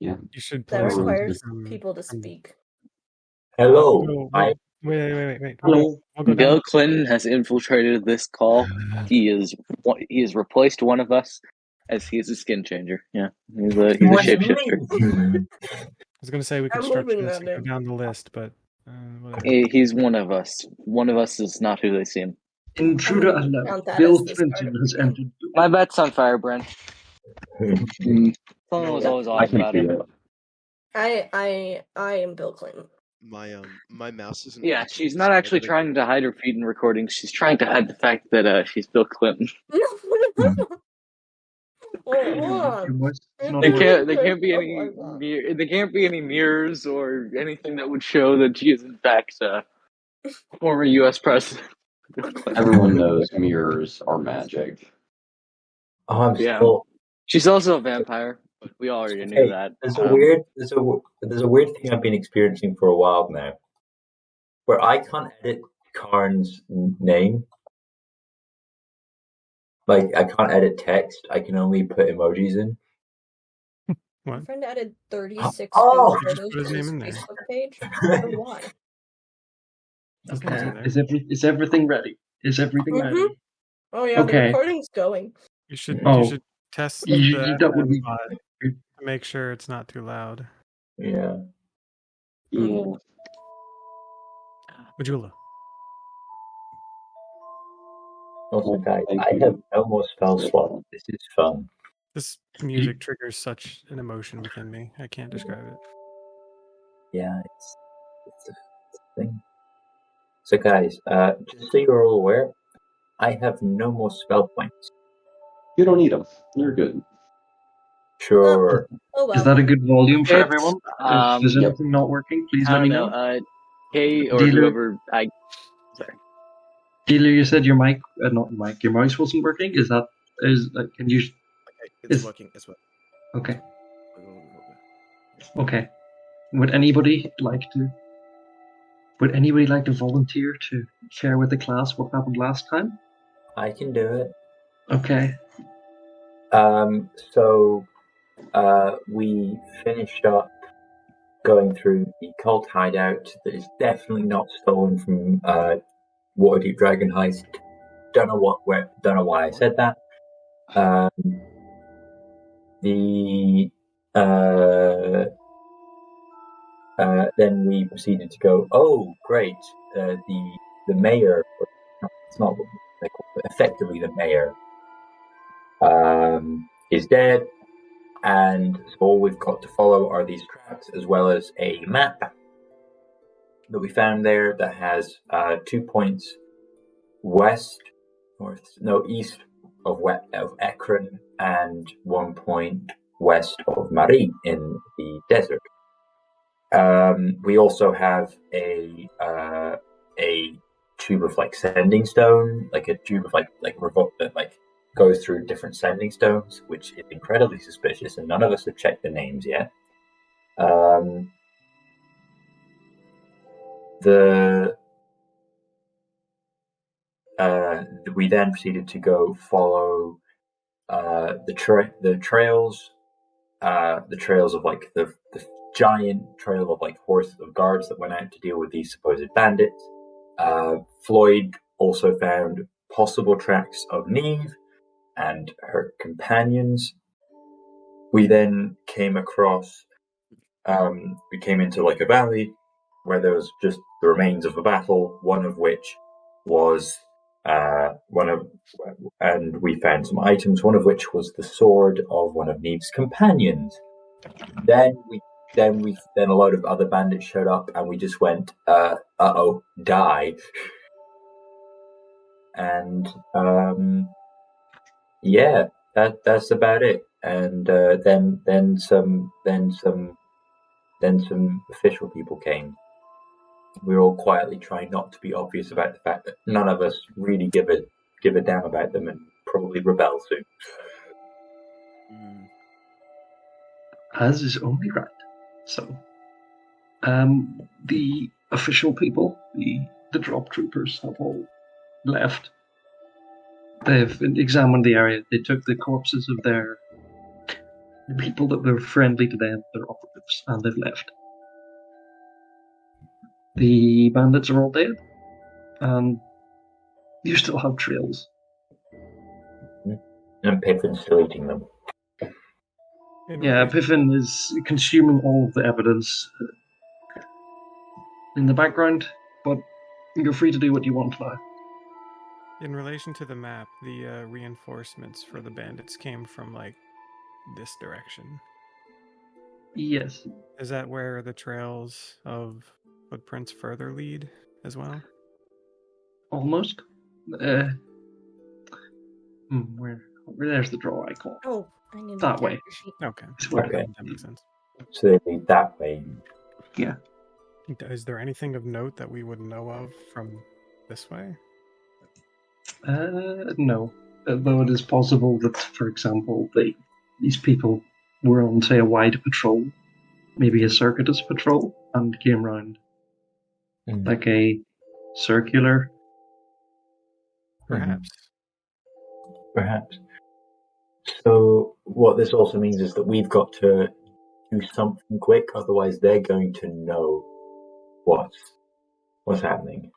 Yeah. You should That play requires something people to from- speak. Hello. Wait. Wait. Hello. We'll go Bill down. Clinton has infiltrated this call. He has replaced one of us as he is a skin changer. Yeah, he's a shapeshifter. I was going to say we could I'm stretch moving this that and go in. down the list, but whatever. He's one of us. One of us is not who they seem. Intruder count alert. that Bill as this Clinton part. has entered. My bet's on Firebrand. Someone was always I off can about see her. it. I am Bill Clinton. My mouse isn't. Yeah, she's not actually trying to hide her feet in recordings. She's trying to hide the fact that she's Bill Clinton. There can't be any mirrors or anything that would show that she is in fact former U.S. president. Everyone knows mirrors are magic. She's also a vampire, but we already knew that. There's a weird thing I've been experiencing for a while now, where I can't edit Karn's name. Like, I can't edit text. I can only put emojis in. My friend added 36 Oh! photos Just put his to his name in there. Facebook page. I don't know why. Okay. Is everything ready? Is everything ready? Oh yeah, the recording's going. You should test that would be to make sure it's not too loud. Yeah. Majula. Also, guys, I have no more spell slot. This is fun. This music triggers such an emotion within me. I can't describe it. Yeah, it's a thing. So, guys, just so you're all aware, I have no more spell points. You don't need them. You're good. Sure. Oh well. Is that a good volume for everyone? If there's anything not working, please let me know. Kay or Dealer. whoever. Sorry. Dealer, you said your mic, not your mic, your mouse wasn't working. Can you? It's working. It's working. Okay. Okay. Would anybody like to volunteer to share with the class what happened last time? I can do it. Okay. So, we finished up going through the cult hideout that is definitely not stolen from Waterdeep Dragon Heist. Don't know why I said that. Then we proceeded to go. Oh, great! The mayor. It's not what they call it. Effectively, the mayor is dead, and all we've got to follow are these tracks, as well as a map that we found there that has 2 points east of Ekron, and 1 point west of Marie in the desert. We also have a tube of sending stone, like a tube of revolt that goes through different sending stones, which is incredibly suspicious, and none of us have checked the names yet. We then proceeded to go follow the trails of the giant trail of horses of guards that went out to deal with these supposed bandits. Floyd also found possible tracks of Neve and her companions. We then came across, we came into a valley where there was just the remains of a battle, one of which was and we found some items, one of which was the sword of one of Neve's companions. Then a load of other bandits showed up, and we just went, die. And yeah, that's about it. And then some official people came. We were all quietly trying not to be obvious about the fact that none of us really give a damn about them, and probably rebel soon. As is only right. So, the official people, the drop troopers, have all left. They've examined the area. They took the corpses of their The people that were friendly to them, they're operatives, and they've left. The bandits are all dead, and you still have trails. And Piffin's still eating them. Yeah, Piffin is consuming all of the evidence in the background, but you're free to do what you want now. In relation to the map, the reinforcements for the bandits came from, like, this direction. Yes. Is that where the trails of footprints further lead as well? Almost. There's the draw icon. Oh, I need That my way. character sheet. Okay. Okay. That makes sense. So they lead that way. Yeah. Is there anything of note that we would know of from this way? No. Though it is possible that, for example, these people were on, say, a wide patrol, maybe a circuitous patrol, and came round like a circular. Perhaps. Perhaps. So what this also means is that we've got to do something quick, otherwise they're going to know what's happening.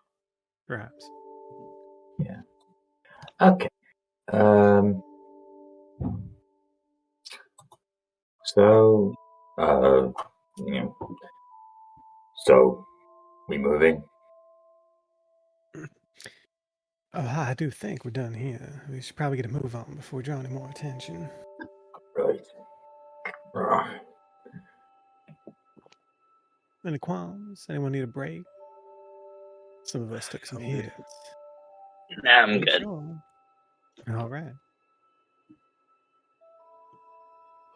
Perhaps. Yeah. Okay. So, so we moving. I do think we're done here. We should probably get a move on before we draw any more attention. Right. Any qualms? Anyone need a break? Some of us took some hits. Nah, I'm good. Sure. All right.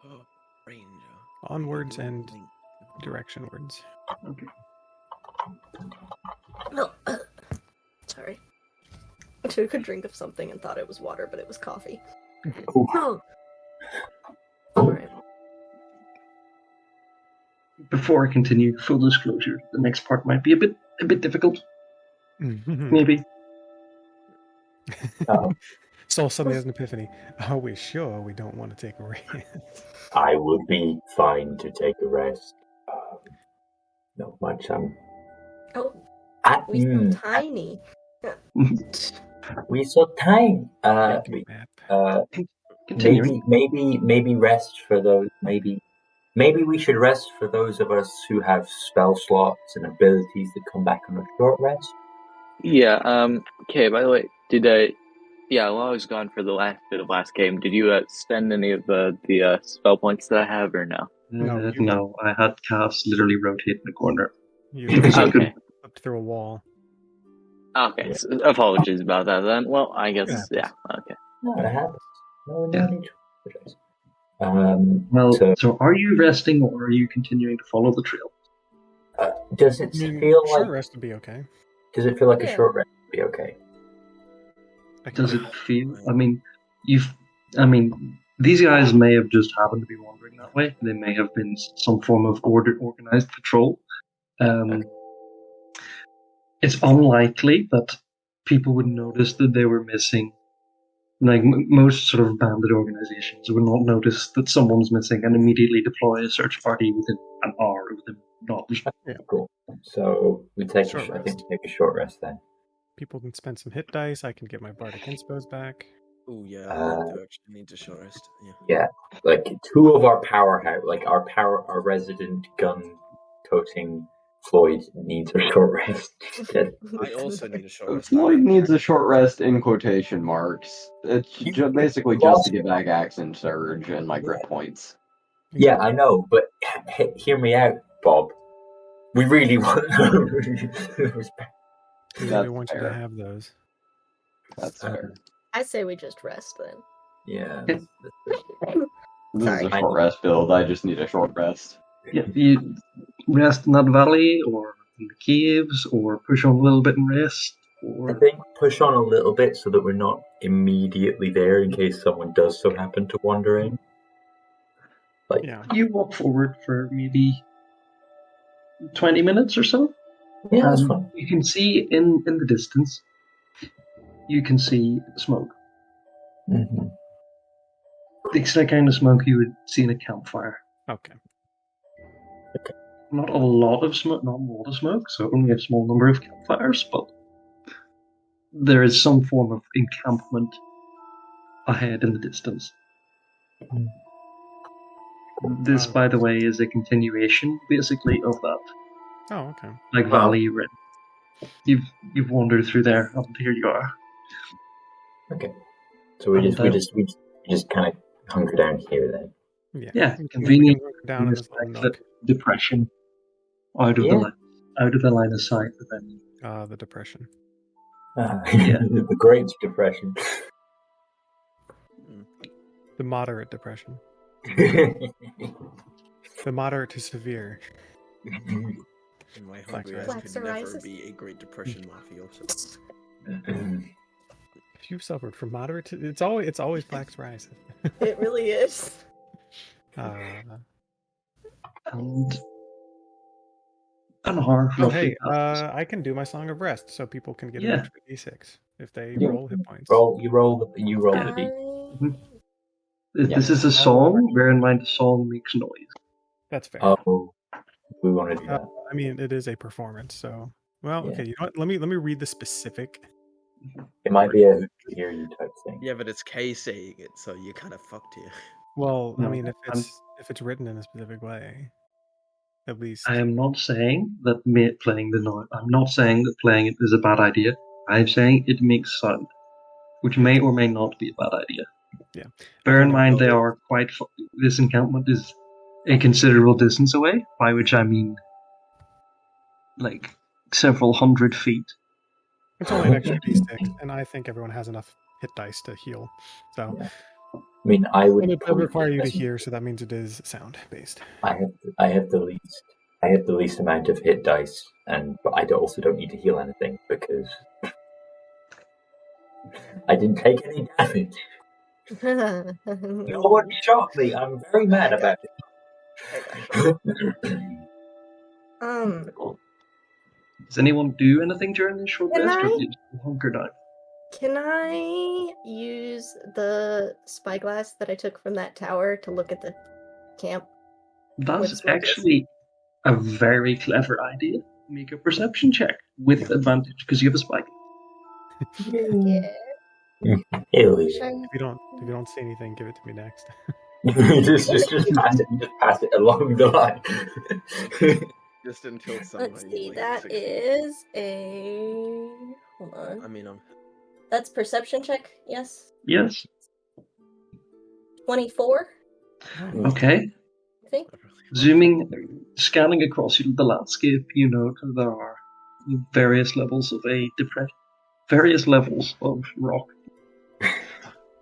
Oh, Ranger. Onwards and directionwards. Okay. No. Sorry. I took a drink of something and thought it was water, but it was coffee. Oh. Alright. Before I continue, full disclosure, the next part might be a bit difficult. Maybe. Soul suddenly has an epiphany. Are we sure we don't want to take a rest? I would be fine to take a rest. Not much. Oh, we so tiny. We so tiny. Continuing. Maybe rest for those. Maybe we should rest for those of us who have spell slots and abilities that come back on a short rest. Yeah. Okay. By the way, while I was gone for the last bit of last game, did you spend any of the spell points that I have, or no? No, I had cast literally rotate in the corner. You Okay. Up through a wall. Okay. Yeah. So apologies about that then. Well, I guess yeah. Okay. No, it happens. No need to apologize. So are you resting or are you continuing to follow the trail? Does it feel like short rest would be okay? Does it feel like a short rest would be okay? Does it feel? I mean, these guys may have just happened to be wandering that way. They may have been some form of organized patrol. It's unlikely that people would notice that they were missing. Like most sort of bandit organizations would not notice that someone's missing and immediately deploy a search party within an hour of them knowledge. Yeah, cool. So we take I think we take a short rest then. People can spend some hit dice. I can get my bardic inspos back. Oh yeah, I do actually need a short rest. Yeah, like two of our powerhouse, like our resident gun-toting Floyd needs a short rest. I also need a short rest. Floyd needs a short rest in quotation marks. It's basically just to get back Accent Surge and my grip points. Yeah, I know, but hear me out, Bob. We really want those. We really want you to have those. That's fair. I say we just rest then. Yeah. This is a short rest build. I just need a short rest. Yeah, you rest in that valley or in the caves or push on a little bit and rest. Or... I think push on a little bit so that we're not immediately there in case someone does so happen to wander in. Like you walk forward for maybe 20 minutes or so. Yeah, that's fine. You can see in the distance, you can see smoke. Mm-hmm. It's the kind of smoke you would see in a campfire. Okay. Not a lot of smoke, so only a small number of campfires, but there is some form of encampment ahead in the distance. This, by the way, is a continuation, basically, of that. Oh, okay. Like Wow. Valley Rim. You've wandered through there, and here you are. Okay. So we just kind of hunker down here then. Yeah, We can convenient. hunker down in this little nook. Depression out of the line of sight of any. The depression. The Great Depression. The moderate depression. The moderate to severe. In my hungry eyes could never be a Great Depression mafioso. You suffered from moderate to... It's always Black psoriasis. It really is. And an hour. Oh, hey, I can do my Song of Rest, so people can get an extra d6 if they roll hit points. You roll the d. If this is a song, bear in mind the song makes noise. That's fair. Oh, we want to do that. I mean, it is a performance, so... Well, okay, you know what? Let me read the specific... It might be a who can hear you type thing. Yeah, but it's Kay saying it, so you kind of fucked here. Well, I mean, if it's written in a specific way, at least... I am not saying that playing the note. I'm not saying that playing it is a bad idea. I'm saying it makes sound, which may or may not be a bad idea. Yeah. Bear in mind they are quite. This encampment is a considerable distance away, by which I mean like several hundred feet. It's only an extra d6, and I think everyone has enough hit dice to heal. So, I mean, I would. And it does require you to hear, so that means it is sound based. I have the least amount of hit dice, but I also don't need to heal anything because I didn't take any damage. No one shot me. I'm very mad about it. Does anyone do anything during this short rest, or do you hunker down? Can I use the spyglass that I took from that tower to look at the camp? That's actually a very clever idea. Make a perception check with advantage because you have a spyglass. Yeah. If you don't see anything, give it to me next. just pass it along the line. Just until somebody. Let's see. That is a. Hold on. I mean, that's perception check. Yes. Yes. 24. Okay. I think. Scanning across the landscape, you note there are various levels of various levels of rock.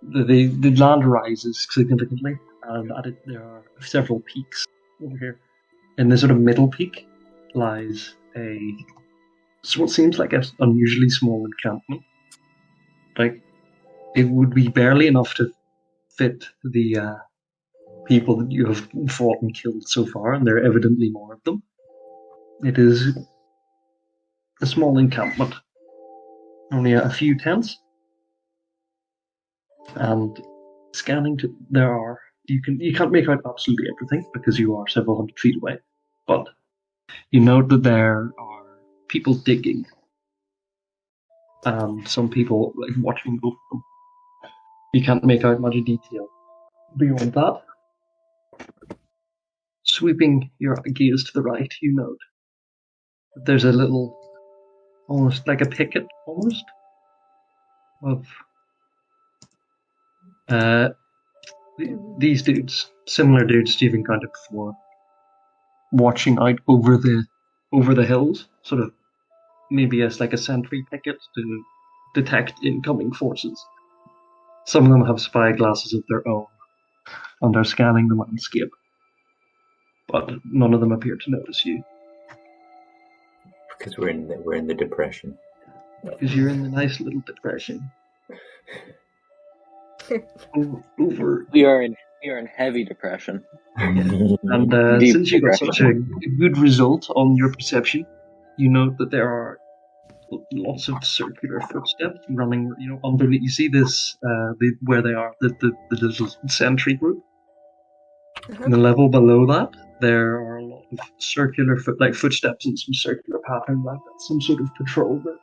The land rises significantly, and at it there are several peaks over here. In the sort of middle peak lies what seems like an unusually small encampment. Like, it would be barely enough to fit the people that you have fought and killed so far, and there are evidently more of them. It is a small encampment. Only a few tents. And scanning you can't make out absolutely everything because you are several hundred feet away. But you note that there are people digging. And some people watching over them. You can't make out much detail. Beyond that, sweeping your gaze to the right, you note that there's a little, almost like a picket, of these dudes, similar dudes you've encountered before, watching out over the hills, sort of maybe as like a sentry picket to detect incoming forces. Some of them have spyglasses of their own, and are scanning the landscape, but none of them appear to notice you. Because we're in the depression. Because you're in the nice little depression. Over. We are in heavy depression. And since you got such a good result on your perception, you note that there are lots of circular footsteps running, underneath. You see this, where they are, the little sentry group. And the level below that, there are a lot of circular footsteps in some circular pattern, like that's some sort of patrol route.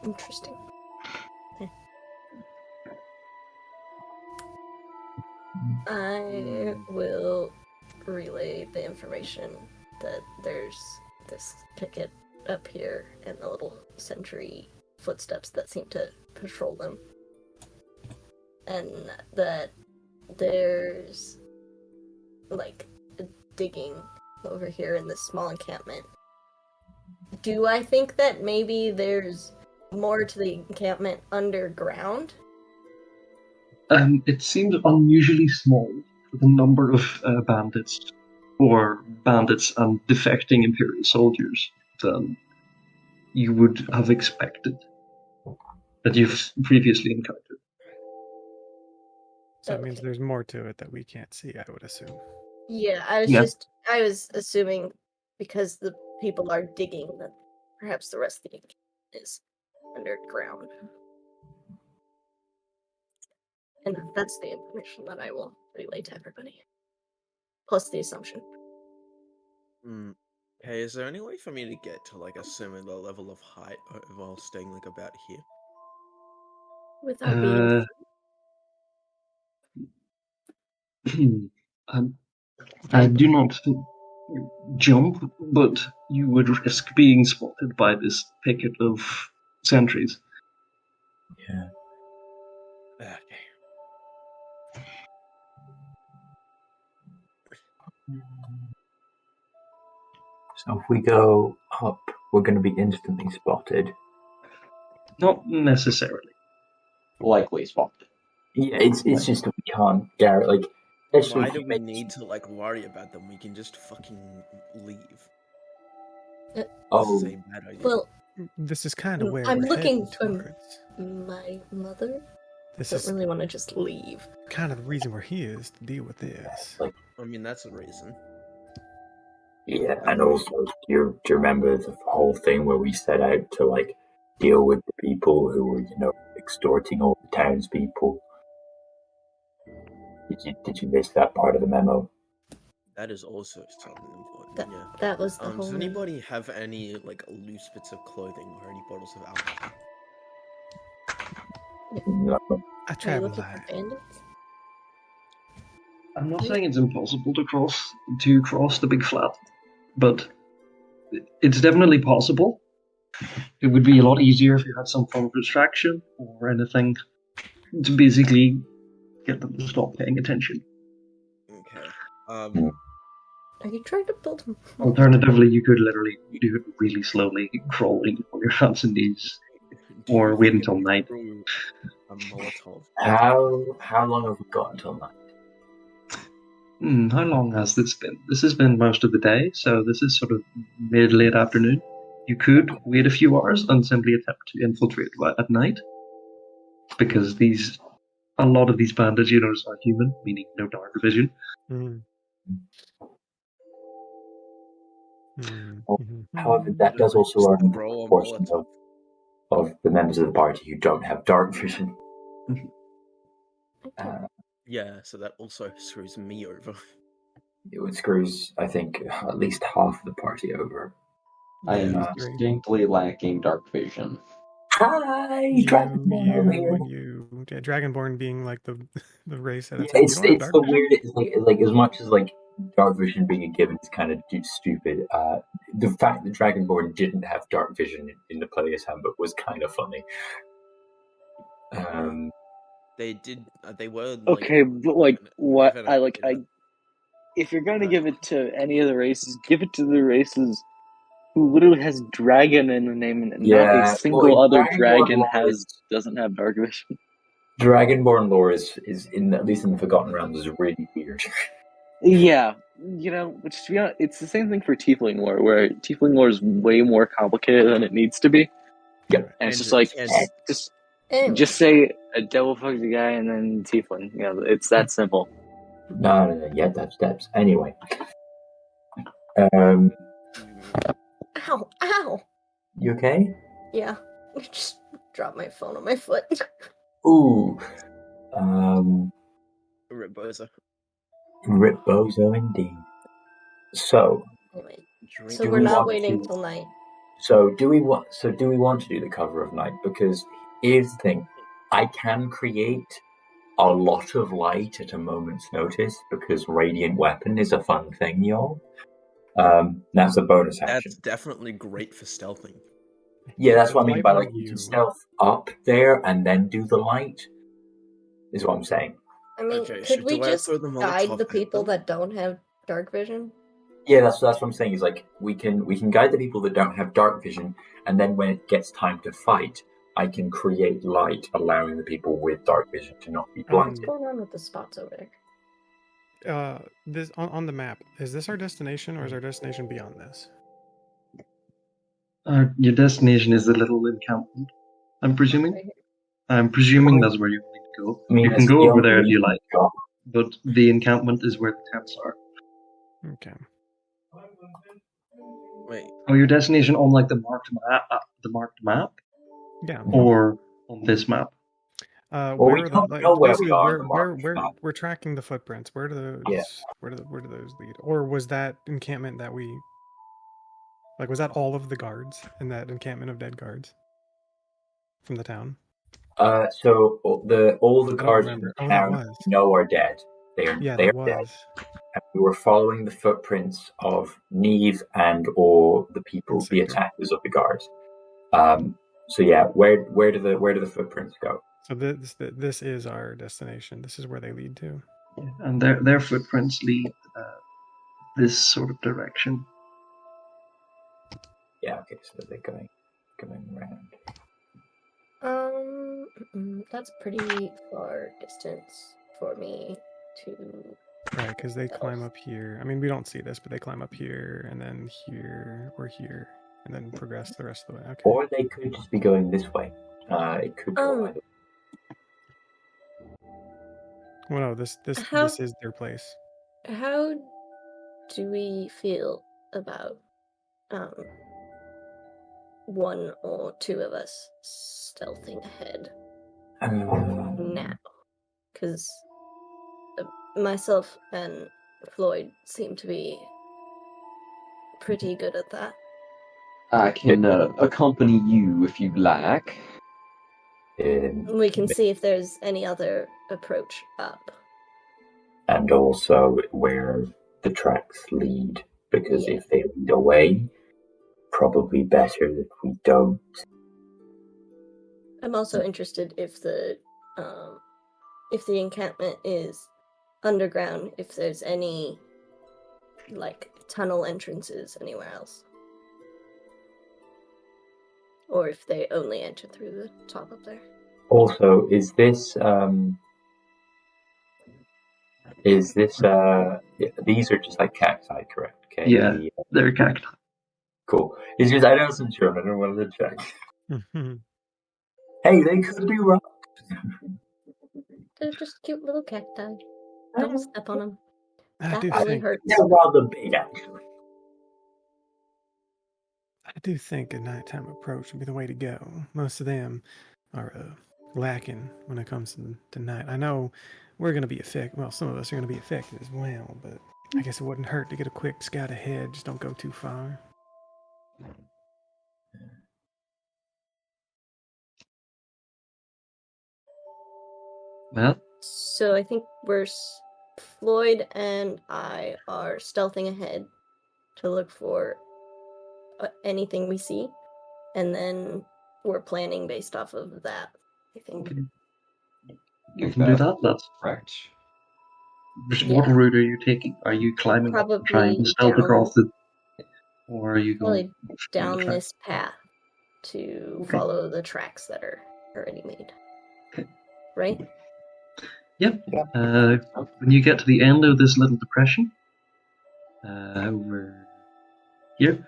Interesting. Okay. I will relay the information that there's this picket up here and the little sentry footsteps that seem to patrol them. And that there's like digging over here in this small encampment. Do I think that maybe there's more to the encampment underground? It seems unusually small for the number of bandits and defecting Imperial soldiers than you would have expected that you've previously encountered. So that means there's more to it that we can't see, I would assume. Yeah, I was assuming because the people are digging that perhaps the rest of the encampment is underground. And that's the information that I will relay to everybody. Plus the assumption. Hey, is there any way for me to get to like a similar level of height while staying like about here? Without being... I do not jump, but you would risk being spotted by this picket of sentries. Yeah. Okay. So if we go up, we're going to be instantly spotted. Not necessarily. Likely spotted. Yeah, it's just that we can't, Garrett. Like, why do we need to like worry about them? We can just fucking leave. Well, this is kind of where I'm we're looking towards. to my mother. This don't is really want to just leave. Kind of the reason we're here is to deal with this. Like, I mean, that's a reason. Yeah, and also, do you remember the whole thing where we set out to like deal with the people who were, extorting all the townspeople? Did you miss that part of the memo? That is also something important. That was the whole. Does anybody have any like loose bits of clothing or any bottles of alcohol? No. I travel light. For bandits? I'm not saying it's impossible to cross the big flat, but it's definitely possible. It would be a lot easier if you had some form of distraction or anything to basically get them to stop paying attention. Okay. Are you trying to build? Alternatively, you could literally do it really slowly, crawling on your hands and knees, or wait until night. A Molotov. How long have we got until night? How long has this been? This has been most of the day, so this is sort of mid-late afternoon. You could wait a few hours and simply attempt to infiltrate at night, because a lot of these bandits, are human, meaning no dark vision. However, that does also earn a portion of the members of the party who don't have dark vision. Yeah, so that also screws me over. It screws, I think, at least half the party over. I am distinctly lacking dark vision. Hi, Dragonborn! Dragonborn being like the race that it's the weirdest. Like as much as like dark vision being a given is kind of stupid. The fact that Dragonborn didn't have dark vision in the Player's Handbook was kind of funny. They did. They were okay, but like what I if you're gonna give it to any of the races, give it to the races who literally has dragon in the name, and not a single other dragon doesn't have dark vision. Dragonborn lore is in, at least in the Forgotten Realms, is really weird. Yeah, which to be honest, it's the same thing for Tiefling lore, where Tiefling lore is way more complicated than it needs to be. Yep. And it's just like just say a devil fucks a guy and then Tiefling. It's that simple. No, yeah, that's steps. Anyway. Ow! You okay? Yeah. Just dropped my phone on my foot. Ooh. Ribbozo. Ribbozo indeed. So. Anyway, so we're not waiting till night. So do we want to do the cover of night? Because here's the thing, I can create a lot of light at a moment's notice because radiant weapon is a fun thing, y'all. That's a bonus action. That's definitely great for stealthing. Yeah, that's what I mean by like you can stealth up there and then do the light. Is what I'm saying. I mean, could we just guide the people that don't have dark vision? Yeah, that's what I'm saying. Is like we can guide the people that don't have dark vision, and then when it gets time to fight, I can create light, allowing the people with dark vision to not be blinded. What's going on with the spots over there? This on the map, is this our destination, or is our destination beyond this? Your destination is the little encampment, I'm presuming. I'm presuming that's where you need to go. I mean, you can go over there if you like, but the encampment is where the tents are. Okay. Wait. Oh, your destination on like the marked map? Yeah. Or on this map? We're tracking the footprints. Where do those lead? Or was that encampment that we was that all of the guards in that encampment of dead guards from the town? So all the guards in the town are dead. They are dead. And we were following the footprints of Neve and or the people, the attackers of the guards. So yeah, where do the footprints go? So this is our destination. This is where they lead to. Yeah, and their footprints lead this sort of direction. Yeah. Okay. So they're going around. That's pretty far distance for me to. Right, because they climb up here. I mean, we don't see this, but they climb up here, and then here, or here, and then progress the rest of the way. Okay. Or they could just be going this way. It could go either. Well, no, this is their place. How do we feel about one or two of us stealthing ahead now? Because myself and Floyd seem to be pretty good at that. I can accompany you if you'd like. We can see if there's any other approach up. And also where the tracks lead, because if they lead away, probably better that we don't. I'm also interested if the encampment is underground, if there's any tunnel entrances anywhere else. Or if they only enter through the top up there. Also, is this these are just like cacti, correct? Okay. Yeah, they're cacti. Cool. It's just I wasn't sure. I don't want to check. Hey, they could be rocks. They're just cute little cacti. Don't step on them. That really hurts. They're rather big, actually. I do think a nighttime approach would be the way to go. Most of them are lacking when it comes to night. I know we're going to be affected. Well, some of us are going to be affected as well, but I guess it wouldn't hurt to get a quick scout ahead. Just don't go too far. Well, so I think Floyd and I are stealthing ahead to look for anything we see, and then we're planning based off of that, I think. You can do that. That's correct. What route are you taking? Are you climbing up, trying to stealth across the, or are you going down this path to follow the tracks that are already made? Okay. Right? Yep. When you get to the end of this little depression, over here,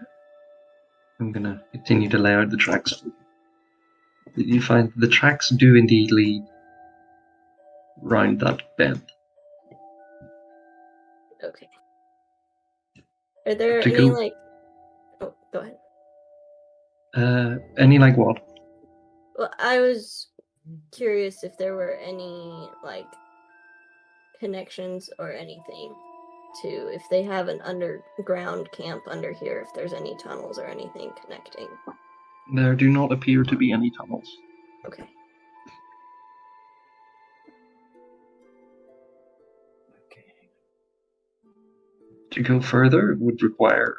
I'm gonna continue to lay out the tracks. You find the tracks do indeed lead round that bend. Okay. Are there any Oh, go Any like what? Well, I was curious if there were any like connections or anything to if they have an underground camp under here, if there's any tunnels or anything connecting. There do not appear to be any tunnels. Okay. To go further would require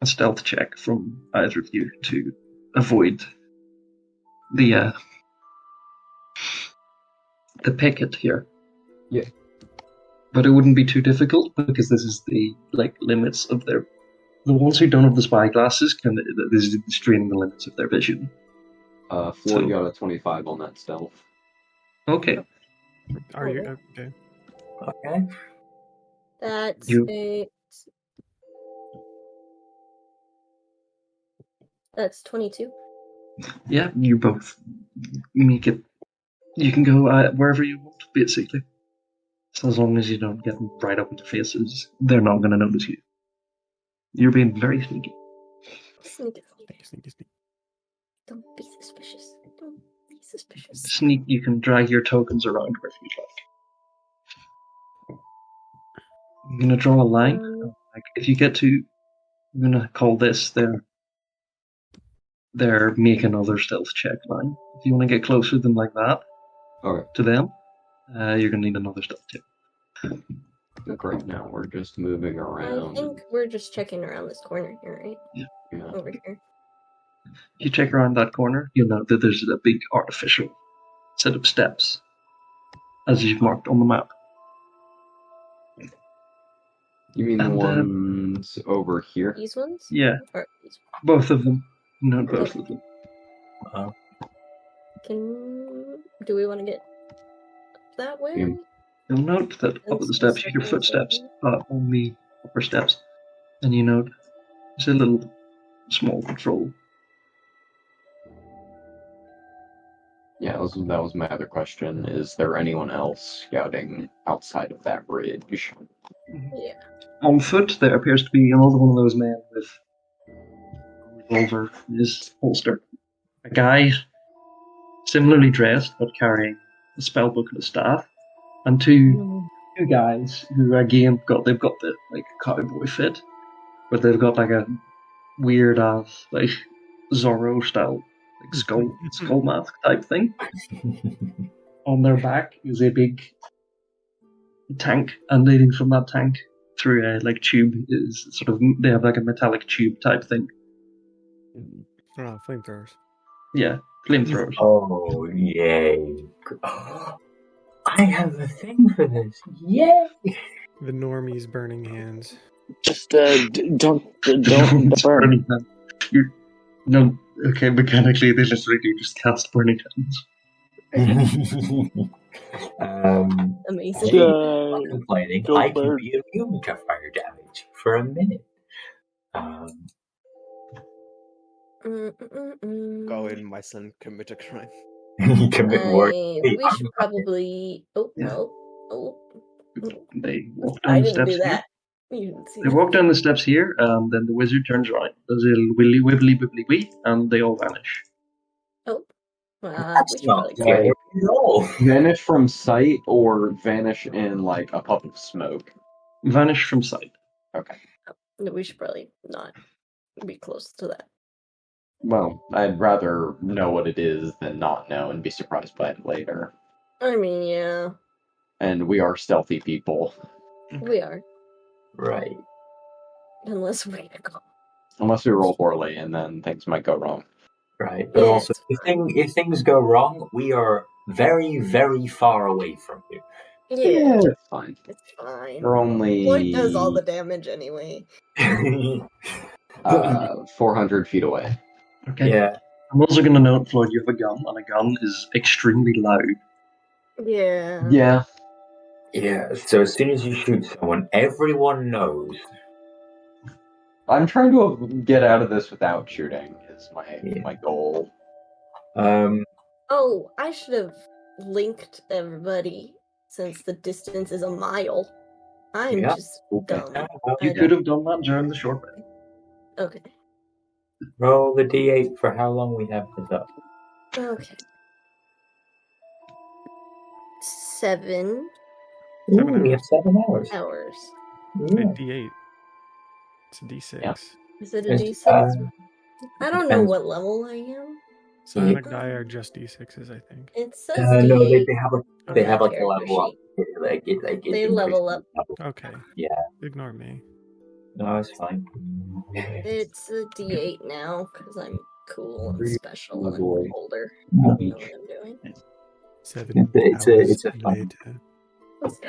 a stealth check from either of you to avoid the picket here. Yeah. But it wouldn't be too difficult because this is the limits of their. The ones who don't have the spyglasses this is straining the limits of their vision. Floyd got a 25 on that stealth. Okay. Are you okay? Okay. That's That's 22. Yeah, you both make it. You can go wherever you want, basically. So as long as you don't get right up into faces, they're not going to notice you. You're being very sneaky. Sneaky. Sneaky. Don't be suspicious. Don't be suspicious. Sneak, you can drag your tokens around wherever you'd like. I'm going to draw a line. If you get to, I'm going to call this their make another stealth check line. If you want to get closer than like that to them, you're going to need another stealth check. Like right now, we're just moving around. I think we're just checking around this corner here, right? Yeah. Over here. If you check around that corner, you'll note that there's a big artificial set of steps, as you've marked on the map. You mean the ones over here? These ones? Yeah. Or these ones? Both of them. No, both of them. Do we want to get that way? You'll note that up at the steps, you hear footsteps on the upper steps, and you note there's a little small patrol. Yeah, that was my other question. Is there anyone else scouting outside of that bridge? Yeah. On foot, there appears to be another one of those men with a revolver in his holster. A guy similarly dressed, but carrying a spellbook and a staff, and two guys who again they've got the cowboy fit, but they've got a weird ass Zorro style skull mask type thing. On their back is a big tank, and leading from that tank through a tube is they have a metallic tube type thing. Flamethrowers. Yeah, flamethrowers. Oh, yay. I have a thing for this. Yay! The normies burning hands. Just don't burn. No, okay, mechanically they literally do just cast burning hands. Amazing. Not complaining. I can be immune to fire damage for a minute. Go in, my son, commit a crime. Commit work. We should probably. They walk down the steps here. They walk down the steps here, then the wizard turns around, does a little willy wibbly wibbly wee, and they all vanish. Oh. That's not scary at all. Vanish from sight or vanish in a puff of smoke? Vanish from sight. Okay. We should probably not be close to that. Well, I'd rather know what it is than not know and be surprised by it later. I mean, yeah. And we are stealthy people. We are. Right. Unless we roll poorly, and then things might go wrong. Right, but also, if things go wrong, we are very, very far away from you. Yeah, it's fine. It's fine. We're only... Floyd does all the damage anyway. 400 feet away. Okay. Yeah. I'm also going to note, Floyd, you have a gun, and a gun is extremely loud. Yeah. Yeah. Yeah, so as soon as you shoot someone, everyone knows. I'm trying to get out of this without shooting, is my goal. Oh, I should have linked everybody, since the distance is a mile. I'm just dumb. You could have done that during the short break. Okay. Roll the d8 for how long we have this up. Okay. 7 we have 7 hours. It's a D8. It's a D6. Yeah. Is it a D6? I don't know what level I am. Sonic die are just D6s, I think. It says no, D8. they have like a level up. They level up. Okay. Yeah. Ignore me. No, it's fine. It's a D8 now because I'm cool and special and older. I know what I'm doing. 7 It's a fun. Later.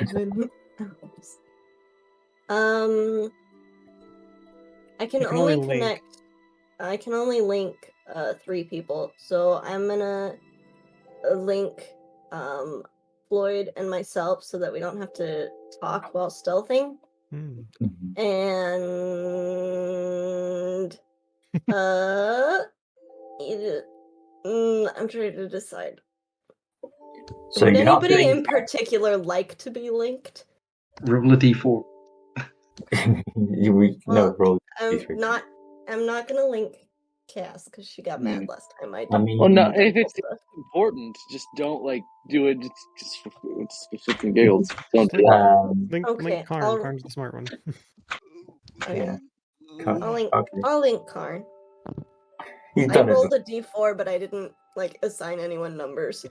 7 hours. I can only connect. I can only link 3 people, so I'm gonna link Floyd and myself so that we don't have to talk while stealthing. And I'm trying to decide. So would anybody in particular like to be linked? Roll a d4. Roll. I'm not gonna link Cass because she got mad last time. If it's important, just don't do it. Just for shits and giggles. Don't do that. Link Karn. Karn's the smart one. Okay. I'll link Karn. I rolled a D4, but I didn't assign anyone numbers.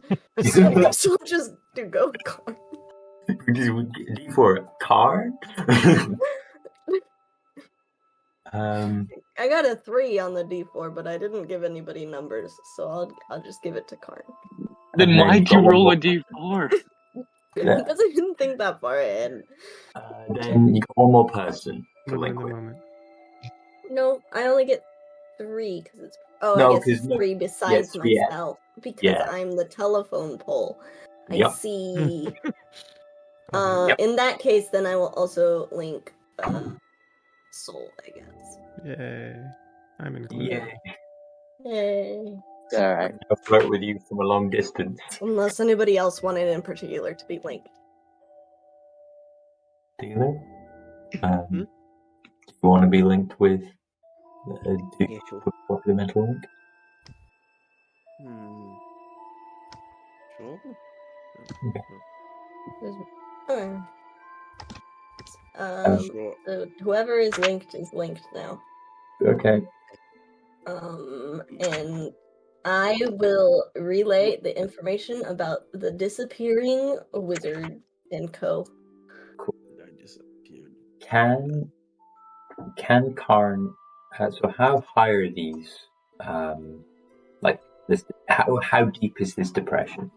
So I'll just go with Karn. D4 Karn? I got a 3 on the D4, but I didn't give anybody numbers, so I'll just give it to Karn. Then why'd you roll a D4? Because I didn't think that far ahead. Then you got one more person to link with. No, I only get 3 because it's. I guess it's 3 besides myself because I'm the telephone pole. I see. In that case, then I will also link Soul, I guess. Yay. I'm included. Yay. Alright. I'll flirt with you from a long distance. Unless anybody else wanted in particular to be linked. Dealer? Do you want to be linked with the mental link? Sure. Okay. So whoever is linked now. Okay. And I will relay the information about the disappearing wizard and co. Cool. Can Karn? So how high are these? This. How deep is this depression?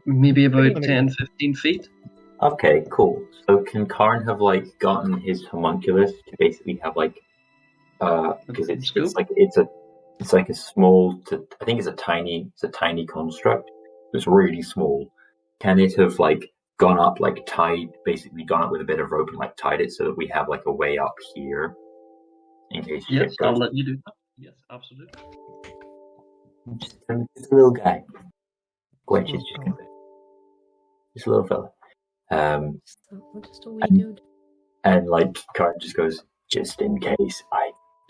Maybe about 10-15 feet. Okay, cool. So can Karn have gotten his homunculus to basically have because it's like a small I think it's a tiny construct. It's really small. Can it have gone up gone up with a bit of rope and tied it so that we have a way up here in case shit goes. I'll let you do that. Yes, absolutely. Just a little guy. Gwench is just a little fella. Just a wee dude. And Karn just goes, just in case,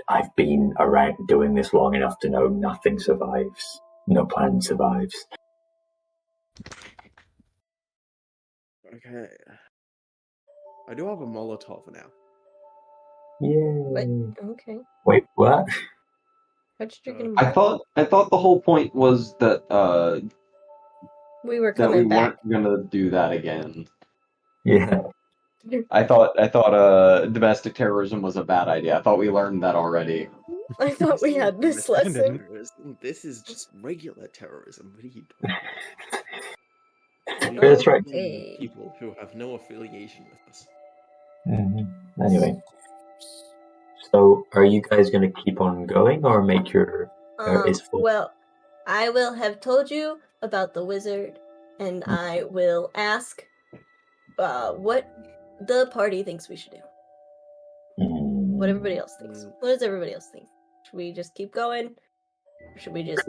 I've been around doing this long enough to know nothing survives. No plan survives. Okay. I do have a Molotov now. Yay. Okay. Wait, what? How'd you get I thought the whole point was that we were that we coming back. weren't gonna do that again. Yeah. I thought domestic terrorism was a bad idea. I thought we learned that already. I thought we had this lesson. This is just regular terrorism. What are you doing? That's right. People who have no affiliation with us. Mm-hmm. Anyway. So, are you guys going to keep on going or make your... Well, I will have told you about the wizard, and I will ask what the party thinks we should do. What everybody else thinks. What does everybody else think? Should we just keep going? Or should we just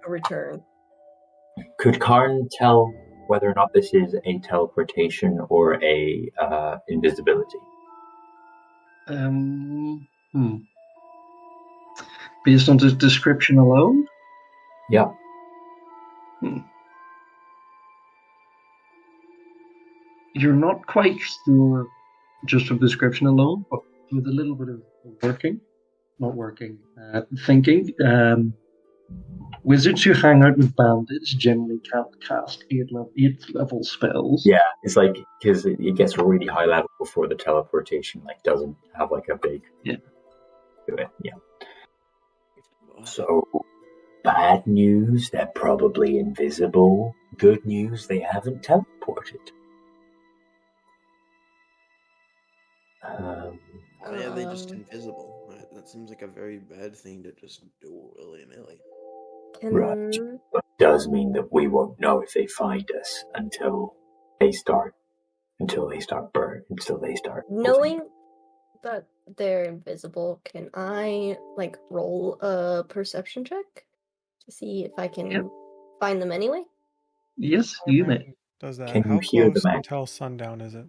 return? Could Karn tell whether or not this is a teleportation or a invisibility? Based on the description alone? Yeah. You're not quite sure just from description alone, but with a little bit of thinking. Wizards who hang out with bandits generally can't cast 8th level spells. Yeah, it's like, because it gets really high level before the teleportation doesn't have a big to it. Yeah. So, bad news, they're probably invisible. Good news, they haven't teleported. Why are they just invisible? That seems like a very bad thing to just do willy-nilly. Right. But it does mean that we won't know if they find us until they start Knowing that they're invisible, can I roll a perception check to see if I can find them anyway? Yes, you may. Does that? Can How you hear close them? until sundown is it?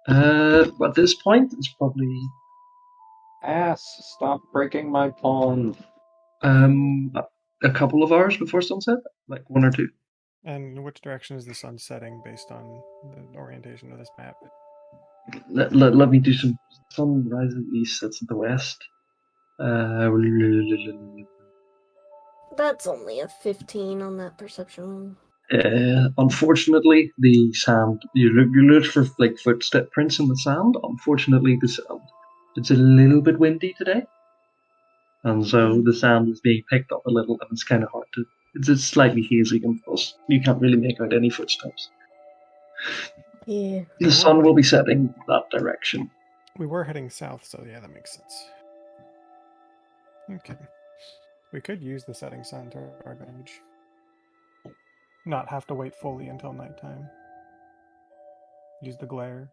At this point, it's probably stop breaking my pawn. A couple of hours before sunset, 1 or 2. And which direction is the sun setting based on the orientation of this map? Let me do some. Sun rises east, sets at the west. That's only a 15 on that perception. Unfortunately, the sand. You look for footstep prints in the sand. Unfortunately, the sand. It's a little bit windy today, and so the sand is being picked up a little, and it's kind of hard to. It's slightly hazy, and plus you can't really make out any footsteps. Yeah. The sun will be setting that direction. We were heading south, so yeah, that makes sense. Okay. We could use the setting sun to our advantage. Not have to wait fully until nighttime. Use the glare.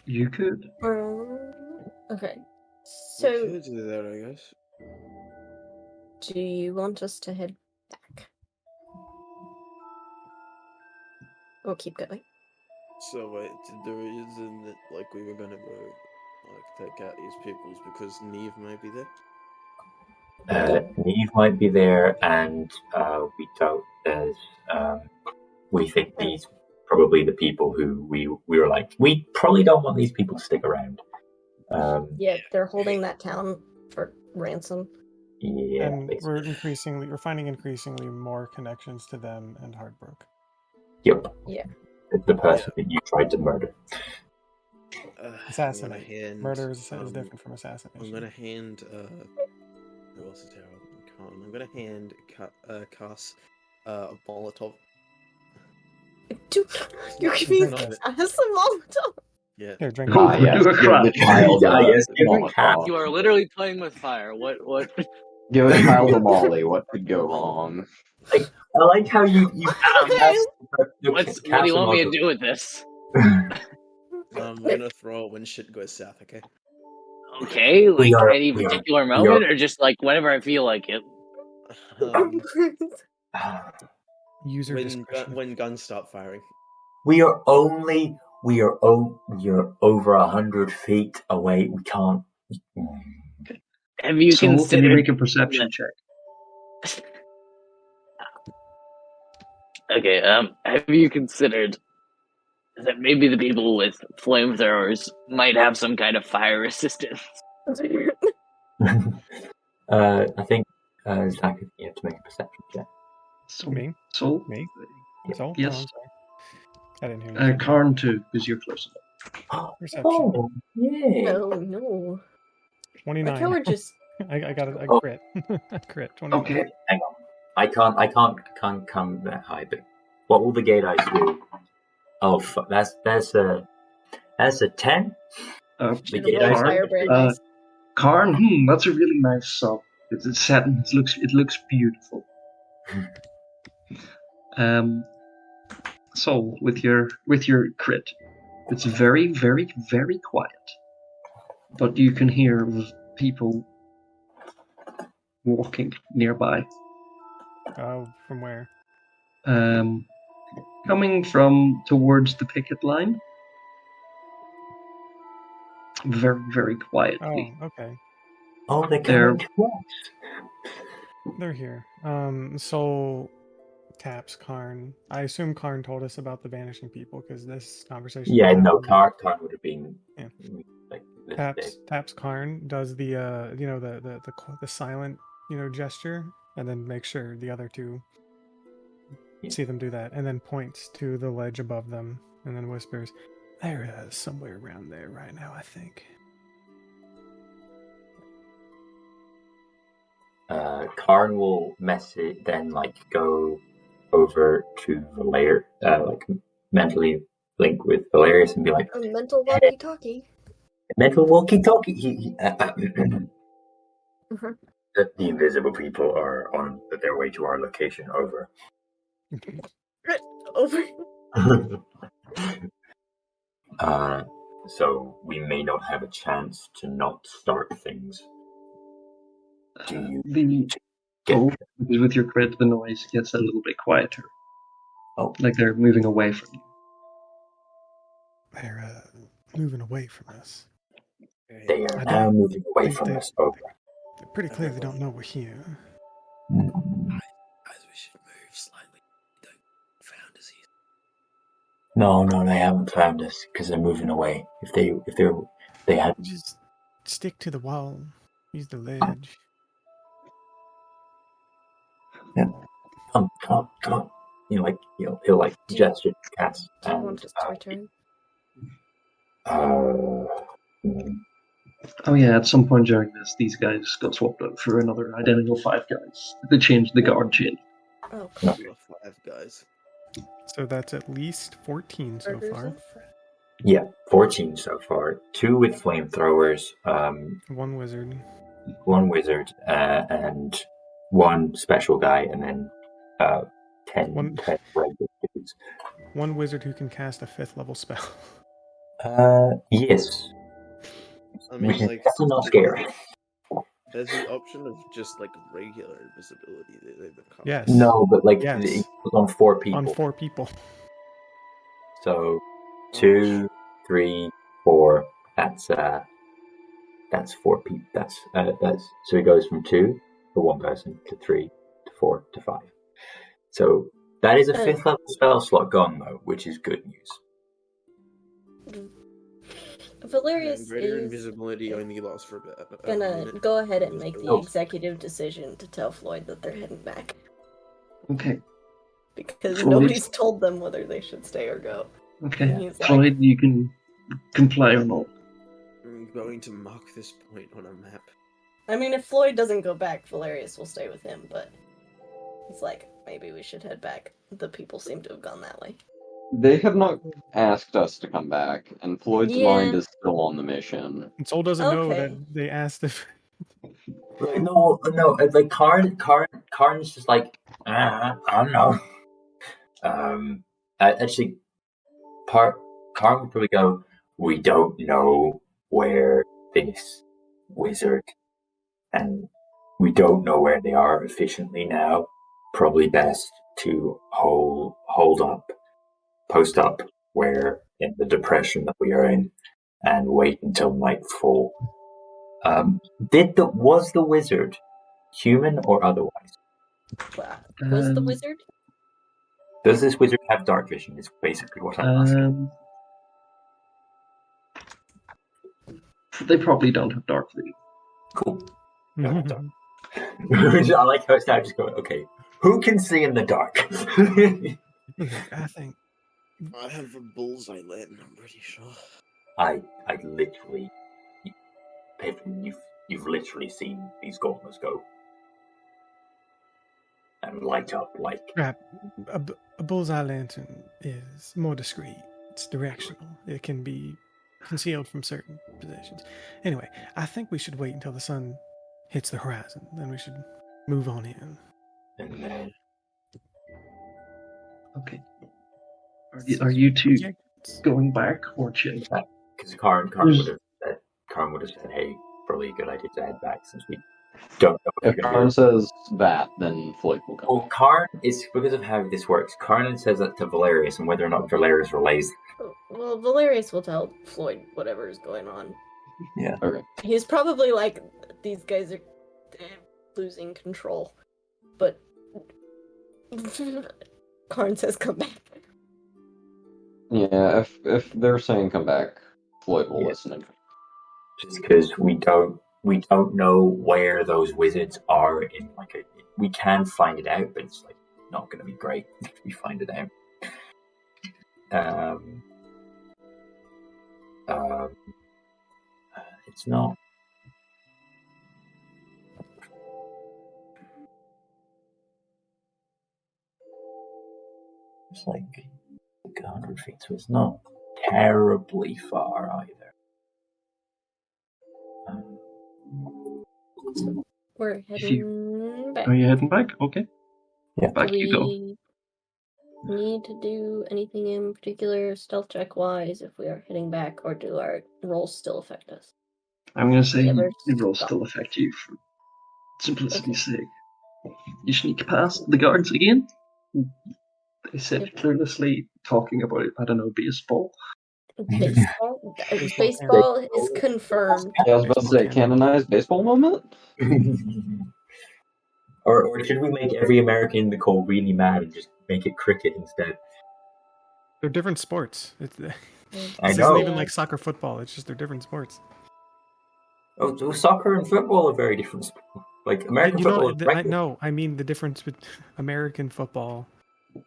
You could. Okay. So, we could do that, I guess. Do you want us to head back? Or keep going? So wait, the reason that we were gonna go take out these peoples because Neve might be there? Neve might be there, and we doubt there's. We think these probably the people who we were we probably don't want these people to stick around. Yeah, they're holding that town for ransom. Yeah, and we're finding increasingly more connections to them and Heartbrook. Yep. Yeah. The person that you tried to murder. Assassinate. Murder is different from assassination. I'm gonna hand who else is there? Karn. I'm gonna hand Cass a Molotov. Dude, you're giving us a Molotov. Yeah. Here, drink. Yes, give the child Molotov. You are literally playing with fire. What? Give a child a Molly. What could go wrong? I like how you. What do you want me to do with this? I'm gonna throw it when shit goes south. Okay. Okay, any particular moment, or just whenever I feel like it. User discretion. When guns start firing. You're over 100 feet away. We can't. Have you considered? Can you make a perception check? Okay. Have you considered that maybe the people with flamethrowers might have some kind of fire resistance? I think Zach, you have to make a perception check. Me? Soul? Me? Soul? Yes. Oh, I'm sorry. I didn't hear you. Karn too, because you're close enough. Perception. Oh, yay. No. 29. Like how we're just... I got a crit. A crit. 29. Okay, hang on. I can't come that high. But what will the gate eyes do? Oh, that's a 10. The gate eyes. Firebrand. Karn. That's a really nice song. It's satin. It looks beautiful. So with your crit, it's very, very, very quiet, but you can hear people walking nearby. Oh, from where? Coming from towards the picket line. very, very quietly. Oh, okay. Oh, they're coming to us. They're here. Soul taps Karn. I assume Karn told us about the vanishing people because this conversation. Yeah, no, Karn would have been. Yeah. Like taps Karn, does the the silent gesture, and then makes sure the other two see them do that, and then points to the ledge above them, and then whispers, "They're somewhere around there right now, I think." Karn will then go over to Valerius, mentally link with Valerius and be like, a mental walkie-talkie. Mental walkie-talkie. The invisible people are on their way to our location. Over. Over. So we may not have a chance to not start things. With your crit, the noise gets a little bit quieter. Oh, like they're moving away from you. They're moving away from us. They are now moving away from us. Over. They pretty clearly don't know we're here. Guys, we should move slightly. They found us here. No, they haven't found us because they're moving away. If they had just stick to the wall, use the ledge. Yeah. Come on. He'll gesture to Cass. Do you want us to return? Oh yeah, at some point during this, these guys got swapped out for another identical 5 guys. They changed the guard chain. Oh, cool. 5 guys. So that's at least 14 so far. Yeah, 14 so far. 2 with flamethrowers. 1 wizard. 1 wizard, and 1 special guy, and then 10 regular dudes. 1 wizard who can cast a 5th level spell. Yes. I mean, that's not scary. There's the option of just regular invisibility that they become. Yes. No, but it's on 4 people. On 4 people. So 2, 3, 4. That's 4 people. That's so it goes from 2 for 1 person to 3 to 4 to 5. So that is a 5th level spell slot gone though, which is good news. Valerius greater is invisibility only lasts for a bit. Gonna go ahead and make the executive decision to tell Floyd that they're heading back. Okay. Because nobody's told them whether they should stay or go. Okay. Floyd, you can comply or not. I'm going to mark this point on a map. I mean, if Floyd doesn't go back, Valerius will stay with him, but he's like, maybe we should head back. The people seem to have gone that way. They have not asked us to come back, and Floyd's mind is still on the mission. And Soul doesn't know that they asked if... No, Karn's just I don't know. Actually, Karn would probably go, we don't know where this wizard, and we don't know where they are efficiently now. Probably best to post up where in the depression that we are in, and wait until nightfall. Was the wizard human or otherwise? Was the wizard? Does this wizard have dark vision? Is basically what I'm asking. They probably don't have dark vision. Cool. I like how it's now just going, okay, who can see in the dark? I think I have a bullseye lantern, I'm pretty sure. I literally, Piffin, you've literally seen these gauntlets go and light up like. A bullseye lantern is more discreet. It's directional. It can be concealed from certain positions. Anyway, I think we should wait until the sun hits the horizon. Then we should move on in. And then. Okay. Are you two going back or chilling? Because Karn would have said, "Hey, probably a good idea to head back since we don't know." If Karn says that, then Floyd will come. Well, Karn is because of how this works. Karn says that to Valerius, and whether or not Valerius relays. Well, Valerius will tell Floyd whatever is going on. Yeah. Okay. He's probably like, these guys are losing control. But Karn says come back. Yeah, if they're saying come back, Floyd will listen. Just because we don't know where those wizards are in we can find it out, but it's like not going to be great if we find it out. It's not. It's like 100 feet, so it's not terribly far either. So we're heading back. Are you heading back? Okay. Yeah. Back you go. Need to do anything in particular stealth check wise if we are heading back, or do our rolls still affect us? I'm going to say Never the rolls stop. still affect you for simplicity's sake. You sneak past the guards again. They sit cluelessly talking about, I don't know, baseball. Baseball? Baseball is confirmed. Yeah, I was about to say, canonized baseball moment? Or should we make every American in the call really mad and just make it cricket instead? They're different sports. I This know. isn't even like soccer, football. It's just they're different sports. Oh, so soccer and football are very different sports. Like American football. I mean the difference between American football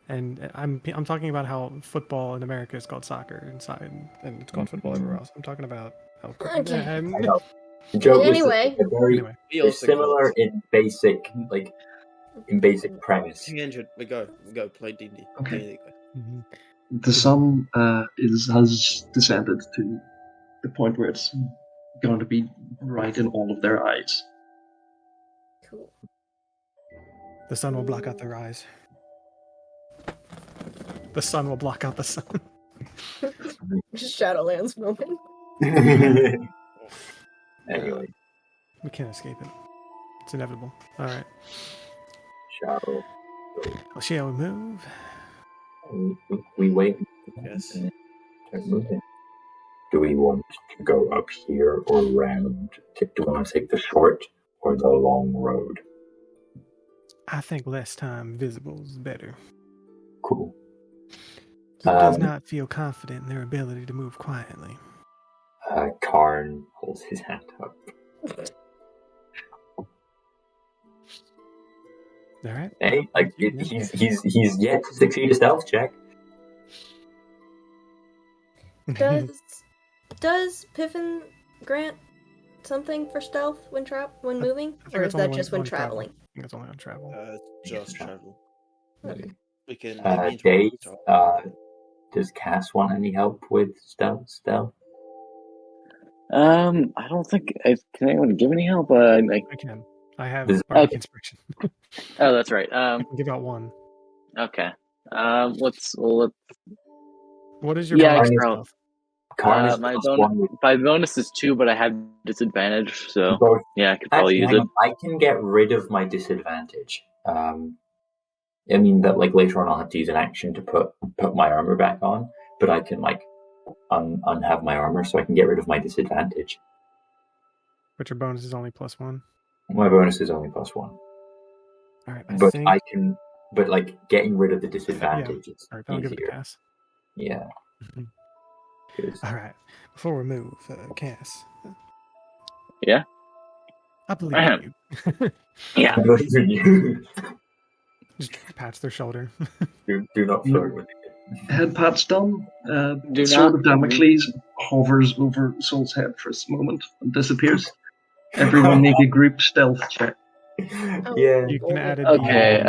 and I'm talking about how football in America is called soccer inside, and it's called football everywhere else. I'm talking about how. Okay. The joke Anyway. They're similar in basic premise. We go play D&D. Okay. The sun has descended to the point where it's going to be right in all of their eyes. Cool. The sun will block out their eyes. The sun will block out the sun. Shadowlands moment. Anyway. We can't escape it. It's inevitable. Alright. Shadow. Well, shall we move? We wait. Yes. Start moving. Do we want to go up here or around? Do we want to take the short or the long road? I think less time visible is better. Cool. He does not feel confident in their ability to move quietly. Karn holds his hand up. All right. Hey, he's yet to succeed a stealth check. Does Piffin grant something for stealth when moving, or is that just when traveling? I think it's only on travel. Just travel. Okay. We can. Dave, does Cass want any help with stealth? I don't think can anyone give any help? I can. I have bardic inspiration. Oh, that's right. I can give out one. Okay. Let's. What is your stealth? My bonus is 2, but I have disadvantage, so I could probably use it. I can get rid of my disadvantage. I mean that later on I'll have to use an action to put my armor back on, but I can unhave my armor so I can get rid of my disadvantage. But your bonus is only +1. My bonus is only +1. All right, but getting rid of the disadvantage is all right, I'll give it a pass. Yeah. All right. Before we move, Cass. Yeah. I believe in you. Yeah. I believe in you. Just pats their shoulder. do not flirt with it. Head pat's done. Sword of Damocles hovers over Soul's head for a moment and disappears. Everyone make a group stealth check. Yeah. You can add it. Okay.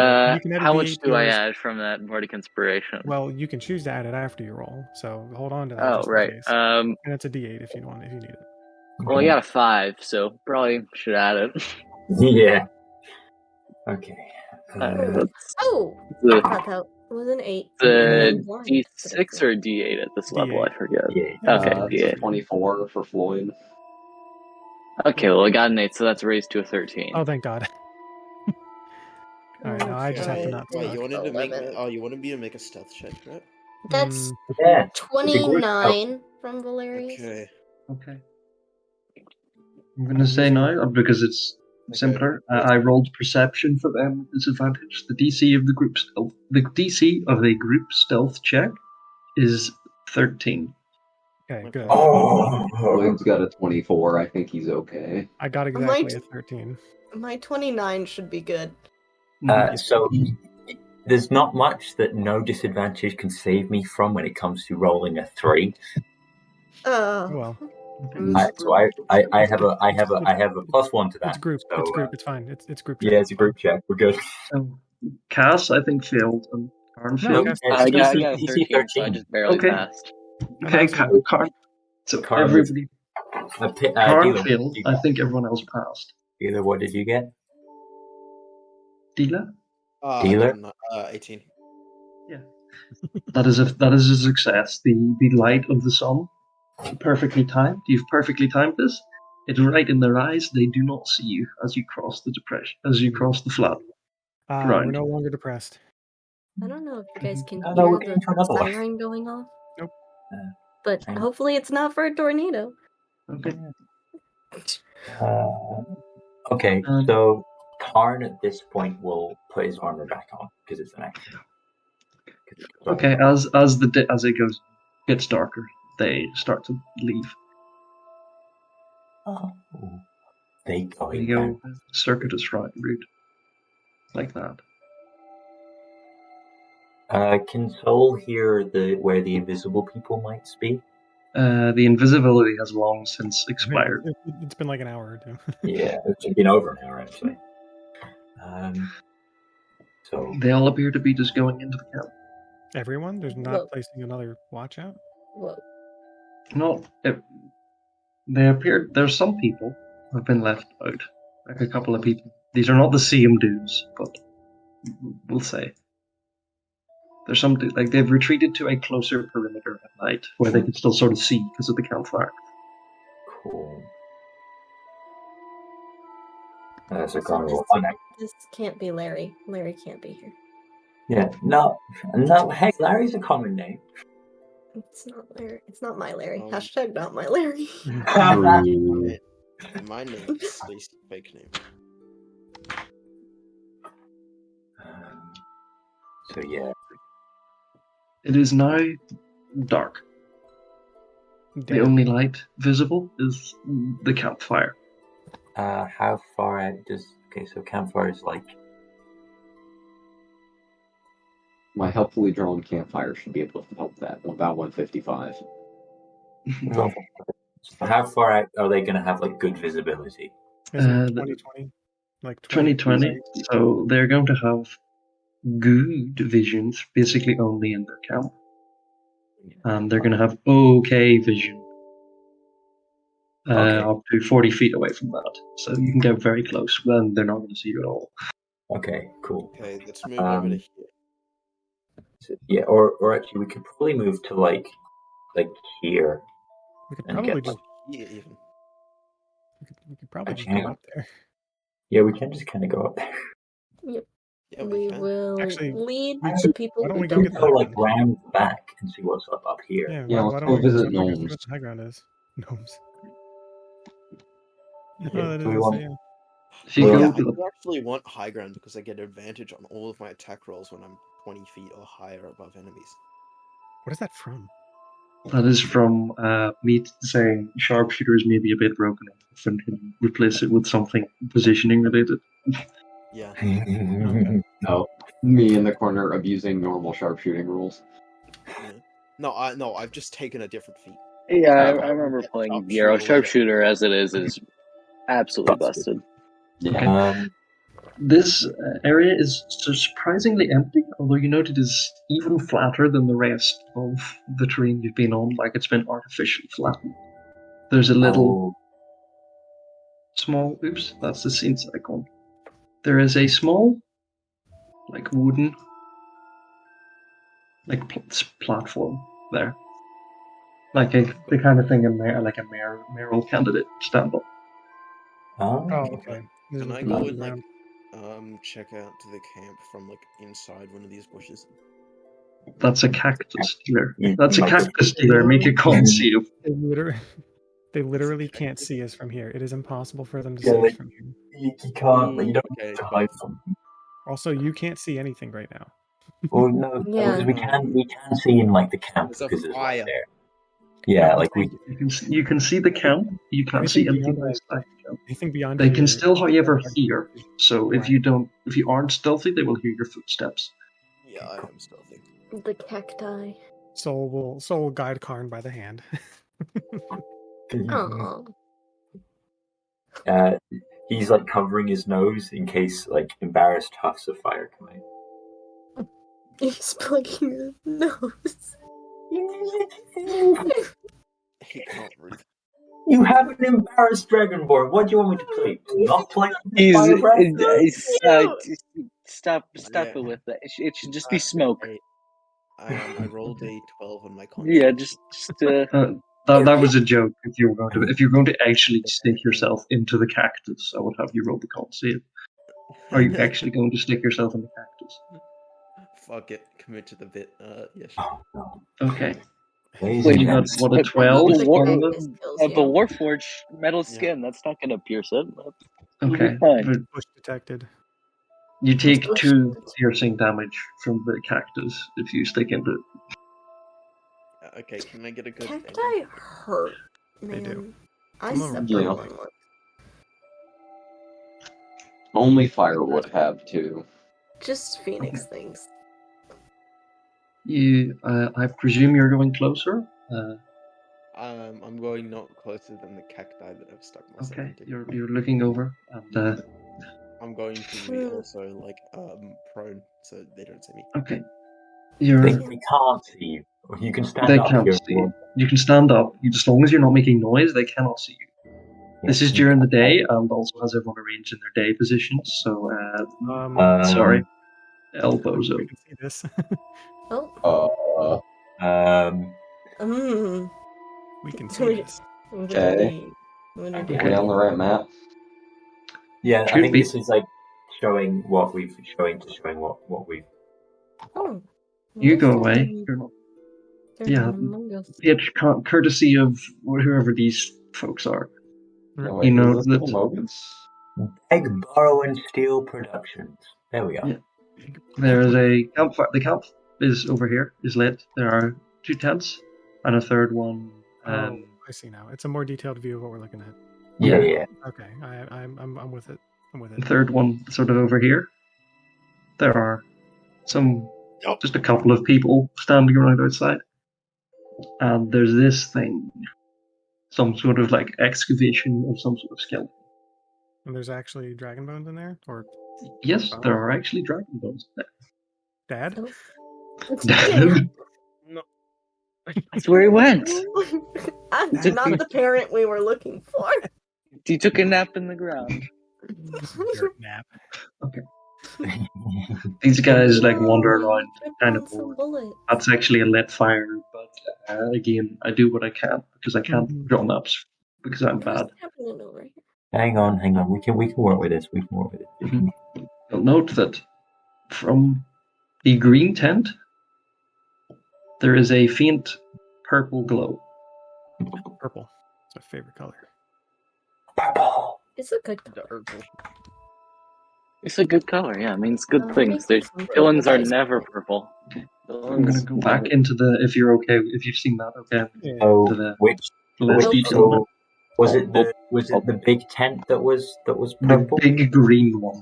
How much do I add from that bardic inspiration? Well, you can choose to add it after you roll. So hold on to that. Oh, right. And it's a D8 if you need it. Well, I got a 5, so probably should add it. Yeah. Okay. I thought that was an 8. The D6 or D8 at this level? I forget. Okay, D8. 24 for Floyd. Okay, well I got an 8, so that's raised to a 13. Oh, thank God. All right, now I just have to not. Wait, you wanted to make? You wanted me to make a stealth check, right? That's 29 from Valerius. Okay. I'm going to say now, because it's simpler. I rolled perception for them with disadvantage. The DC of the group stealth check is 13. Okay, good. Floyd's got a 24. I think he's okay. I got exactly a 13. My 29 should be good. So there's not much that no disadvantage can save me from when it comes to rolling a 3. Well. So I have a +1 to that. It's group. So, it's group. It's fine. It's group check. Yeah, it's a group check. We're good. Cass, I think, failed, and Karn failed. I got a 13, so I just barely passed. Okay, Karn. So Karn everybody. Karn Dealer, failed. I think everyone else passed. Dealer, what did you get? Dealer? Dealer? 18. Yeah. That is a success. The light of the sun, perfectly timed. You've perfectly timed this. It's right in their eyes. They do not see you as you cross the depression, as you cross the flat. We're no longer depressed. I don't know if you guys can hear the siren going off. Nope. But hopefully it's not for a tornado. Okay. Okay, so Karn at this point will put his armor back on because it's an action. Okay, as it gets darker, they start to leave. Oh, they You go circuitous route, like that. Can Soul hear where the invisible people might be? The invisibility has long since expired. It's been like an hour or two. Yeah, it's been over an hour actually. So they all appear to be just going into the camp. Everyone? There's not placing another watch out? Whoa. No, they appear. There's some people who have been left out, like a couple of people. These are not the same dudes, but we'll say there's some like they've retreated to a closer perimeter at night where they can still sort of see because of the campfire. Cool. So this can't be Larry. Larry can't be here. Yeah, no. Hey, Larry's a common name. It's not Larry. It's not my Larry. Hashtag not my Larry. My name is Stacy, fake name. So yeah. It is now dark. The only light visible is the campfire. How far out does... Okay, so campfire is like... My helpfully drawn campfire should be able to help that. About 155. So how far out are they going to have like good visibility? 2020? Like 2020. So they're going to have good visions, basically only in their camp. And they're going to have okay vision up to 40 feet away from that. So you can get very close, then they're not going to see you at all. Okay, cool. Okay, let's move over to here. So, yeah, or actually we could probably move to like here. We could probably just here even. We could probably just go up there. Yeah, we can just kind of go up there. Yep. Yeah, we will lead the people. Why don't we go like round the back and see what's up here? Yeah, let's go visit gnomes. What the high ground is. Gnomes. Yeah, I actually want high ground because I get advantage on all of my attack rolls when I'm 20 feet or higher above enemies. What is that from? That is from me saying sharpshooters may be a bit broken off and can replace it with something positioning related. Yeah. No, me in the corner abusing normal sharpshooting rules. Yeah. No, I've just taken a different feat. Yeah, I remember playing Yarrow Sharpshooter as it is absolutely busted. Yeah. Okay. This area is surprisingly empty, although you note it is even flatter than the rest of the terrain you've been on, like it's been artificially flattened. There's a little small... Oops, that's the scenes icon. There is a small, like wooden, like platform there. Like the kind of thing like a mayoral candidate stand up. Oh, okay. Can I go and like check out to the camp from like inside one of these bushes? That's a cactus dealer. That's a cactus dealer. Make a con save. They literally can't see us from here. It is impossible for them to see us from here. You can't. You don't Okay. hide from. Also, you can't see anything right now. Well, no, Yeah. because we can see in like the camp There's a because it's fire. right there. Yeah, No, like we. You can see the camp. You can't see anything outside. Anything beyond They here, can still, however, hear. So if Right. you aren't stealthy, they will hear your footsteps. Yeah, I am stealthy. The cacti. Soul will guide Karn by the hand. Aww. He's like covering his nose in case like embarrassed huffs of fire come out. He's plugging his nose. He can't breathe. You have an embarrassed dragonborn. What do you want me to play? Not play He's Firebrand? Stop it with that. It should just be smoke. I rolled a 12 on my con. Yeah, just that was a joke. If you're going to actually stick yourself into the cactus, I would have you roll the con save. Are you actually going to stick yourself in the cactus? Fuck it, commit to the bit. Yes. Okay. Wait, you got what, a 12? The The Warforged metal skin. That's not gonna pierce it. Okay. Fine. But Push detected. you take 2 piercing damage from the cactus if you stick into it. Okay, can I get a good... Cacti hurt, man. They do. I Some of them separate do. one once. Only fire would have too. Just phoenix things. I presume you're going closer. I'm going not closer than the cacti that I've stuck myself Okay, into. you're looking over, and I'm going to be also like prone, so they don't see me. okay, They can't see you. You can stand They up. can't see you. You can stand up. As long as you're not making noise, they cannot see you. This is during the day, and also has everyone arranged in their day positions. So, sorry, elbows We over. can see this. Oh. We can see this. Okay. Are we on the right map? Yeah, Should I think be. this is like showing what we've what we've. Oh. You go away. You're not. Yeah, it's courtesy of whoever these folks are. Oh, wait, you know is this that. Moments? Egg Borrow and Steel Productions. There we are. Yeah. There is a campfire. The camp is over here. Is lit. There are 2 tents and a third one. I see now. It's a more detailed view of what we're looking at. Yeah. Okay, I'm with it. I'm with it. The third one, sort of over here. There are just a couple of people standing around outside, and there's this thing, some sort of like excavation of some sort of skeleton. And there's actually dragon bones in there, or yes, there are actually dragon bones in there. Dad? Dad? No. That's where he went. I'm not the parent we were looking for. He took a nap in the ground. Dirt nap. Okay. These guys like wander around, kind of bored. That's actually a lit fire, but again, I do what I can because I can't draw maps because I'm bad. Hang on. We can work with this. You'll note that from the green tent, there is a faint purple glow. Purple. It's my favorite color. Purple. It's a good color. It's a good color, yeah. It means good things. Villains are never purple. I'm gonna go back into the. If you're okay, if you've seen that, okay. Oh, which detail? Was it the big tent that was purple? The big green one.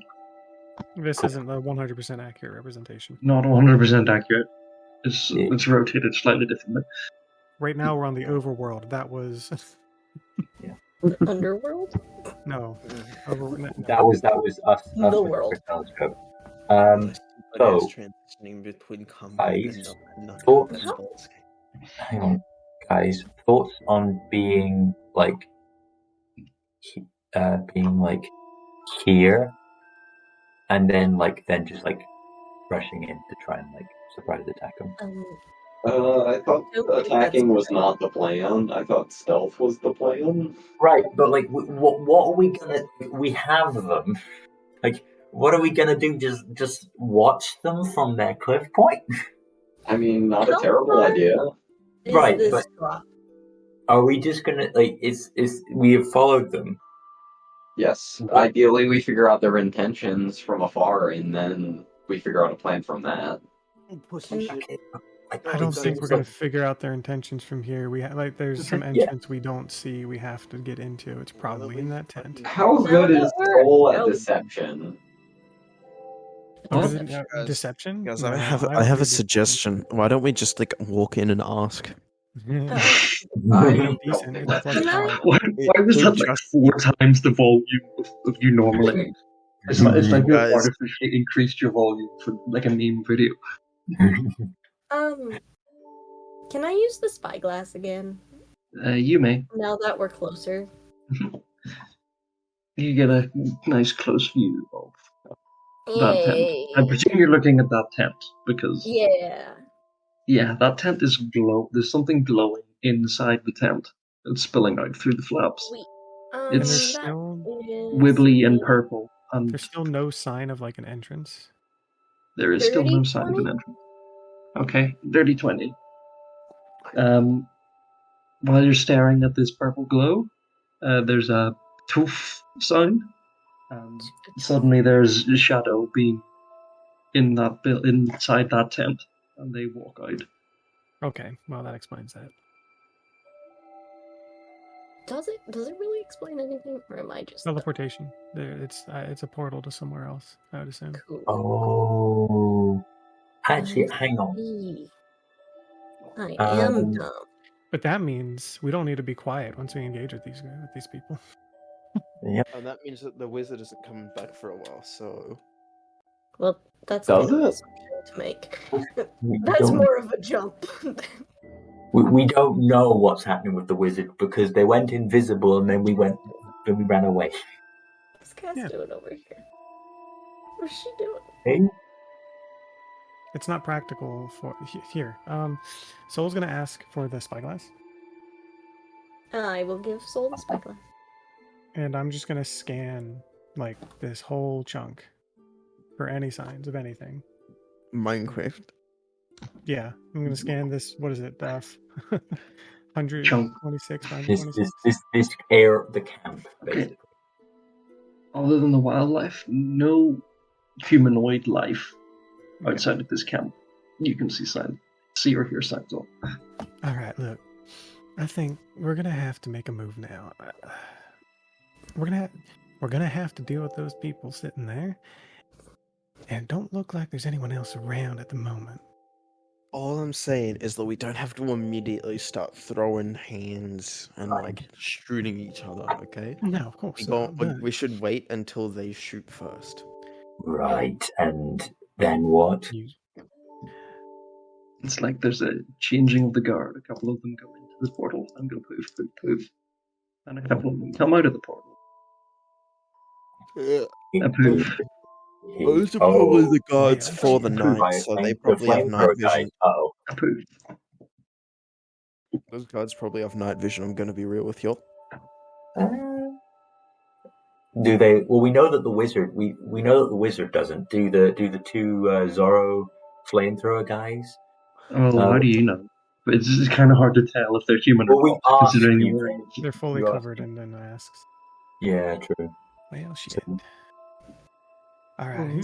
This isn't a 100% accurate representation. Not 100% accurate. It's rotated slightly differently. Right now we're on the overworld. That was. Underworld? No. That was us. The world. So, transitioning between combat hang on, guys. Thoughts on being like here, and then just rushing in to try and surprise attack them. I thought attacking was not the plan. I thought stealth was the plan. Right, but what are we gonna? We have them. What are we gonna do? Just watch them from their cliff point? I mean, not a terrible idea. Right, but Are we just gonna we have followed them? Yes. Ideally, we figure out their intentions from afar, and then we figure out a plan from that. I don't think we're gonna figure out their intentions from here. There's some entrance we don't see. We have to get into. It's probably in that tent. How good is Soul at deception? Deception? Guys, I have a suggestion. Why don't we just walk in and ask? Why was that 4 times the volume of you normally? It's like you artificially increased your volume for a meme video. Can I use the spyglass again? You may. Now that we're closer. You get a nice close view of that tent. I presume you're looking at that tent because that tent is there's something glowing inside the tent. It's spilling out through the flaps. It's still wibbly and purple. And there's still no sign of an entrance. There is still no sign of an entrance. Okay, dirty 20. While you're staring at this purple glow, there's a toof sound. Suddenly there's a shadow being inside that tent, and they walk out. Okay, well that explains that. Does it really explain anything, or am I just teleportation? It's a portal to somewhere else, I would assume. Cool. Oh, actually, hang on. I am dumb. But that means we don't need to be quiet once we engage with these people. Yeah. And that means that the wizard isn't coming back for a while, so... Well, that's Does an it? assumption to make. That's more of a jump. We don't know what's happening with the wizard because they went invisible and then we ran away. What's Cass doing over here? What's she doing? Hey? It's not practical for here. Soul's gonna ask for the spyglass. I will give Soul the spyglass. And I'm just gonna scan this whole chunk for any signs of anything. Minecraft. Yeah, I'm gonna scan this. What is it? 126. This air the camp basically. Other than the wildlife, no humanoid life outside of this camp. You can see or hear signs of. All right, look. I think we're gonna have to make a move now. We're gonna have to deal with those people sitting there, and don't look like there's anyone else around at the moment. All I'm saying is that we don't have to immediately start throwing hands and shooting each other. Okay? No, of course not. We should wait until they shoot first. Right, and then what? It's like there's a changing of the guard. A couple of them go into the portal and go poof, poof, poof. And a couple of them come out of the portal. A poof. Those are probably the guards for the night, so they probably have night vision. A poof. Those guards probably have night vision, I'm going to be real with you. Do they? Well, we know that the wizard. We know that the wizard doesn't. Do the two Zorro flamethrower guys? Oh, how do you know? But it's kind of hard to tell if they're human or not, considering they're fully covered in the masks. Yeah, true. Well, shit. All right.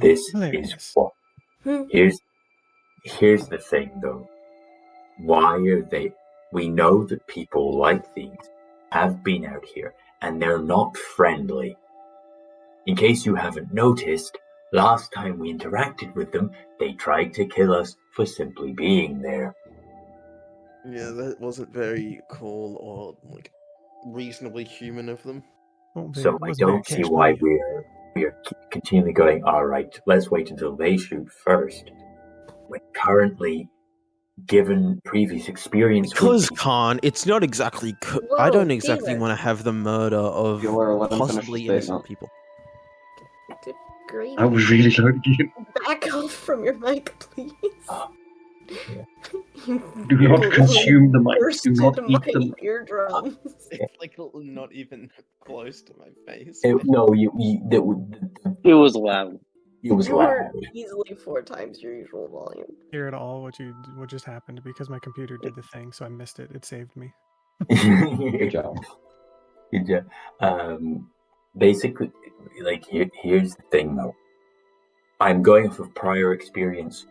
This is what. Here's the thing, though. Why are they? We know that people like these have been out here, and they're not friendly. In case you haven't noticed, last time we interacted with them, they tried to kill us for simply being there. Yeah, that wasn't very cool or reasonably human of them. So I don't see why we're continually going, all right, let's wait until they shoot first. When currently, given previous experience... Because, Karn, it's not exactly... I don't exactly want to have the murder of possibly innocent people. Good grief. I was really loud again. Back off from your mic, please. Do not consume the mic. Do not eat them. Eardrums. It's not even close to my face. It was loud. It was You were loud. easily 4 times your usual volume. Hear it all what just happened because my computer did the thing, so I missed it. It saved me. Good job. Good job. Basically, like here's the thing though. I'm going off of prior experience.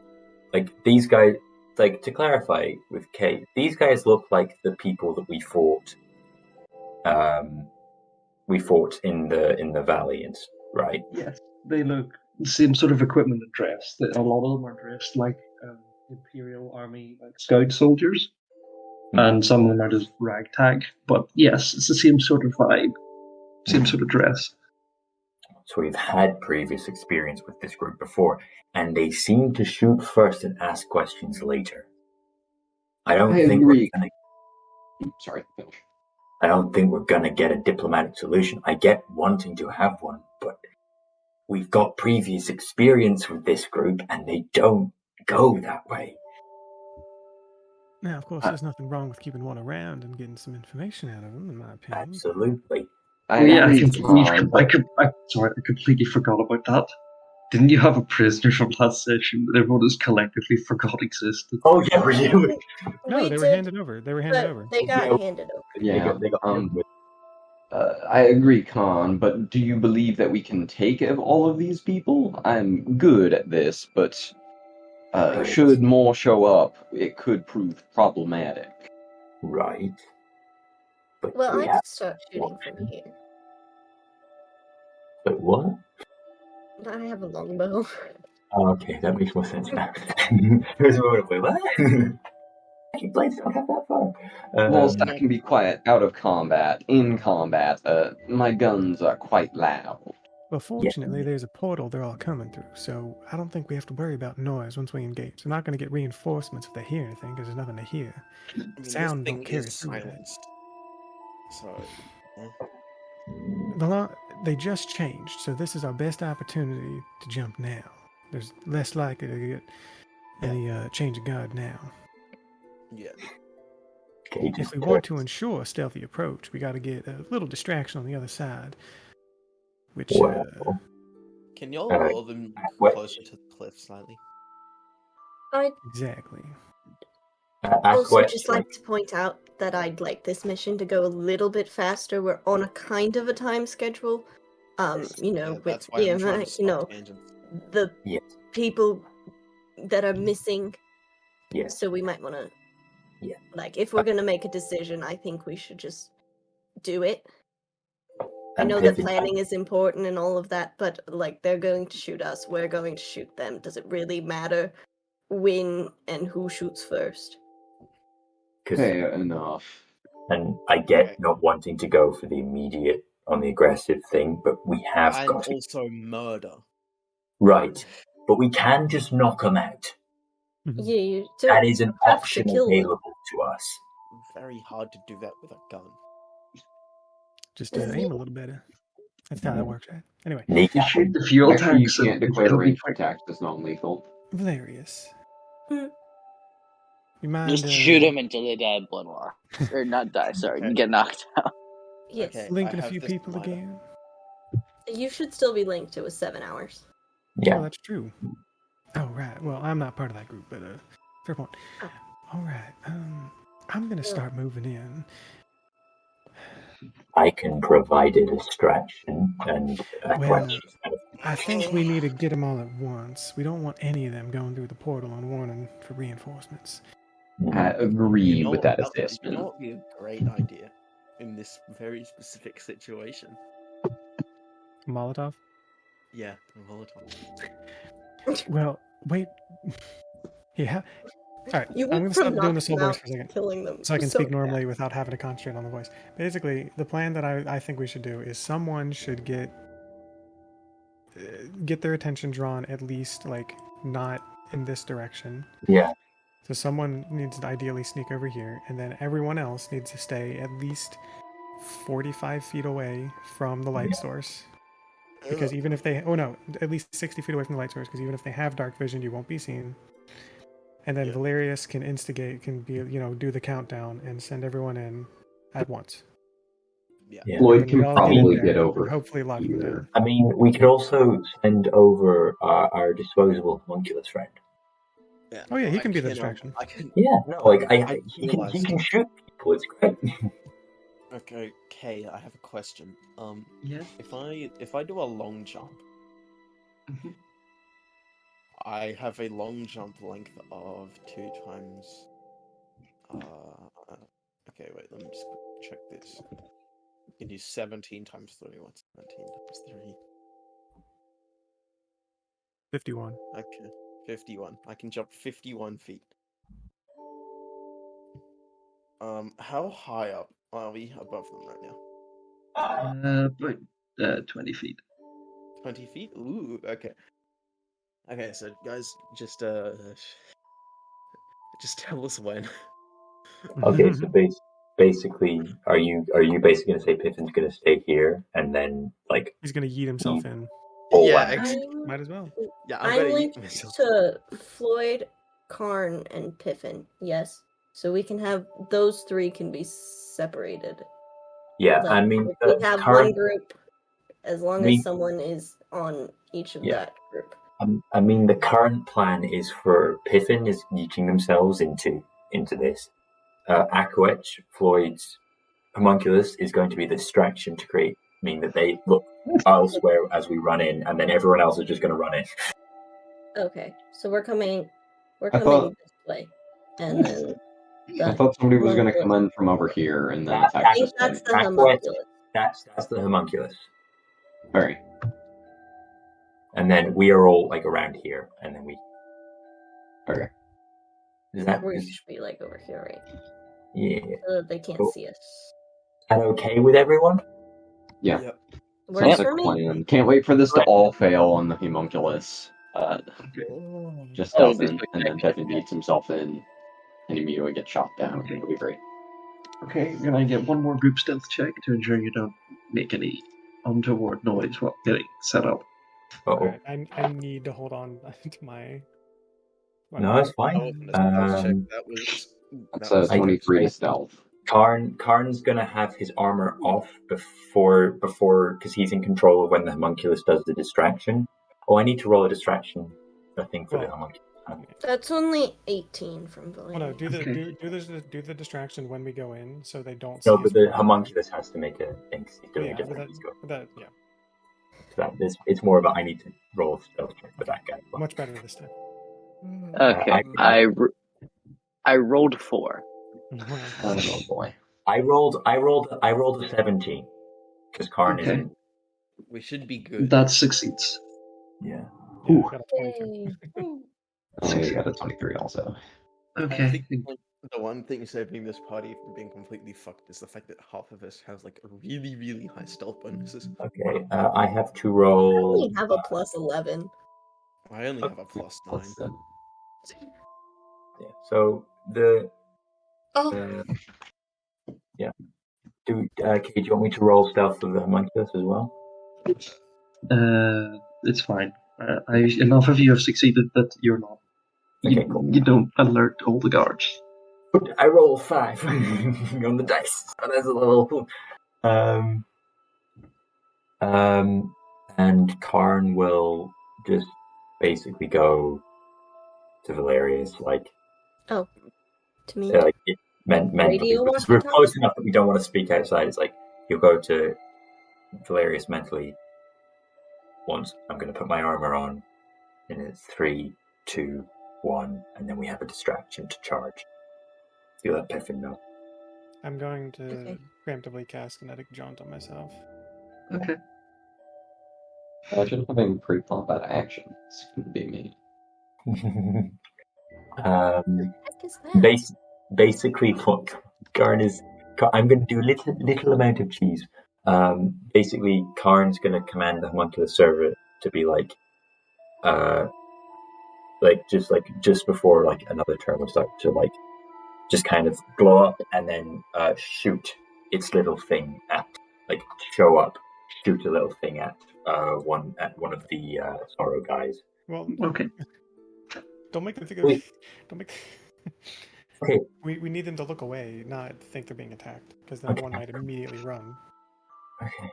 Like these guys, like to clarify with Kate, these guys look like the people that we fought. We fought in the Valiant, right? Yes, they look the same sort of equipment and dress. A lot of them are dressed like Imperial Army like scout soldiers, and some of them are just ragtag. But yes, it's the same sort of vibe, same sort of dress. So we've had previous experience with this group before, and they seem to shoot first and ask questions later. I agree. Sorry, finish. I don't think we're gonna get a diplomatic solution. I get wanting to have one, but we've got previous experience with this group, and they don't go that way. Now, of course, there's nothing wrong with keeping one around and getting some information out of them, in my opinion. Absolutely. I completely forgot about that. Didn't you have a prisoner from last session that everyone just collectively forgot existed? Oh yeah, were you? No, they were handed over. They were handed over. They got handed over. Yeah. They got I agree, Karn, but do you believe that we can take all of these people? I'm good at this, but should more show up, it could prove problematic. Right. But Well, I could start shooting from here. But what? I have a longbow. Oh, okay, that makes more sense now. There's a moment of what? Blades don't have that far. Whilst I can be quiet out of combat, in combat, my guns are quite loud. Well, fortunately, there's a portal they're all coming through, so I don't think we have to worry about noise once we engage. They're not going to get reinforcements if they hear anything, because there's nothing to hear. Sound don't carry through that. So, they just changed, so this is our best opportunity to jump now. There's less likely to get any change of guard now. Yeah. If we want to ensure a stealthy approach, we got to get a little distraction on the other side. Which can y'all lure them closer to the cliff slightly? Exactly. I'd also just like to point out that I'd like this mission to go a little bit faster. We're on a kind of a time schedule. With the people that are missing. Yes. So we might want to. Yeah. Like, if we're gonna make a decision, I think we should just do it. I know that planning is important and all of that, but like, they're going to shoot us, we're going to shoot them. Does it really matter when and who shoots first? Fair enough. And I get not wanting to go for the immediate on the aggressive thing, but we have got to. Also murder. Right. But we can just knock them out. Yeah, you that is an option available to us. Very hard to do that with a gun. Just aim a little better. That's how that works, right? Anyway. You shoot the fuel tanks. You can't declare range attacks as non-lethal. Valerius. You mind, just shoot them until they die of blood war. Or not die, sorry, get knocked out. Yes. Okay, linking a few people again. You should still be linked to 7 hours. Yeah. Oh, that's true. Oh, right. Well, I'm not part of that group, but fair point. Oh. All right. I'm going to start moving in. I can provide a distraction and I think we need to get them all at once. We don't want any of them going through the portal unwarned for reinforcements. I agree with that assessment. You know what would be a great idea in this very specific situation? Molotov? Yeah, a Molotov. Well, wait. Yeah. All right, I'm going to stop doing the soul voice for a second, killing them so I can speak normally without having to concentrate on the voice. Basically, the plan that I think we should do is someone should get their attention drawn, at least, like, not in this direction. Yeah. So someone needs to ideally sneak over here, and then everyone else needs to stay at least 45 feet away from the light source. Because even if they... Oh, no, at least 60 feet away from the light source, because even if they have dark vision, you won't be seen. And then Valerius can instigate, do the countdown and send everyone in at once. Yeah. Floyd can probably get get over. Hopefully lock them down. I mean, we could also send over our disposable homunculus friend. Yeah, Oh yeah, he can be the distraction. Yeah, no, like he can shoot people. It's great. Okay, I have a question. Yeah. If I do a long jump, I have a long jump length of 2 times. Okay, wait. Let me just check this. You can do 17 times 3. What's 17 times 3? 51. Okay, 51. I can jump 51 feet. How high up are we above them right now? About 20 feet. 20 feet? Ooh, okay. Okay, so guys, just tell us when. Okay, so basically, are you basically gonna say Piffin's gonna stay here and then like he's gonna yeet himself in? Might as well. Yeah, I'm linked to Floyd, Karn, and Piffin. Yes, so we can have those 3 can be separated. Yeah, I mean, we have one group as long as someone is on each of that group. I mean, the current plan is for Piffin is yeeting themselves into this. Aquech, Floyd's homunculus, is going to be the distraction to mean that they look elsewhere as we run in, and then everyone else is just going to run in. Okay, so we're coming this way, and then I thought somebody was going to come in from over here and then attack. I think that's the homunculus. That's the homunculus. All right. And then we are all like around here, and then we. Okay. Is that we should be like over here, right? Yeah. So that they can't see us. Is that okay with everyone? Yeah. Yep. Sounds like a plan. Can't wait for this to all fail on the homunculus. Just doesn't, and then Piffin beats himself in, and immediately gets shot down. Okay. It'll be great. Okay, can I get one more group stealth check to ensure you don't make any untoward noise while getting set up? Right, I need to hold on to my. No, it's fine. That's a 23 stealth. Karn's gonna have his armor off before because he's in control of when the homunculus does the distraction. Oh, I need to roll a distraction. I think for the homunculus. That's only 18 from Valerius. Well, no, do the distraction when we go in, so they don't. No, but the homunculus has to make a thing. He's doing a different. So it's more about I need to roll a stealth check for that guy. Much better this time. Okay, I rolled 4. Oh boy! I rolled a 17 because Karn is in. We should be good. That succeeds. Yeah. Ooh. Got a 23. I got a 23 also. Okay. I think the one thing saving this party from being completely fucked is the fact that half of us has like really, really high stealth bonuses. Okay, I have to roll. I only have a plus 11. I only have a plus 9. Yeah. So the. Yeah. Do you want me to roll stealth for the homunculus as well? It's fine. Enough of you have succeeded that you're not. Okay, cool. You don't alert all the guards. I roll 5 on the dice. So that's a little. And Karn will just basically go to Valerius, like. Oh, to me. Like mentally, because we're close enough that we don't want to speak outside. It's like he'll go to Valerius mentally. Once I'm going to put my armor on, and it's 3, 2, 1, and then we have a distraction to charge. You let Piffin know. I'm going to preemptively cast Kinetic Jaunt on myself. Okay. Imagine having pre-combat action. It's going to be me. Basically, what Karn is, I'm going to do a little amount of cheese. Basically, Karn's going to command the homunculus server to be just before like another turn will start to like just kind of blow up and then shoot its little thing at shoot a little thing at one of the Sorrow guys. Well, okay. Don't make them think of. Don't make. Okay. We need them to look away, not think they're being attacked, because then one might immediately run. Okay.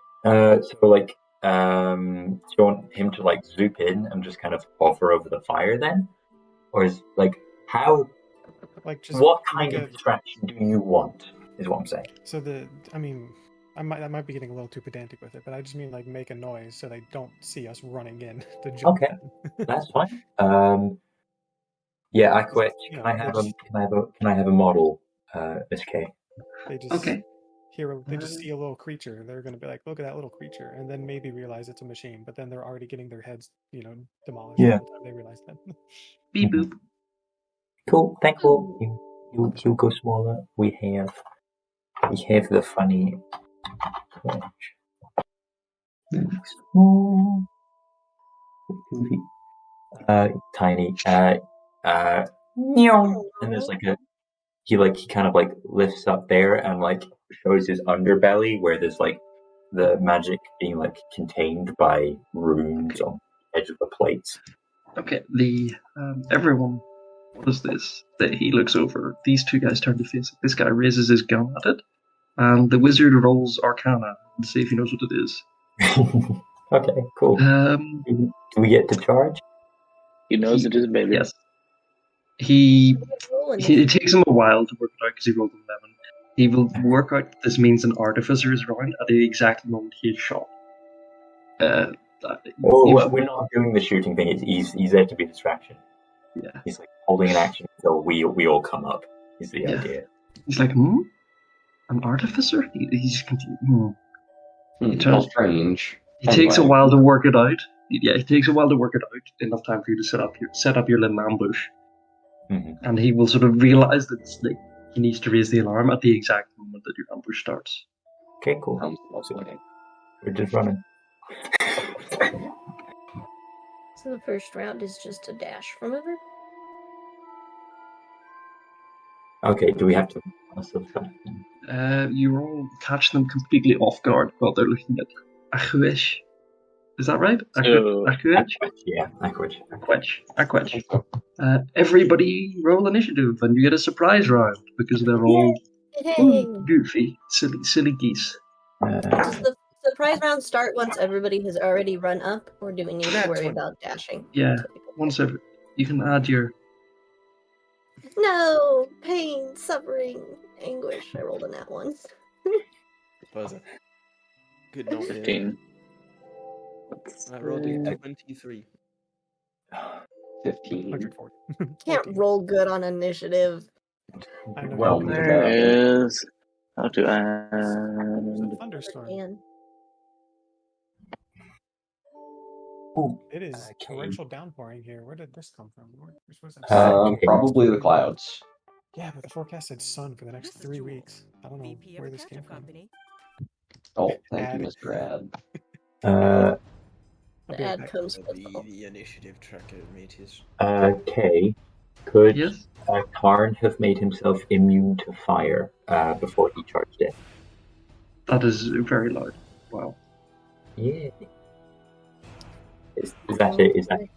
So like, do you want him to like zoop in and just kind of hover over the fire then, or is like how? Like just what kind of distraction do you want? Is what I'm saying. So I might be getting a little too pedantic with it, but I just mean like make a noise so they don't see us running in to jump. Okay, that's fine. Yeah, I quit. Can I have a model, Miss K? They just they just see a little creature. They're going to be like, look at that little creature, and then maybe realize it's a machine. But then they're already getting their heads, demolished. Yeah. By the time they realize that. Beep boop. Cool. Thank you. You go smaller. We have the funny. Tiny. And there's like he kind of like lifts up there and like shows his underbelly where there's like the magic being like contained by runes on the edge of the plates. Okay, everyone, what is this? That he looks over. These two guys turn to face it. This guy raises his gun at it, and the wizard rolls Arcana and see if he knows what it is. Okay, cool. Do we get to charge? He knows it is, baby. Yes. It takes him a while to work it out because he rolled 11. He will work out that this means an artificer is around at the exact moment he is shot. We're not doing the shooting thing. He's there to be a distraction. Yeah. He's like holding an action until we all come up. Is the idea. He's like, an artificer? He's confused. How strange. It takes a while to work it out. Yeah, it takes a while to work it out. Enough time for you to set up your little ambush. Mm-hmm. And he will sort of realize that he needs to raise the alarm at the exact moment that your ambush starts. Okay, cool. We're just running. So the first round is just a dash from over? Okay, do we have to... You all catch them completely off guard while they're looking at Achuish. Is that right? Achuish? Yeah, Achuish. Everybody roll initiative and you get a surprise round because they're all goofy, silly geese. Does the surprise round start once everybody has already run up, or do we need to worry about dashing? Yeah, you can add your... No! Pain, suffering, anguish. I rolled a nat one. Buzzer. Good number. 15. I rolled a 23. 15. Can't roll good on initiative. Well, there is... How to add... Thunderstorm. It is torrential downpouring here. Where did this come from? Probably the clouds. Yeah, but the forecast said sun for the next 3 weeks. I don't know where this came from. Oh, thank you, Mr. Ad. The ad comes with the initiative tracker made his... Okay. Could Karn have made himself immune to fire before he charged it? That is very loud. Wow. Yeah. Is that it? Is that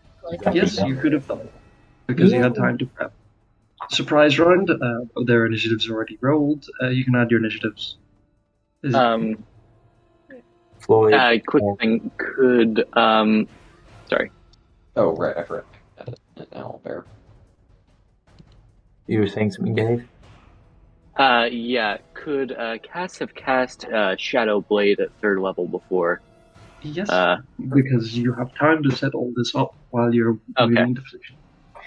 yes, you could have done it. Because you had time to prep. Surprise round. Their initiatives are already rolled. You can add your initiatives. Floyd. Quick thing. Could sorry. Oh right, I forgot. Now there. You were saying something, Dave? Yeah. Could Cass have cast Shadow Blade at 3rd level before? Yes, because you have time to set all this up while you're moving into position.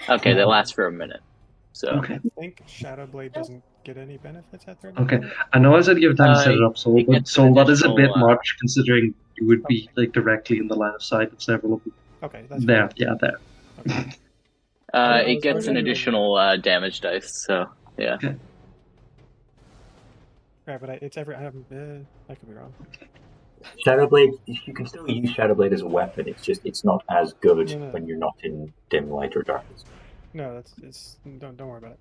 Okay, that lasts for a minute. So I think Shadow Blade doesn't get any benefits at 3rd. Okay, I know I said you have time to set it up, Soul, but Soul, that is a bit much considering you would be like directly in the line of sight of several of them. Okay, that's there. Yeah, there. Okay. It gets an additional damage dice, so yeah. Okay. Right, but it's every. I could be wrong. Shadowblade, you can still use Shadowblade as a weapon. It's not as good when you're not in dim light or darkness. No, don't worry about it.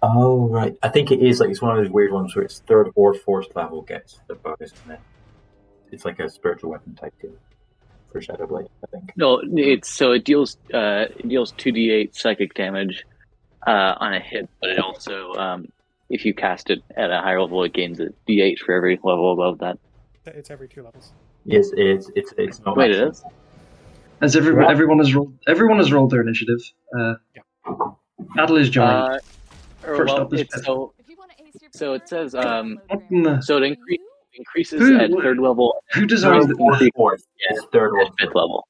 Oh right, I think it is it's one of those weird ones where it's 3rd or 4th level gets the bonus, and then it's like a spiritual weapon type deal for Shadowblade, I think. No, it deals 2d8 psychic damage on a hit, but it also if you cast it at a higher level, it gains a D8 for every level above that. It's every 2 levels. Yes, it's not. Wait, it is? As everyone has rolled their initiative. Battle is giant. First up is Piffin. So it says so it increases at third level. Who designed the fourth? Yeah, third level. fifth level.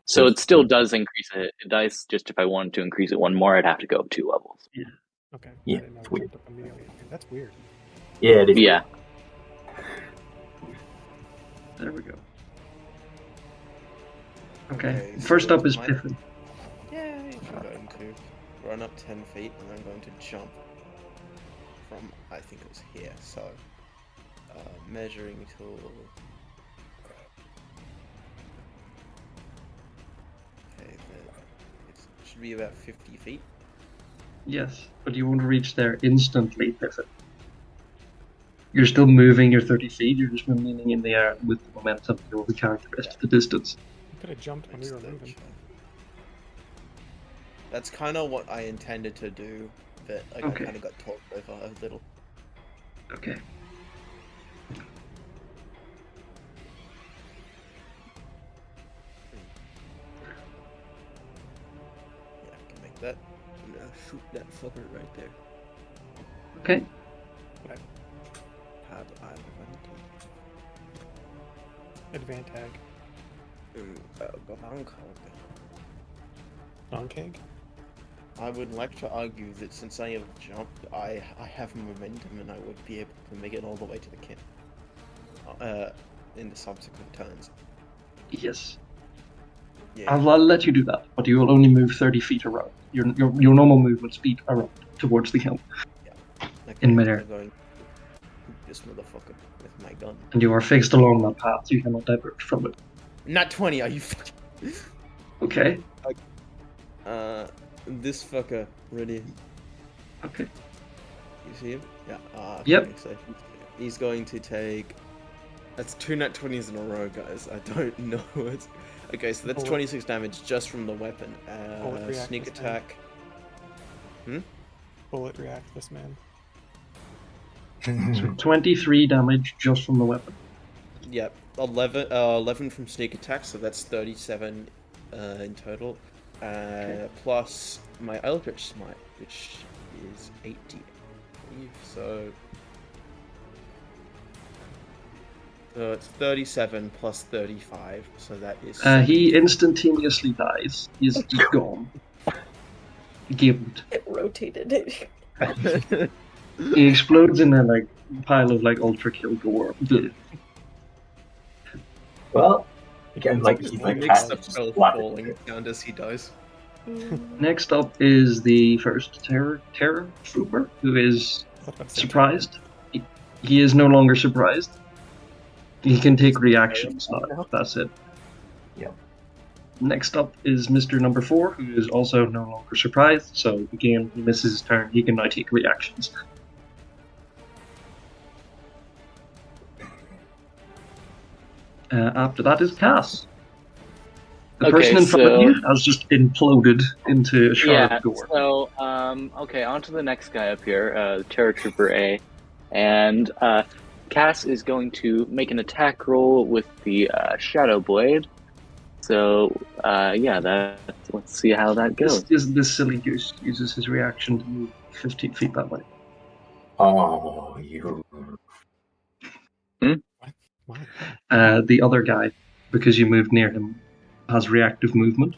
So it still does increase it. It does. Just if I wanted to increase it one more, I'd have to go up 2 levels. Yeah. Okay. Yeah, I didn't know it weird. jumped up immediately. That's weird. Yeah, it is. Yeah. There we go. Okay. First up is Piffin. Yay! I'm going to run up 10 feet and I'm going to jump from, I think it was here, so measuring tool. Okay, it should be about 50 feet. Yes, but you won't reach there instantly, Piffin. You're still moving your 30 feet, you're just remaining in the air with the momentum. You will be carrying the rest of the distance. You could have jumped when we were moving. That's kind of what I intended to do, but I kind of got talked over a little. Okay. Yeah, I can make that. I'm gonna shoot that fucker right there. Okay. Advantage. Donkeg? I would like to argue that since I have jumped, I have momentum and I would be able to make it all the way to the camp. In the subsequent turns. Yes. Yeah. I'll let you do that, but you will only move 30 feet around. Your normal movement speed around towards the camp. Yeah. Okay, in midair. I'm going to shoot this motherfucker with my gun. And you are fixed along that path, so you cannot divert from it. Not 20, are you Okay. This fucker, ready? Okay. You see him? Yeah. Okay, yep. So he's going to take... That's 2 nat 20s in a row, guys. I don't know it. Okay, so that's 26 damage just from the weapon. Sneak attack. Bullet react this man. So 23 damage just from the weapon. Yep. 11 from sneak attack, so that's 37 in total. Plus my Eldritch Smite, which is 80. So it's 37 plus 35, so that is... he instantaneously dies. He's gone. Gibbed. It rotated. He explodes in a pile of ultra kill gore. Well, again, he's makes the spell falling down as he dies. Next up is the first terror trooper, who is surprised. He is no longer surprised. He can take reactions now. That's it. Yeah. Next up is Mr. Number 4, who is also no longer surprised. So again, he misses his turn. He can now take reactions. After that is Cass. The person in front of you has just imploded into a shard of gore. So, onto the next guy up here, Terror Trooper A. And Cass is going to make an attack roll with the Shadow Blade. So, let's see how that goes. This silly goose uses his reaction to move 15 feet that way. Oh, you... What? The other guy, because you moved near him, has reactive movement,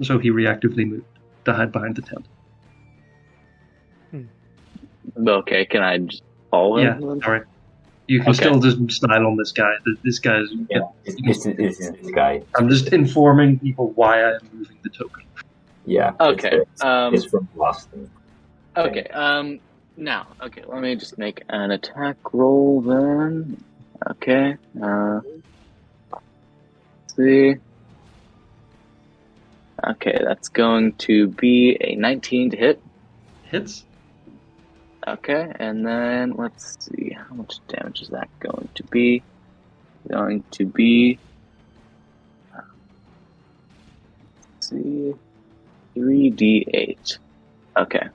so he reactively moved to hide behind the tent. Okay, can I just follow him? Yeah, alright. You can still just style on this guy. This guy's... Yeah, this is this guy. I'm just informing people why I am moving the token. Yeah. Okay. It's from Boston. Okay, let me just make an attack roll then. Okay, let's see. Okay, that's going to be a 19 to hit. Hits. Okay, and then let's see, how much damage is that going to be? Going to be, let's see, 3d8. Okay.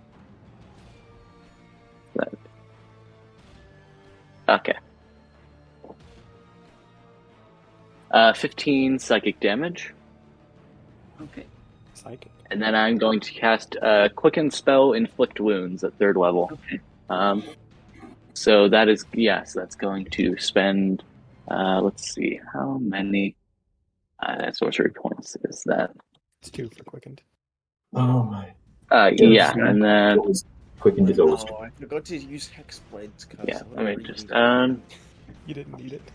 Okay. 15 psychic damage. Okay. Psychic. And then I'm going to cast Quicken Spell, Inflict Wounds at 3rd level. Okay. So that is, yes, that's going to spend, let's see, how many sorcery points is that? It's 2 for quickened. Oh my. Yeah, and then... Quickened is always. Oh, I forgot to use Hexblades. Yeah, let me just... You didn't need it.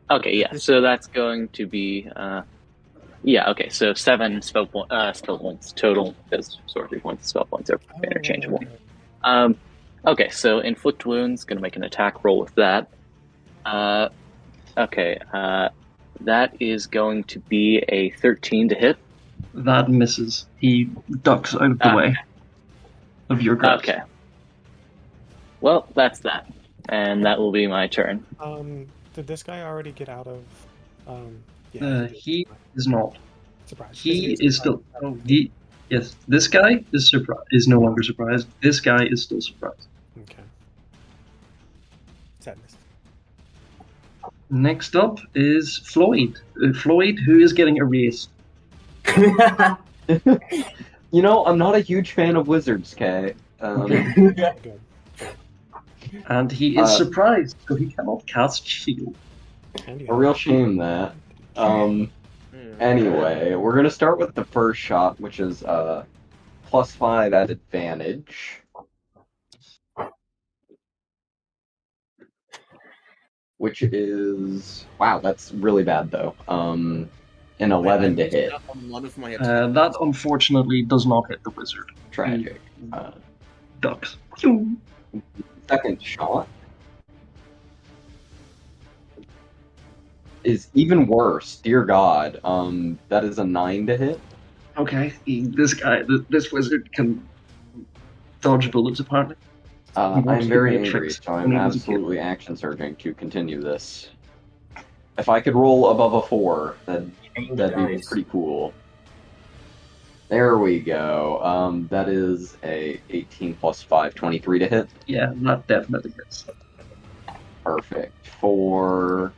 Okay, yeah, so that's going to be... yeah, okay, so 7 spell points total, because sorcery points and spell points are interchangeable. Okay. Okay, so Inflict Wounds, going to make an attack roll with that. Okay, that is going to be a 13 to hit. That misses. He ducks out of the way of your grasp. Okay. Well, that's that. And that will be my turn. Did this guy already get out of... He is not. Surprised. He is still... Yes, this guy is no longer surprised. This guy is still surprised. Okay. Sadness. Next up is Floyd. Floyd, who is getting erased. You know, I'm not a huge fan of wizards, Kay. Good. And he is surprised, so he cannot cast shield. A real shame that. Anyway, we're gonna start with the first shot, which is +5 at advantage. Which is... Wow, that's really bad, though. An 11 to hit. That, unfortunately, does not hit the wizard. Tragic. Ducks. Second shot is even worse. Dear God. That is a 9 to hit. Okay, this wizard can dodge bullets, apparently. I'm very angry, so I'm absolutely action surging to continue this. If I could roll above a 4, that'd be pretty cool. There we go. That is a 18 plus 5, 23 to hit. Yeah, that definitely hits. Perfect. For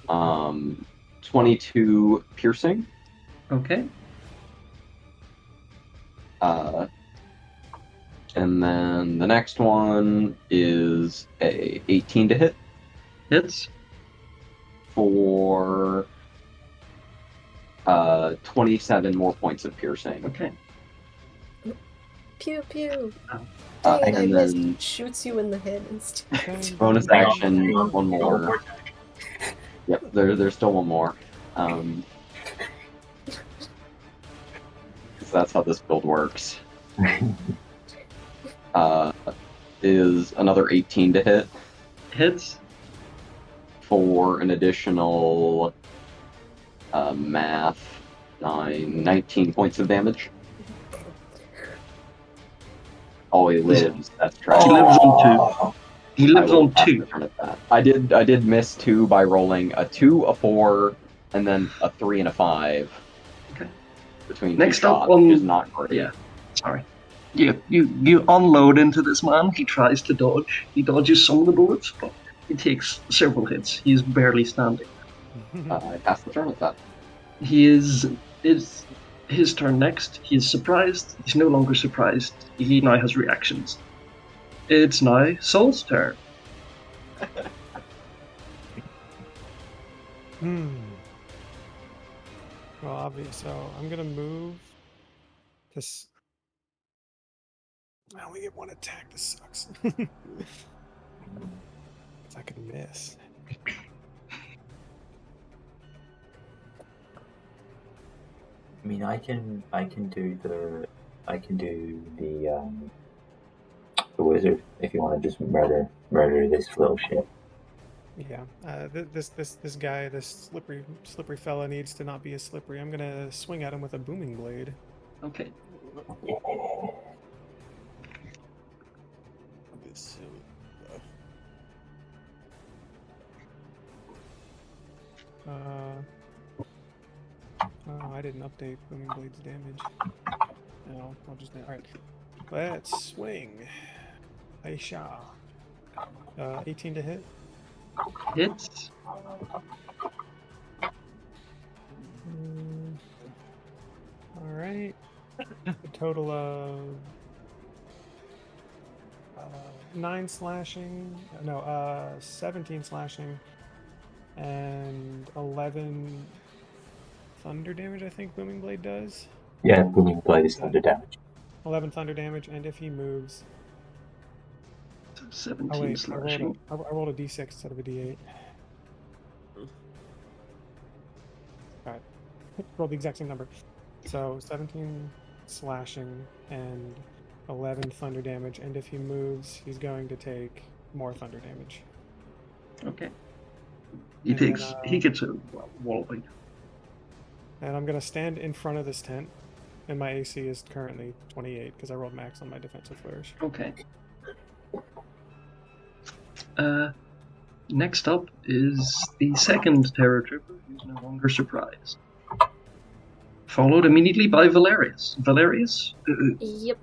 22 piercing. Okay. And then the next one is a 18 to hit. Hits. For 27 more points of piercing. Okay. Pew pew. And Dang, I missed. then Shoots you in the head instead. bonus action, one more. Yep, there's still one more. 'Cause that's how this build works. Is another 18 to hit. Hits. For an additional math 19 points of damage. Oh, he lives. That's tragic. He lives on 2. He lives on 2. I did miss 2 by rolling a 2, a 4, and then a 3 and a 5. Okay. Between next shots, up on, which is not great. Yeah. Sorry. You unload into this man. He tries to dodge. He dodges some of the bullets, but he takes several hits. He's barely standing. I pass the turn with that. It's his turn next. He's surprised. He's no longer surprised. He now has reactions. It's now Soul's turn. Well, obvious. So I'm gonna move. I only get one attack. This sucks. I could miss. I mean, I can do the wizard if you want to just murder this little shit. Yeah, this guy, this slippery fella needs to not be as slippery. I'm gonna swing at him with a booming blade. Okay. Oh, I didn't update booming blade's damage. No, I'll just... Alright. Let's swing. Aisha. 18 to hit. Hits. Alright. A total of 9 slashing. No, 17 slashing. And 11 thunder damage, I think Booming Blade does. Yeah, Booming Blade is thunder damage. 11 thunder damage, and if he moves... 17 slashing. I rolled a d6 instead of a d8. Alright. Roll the exact same number. So 17 slashing and 11 thunder damage, and if he moves, he's going to take more thunder damage. Okay. He gets a walloping. And I'm going to stand in front of this tent, and my AC is currently 28 because I rolled max on my defensive flourish. Okay. Next up is the second Terror Trooper, who's no longer surprised. Followed immediately by Valerius. Valerius? Yep.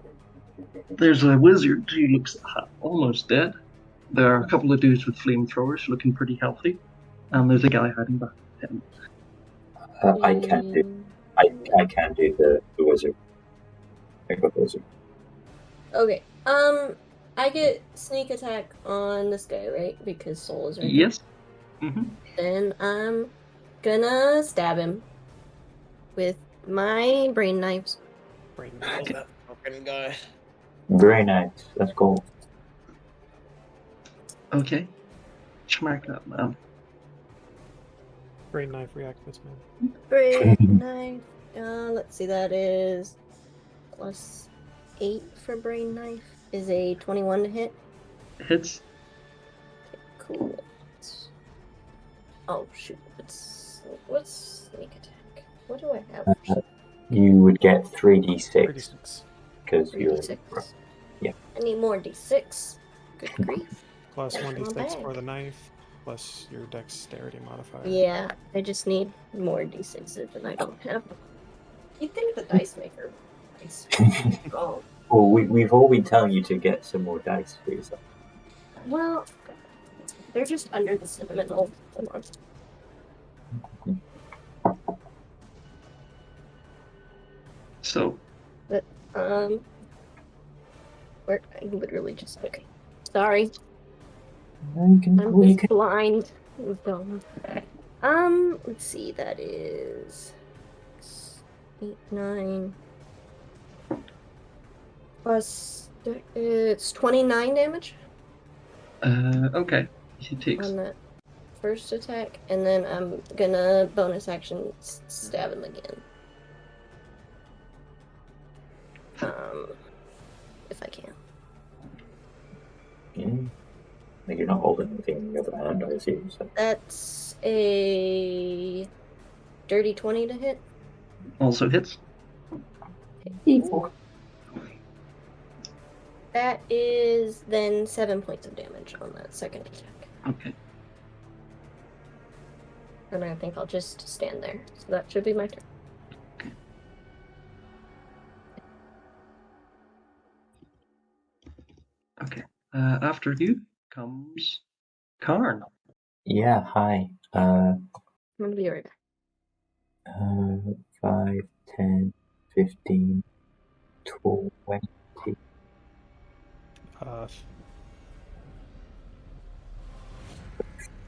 There's a wizard who looks almost dead. There are a couple of dudes with flamethrowers looking pretty healthy. And there's a guy hiding behind him. I can do the wizard. I got the wizard. Okay. I get sneak attack on this guy, right? Because Soul is right. Yes. Mm-hmm. Then I'm gonna stab him with my brain knives. Brain knives. That fucking guy. Very nice. Let's go. Okay. Smack that man. Brain knife reactivates, man. Brain knife. Let's see, that is plus 8 for brain knife. Is a 21 to hit. Hits. Okay, cool. Oh shoot! What's sneak attack? What do I have? You would get 3d6 36. because you're. 3d6. Yeah. I need more d6. Good grief. Plus 1d6 bad. for the knife, plus your dexterity modifier. Yeah, I just need more d6s and I don't have them. You'd think the dice maker is wrong. Well, we've all been telling you to get some more dice for yourself. Well, they're just under the cinnamon roll. So. But, where I literally just, okay. Sorry. I'm just blind. I'm dumb. Let's see, that is 8, 9 plus it's 29 damage. Okay. He takes on that first attack, and then I'm gonna bonus action stab him again. If I can. Yeah. Like you're not holding anything in the other hand, I assume. So. That's a dirty 20 to hit. Also hits. Okay. That is then 7 points of damage on that second attack. Okay. And I think I'll just stand there. So that should be my turn. Okay. After you comes Karn. Yeah, hi. I'm gonna be right back. 5, 10, 15, 20.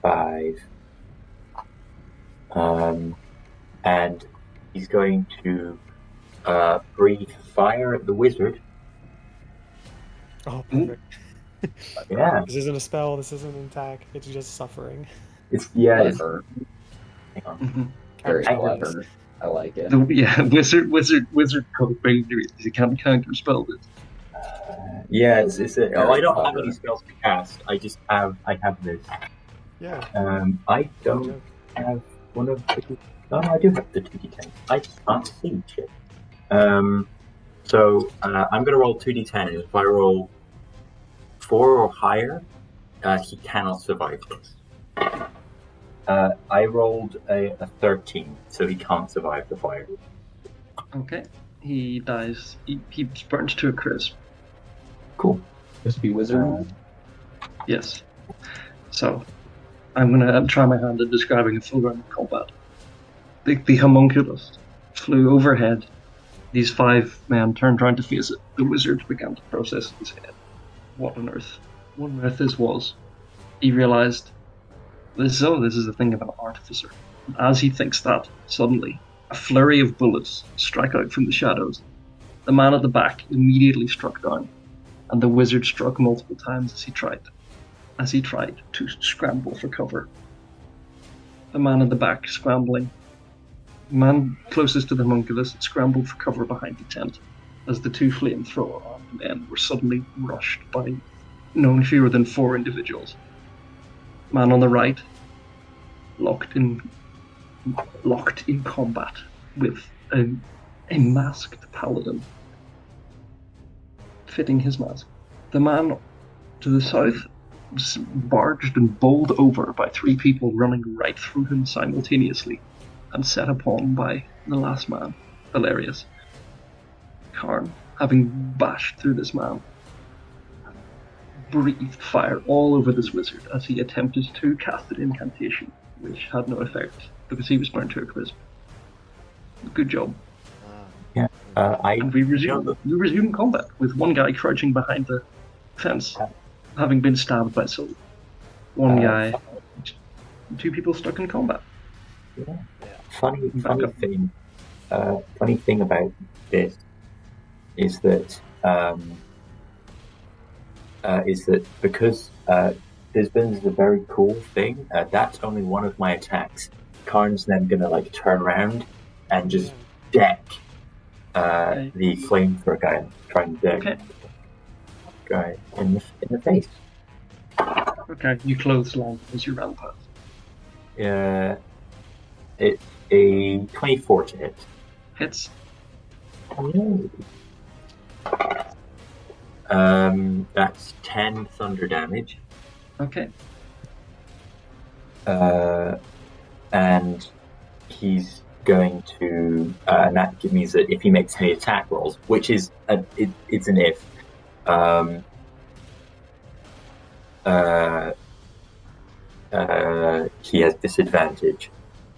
5. And he's going to breathe fire at the wizard. Oh, perfect. Yeah. This isn't a spell, this isn't an attack, it's just suffering. It's Clever. Hang on. Mm-hmm. Very clever. I like it. Wizard coping. He can't counterspell this. Yeah, I don't have any spells to cast. I have this. Yeah. I don't have one of the. Oh, I do have the 2d10. I just can't see shit. So I'm gonna roll 2d10. If I roll 4 or higher, he cannot survive this. I rolled a 13, so he can't survive the fire. Okay. He dies. He burns to a crisp. Cool. Crispy wizard. Yes. So, I'm going to try my hand at describing a full round of combat. The homunculus flew overhead. These 5 men turned round to face it. The wizard began to process in his head. What on earth this was? He realized, this is the thing of an artificer. And as he thinks that, suddenly, a flurry of bullets strike out from the shadows. The man at the back immediately struck down, and the wizard struck multiple times as he tried to scramble for cover. The man at the back scrambling. The man closest to the homunculus scrambled for cover behind the tent, as the 2 flamethrower armed men were suddenly rushed by no fewer than 4 individuals. Man on the right, locked in combat with a masked paladin fitting his mask. The man to the south was barged and bowled over by 3 people running right through him simultaneously and set upon by the last man, Valerius. Karn, having bashed through this man, breathed fire all over this wizard as he attempted to cast an incantation, which had no effect because he was burned to a crisp. Good job. Yeah, and we resume combat with one guy crouching behind the fence, having been stabbed by Soul. One guy, 2 people stuck in combat. Yeah. Funny thing about this is that because Disbin is a very cool thing. That's only one of my attacks. Karn's then gonna turn around and just deck the flamethrower guy, trying to deck guy in the face. Okay, you clothesline as you ran past. Yeah, it's a 24 to hit. Hits. That's 10 thunder damage. Okay. And he's going to, and that means that if he makes any attack rolls, which is it's an if. He has disadvantage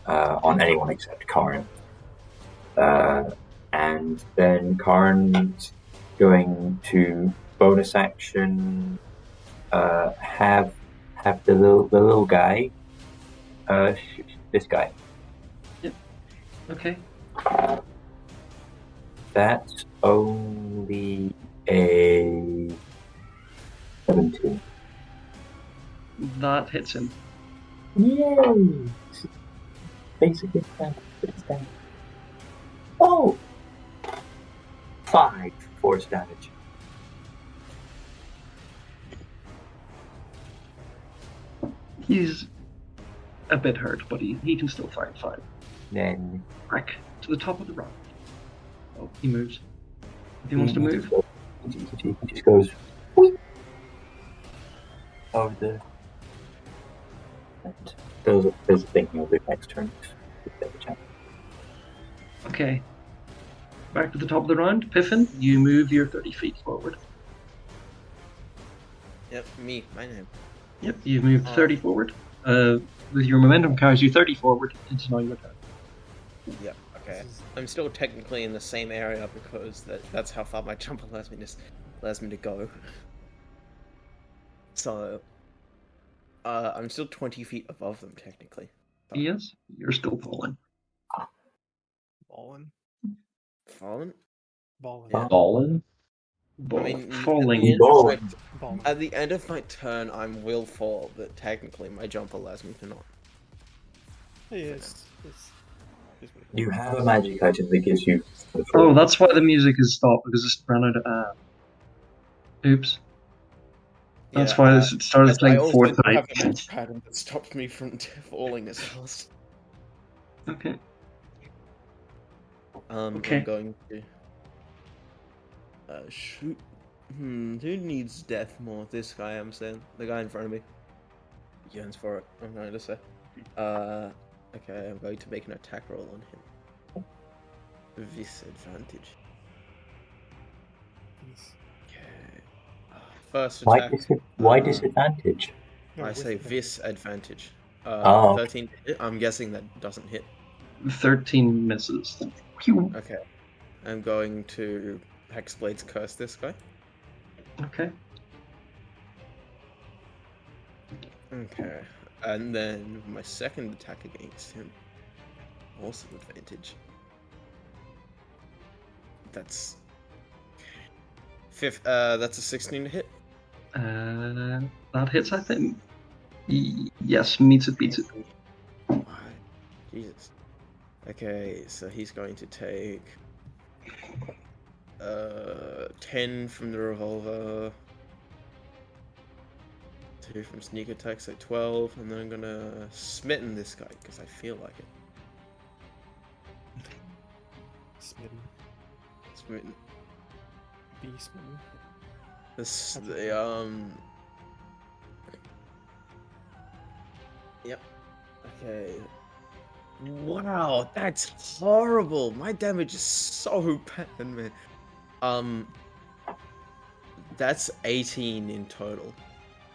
on anyone except Karn. And then Karn's going to bonus action have the little guy shoot this guy. Yep. Okay. That's only a 17. That hits him. Yay! Basically, it's down. Oh! 5 force damage. He's a bit hurt, but he can still fight fine. Then back to the top of the round. Oh, he moves. If he wants to move. He just goes whoop, over the. And there's a thing he'll do next turn. Okay. Back to the top of the round. Piffin, you move your 30 feet forward. Yep, my name. Yep, you've moved 30 forward. With your momentum carries you 30 forward. It's now your turn. Yep, okay. I'm still technically in the same area because that's how far my jump allows me to go. So, I'm still 20 feet above them, technically. So. Yes, you're still falling. Falling? Yeah. Falling? I mean, falling. At the end of my turn, I will fall, but technically my jump allows me to not. Yes. You have a magic item that gives you. Oh, that's why the music is stopped, because it's ran out of Oops. That's why it started playing Fortnite. I have a magic pattern that stopped me from falling as fast. Okay. Okay. I'm going to shoot. Who needs death more? This guy, I'm saying. The guy in front of me. Yearns for it, I'm going to say. Okay, I'm going to make an attack roll on him. Disadvantage. Okay. first attack. Why disadvantage? No, I say disadvantage. this advantage. Oh. 13 to hit. I'm guessing that doesn't hit. 13 misses. Okay. I'm going to Hexblade's Curse this guy. Okay. Okay. And then my second attack against him. Also advantage. That's... that's a 16 to hit. That hits, I think. Yes, meets it, beats it. Jesus. Okay, so he's going to take 10 from the revolver, 2 from sneak attack, so 12, and then I'm gonna smitten this guy because I feel like it. Smitten. Be smitten. Yep. Okay. Wow, that's horrible. My damage is so bad, man. That's 18 in total.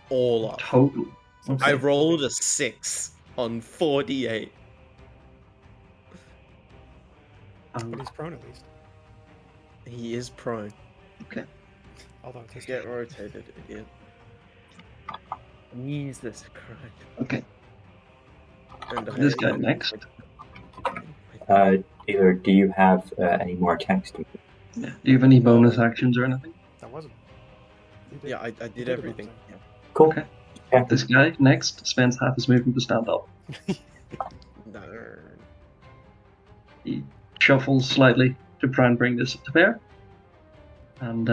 All up. Total. I rolled a 6 on 48. But he's prone at least. He is prone. Okay. Although it's Get rotated, idiot. Jesus Christ. Okay. And This guy next. Either do you have any more attacks to Yeah. Do you have any bonus actions or anything? That wasn't. Yeah, I did everything. Yeah. Cool. Okay. This guy next spends half his movement to stand up. No. He shuffles slightly to try and bring this to bear. And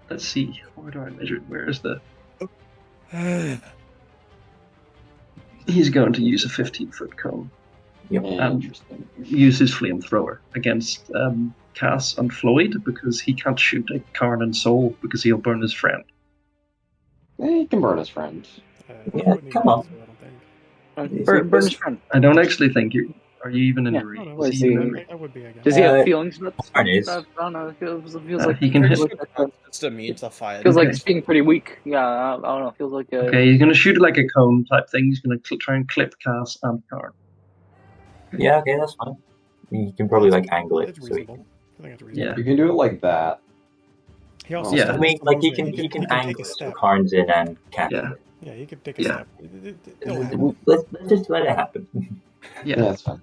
let's see, where do I measure it? Where is the... He's going to use a 15-foot cone. Yep. And use his flamethrower against Cass and Floyd because he can't shoot at Karn and Soul because he'll burn his friend. He can burn his friend. Yeah, come on. Burn his friend. I don't actually think you... Are you even in Yeah. the range? No, What is he? I would be, I guess. Does he have feelings about this? Karn is. I don't know. It feels like He can hit. Just immune to fire. feels like Okay. it's being pretty weak. Yeah, I don't know. It feels like Okay, he's going to shoot it like a cone type thing. He's going to try and clip Cass and Karn. Yeah, okay, that's fine. You can probably angle it. It's So reasonable. I think it's reasonable. Yeah. You can do it like that. He also Yeah. still I mean, has the he movement. can He can angle take a it so step. Karn's in and Cass. Yeah. Yeah, he could take a Yeah. step. It'll happen. Let's just let it happen. Yeah. That's fine.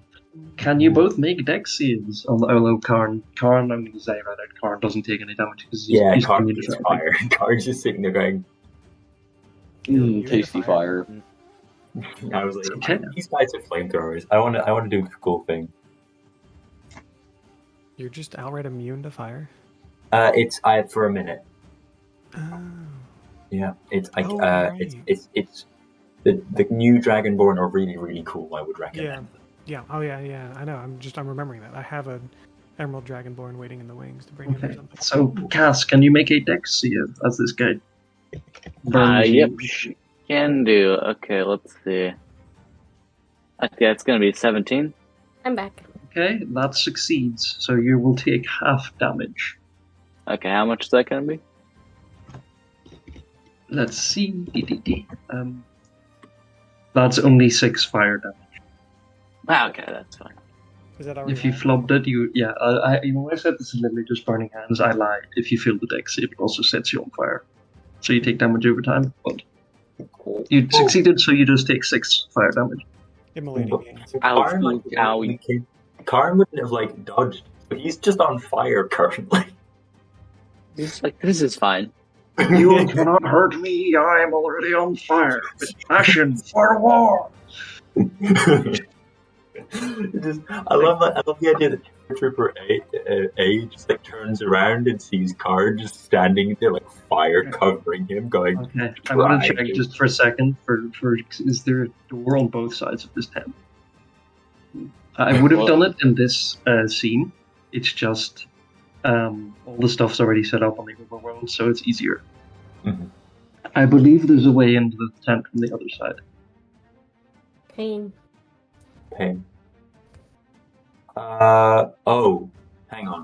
Can you both make dex saves on the Karn? Karn, I'm going to say right out, Karn doesn't take any damage because he's Karn immune to gets fire. fire. Karn's just sitting there going, Tasty fire. I was like, Okay. these guys are flamethrowers. I want to do a cool thing. You're just outright immune to fire? It's for a minute. Oh. Yeah, it's like right. it's the new Dragonborn are really, really cool. I would recommend. Yeah. Oh, yeah. I know. I'm remembering that. I have an Emerald Dragonborn waiting in the wings to bring him or Okay. something. So, Cass, can you make a dex save as this guy burns yep, you? she can do. Okay, let's see. Okay, it's gonna be 17. I'm back. Okay, that succeeds. So you will take half damage. Okay, how much is that gonna be? Let's see. That's only 6 fire damage. Okay, that's fine. Is that already If you flubbed it, when I said this is literally just burning hands, I lied. If you fail the dex save, it also sets you on fire. So you take damage over time, but you succeeded, so you just take 6 fire damage. immolating hands? Karn wouldn't have dodged, but he's just on fire currently. He's like, this is fine. You cannot hurt me, I am already on fire. With passion for war! I love the idea that Trooper A just turns around and sees Karn just standing there fire covering him, going. Okay, I'm going to check just for a second for is there a door on both sides of this tent? I would have done it in this scene. It's just all the stuff's already set up on the overworld, so it's easier. Mm-hmm. I believe there's a way into the tent from the other side. Pain. Hang on.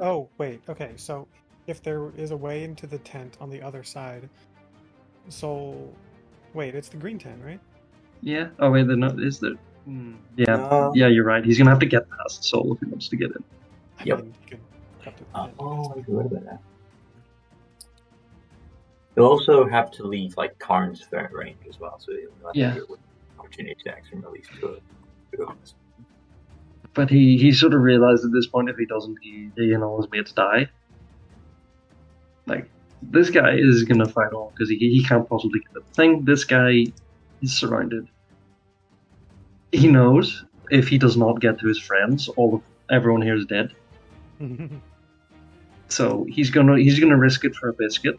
Oh, wait. Okay, so if there is a way into the tent on the other side, Soul. Wait, it's the green 10, right? Yeah. Oh wait, is there? Yeah. Yeah, you're right. He's gonna have to get past Soul if he wants to get in. Yep. I mean, you could cut the I forgot about that. You'll also have to leave like Karn's threat range as well, so you'll have to deal with opportunity attacks from at least two of us. But he sort of realized at this point if he doesn't, he and all his mates die. Like, this guy is gonna fight on because he can't possibly get the thing. This guy is surrounded. He knows if he does not get to his friends, everyone here is dead. So he's gonna risk it for a biscuit,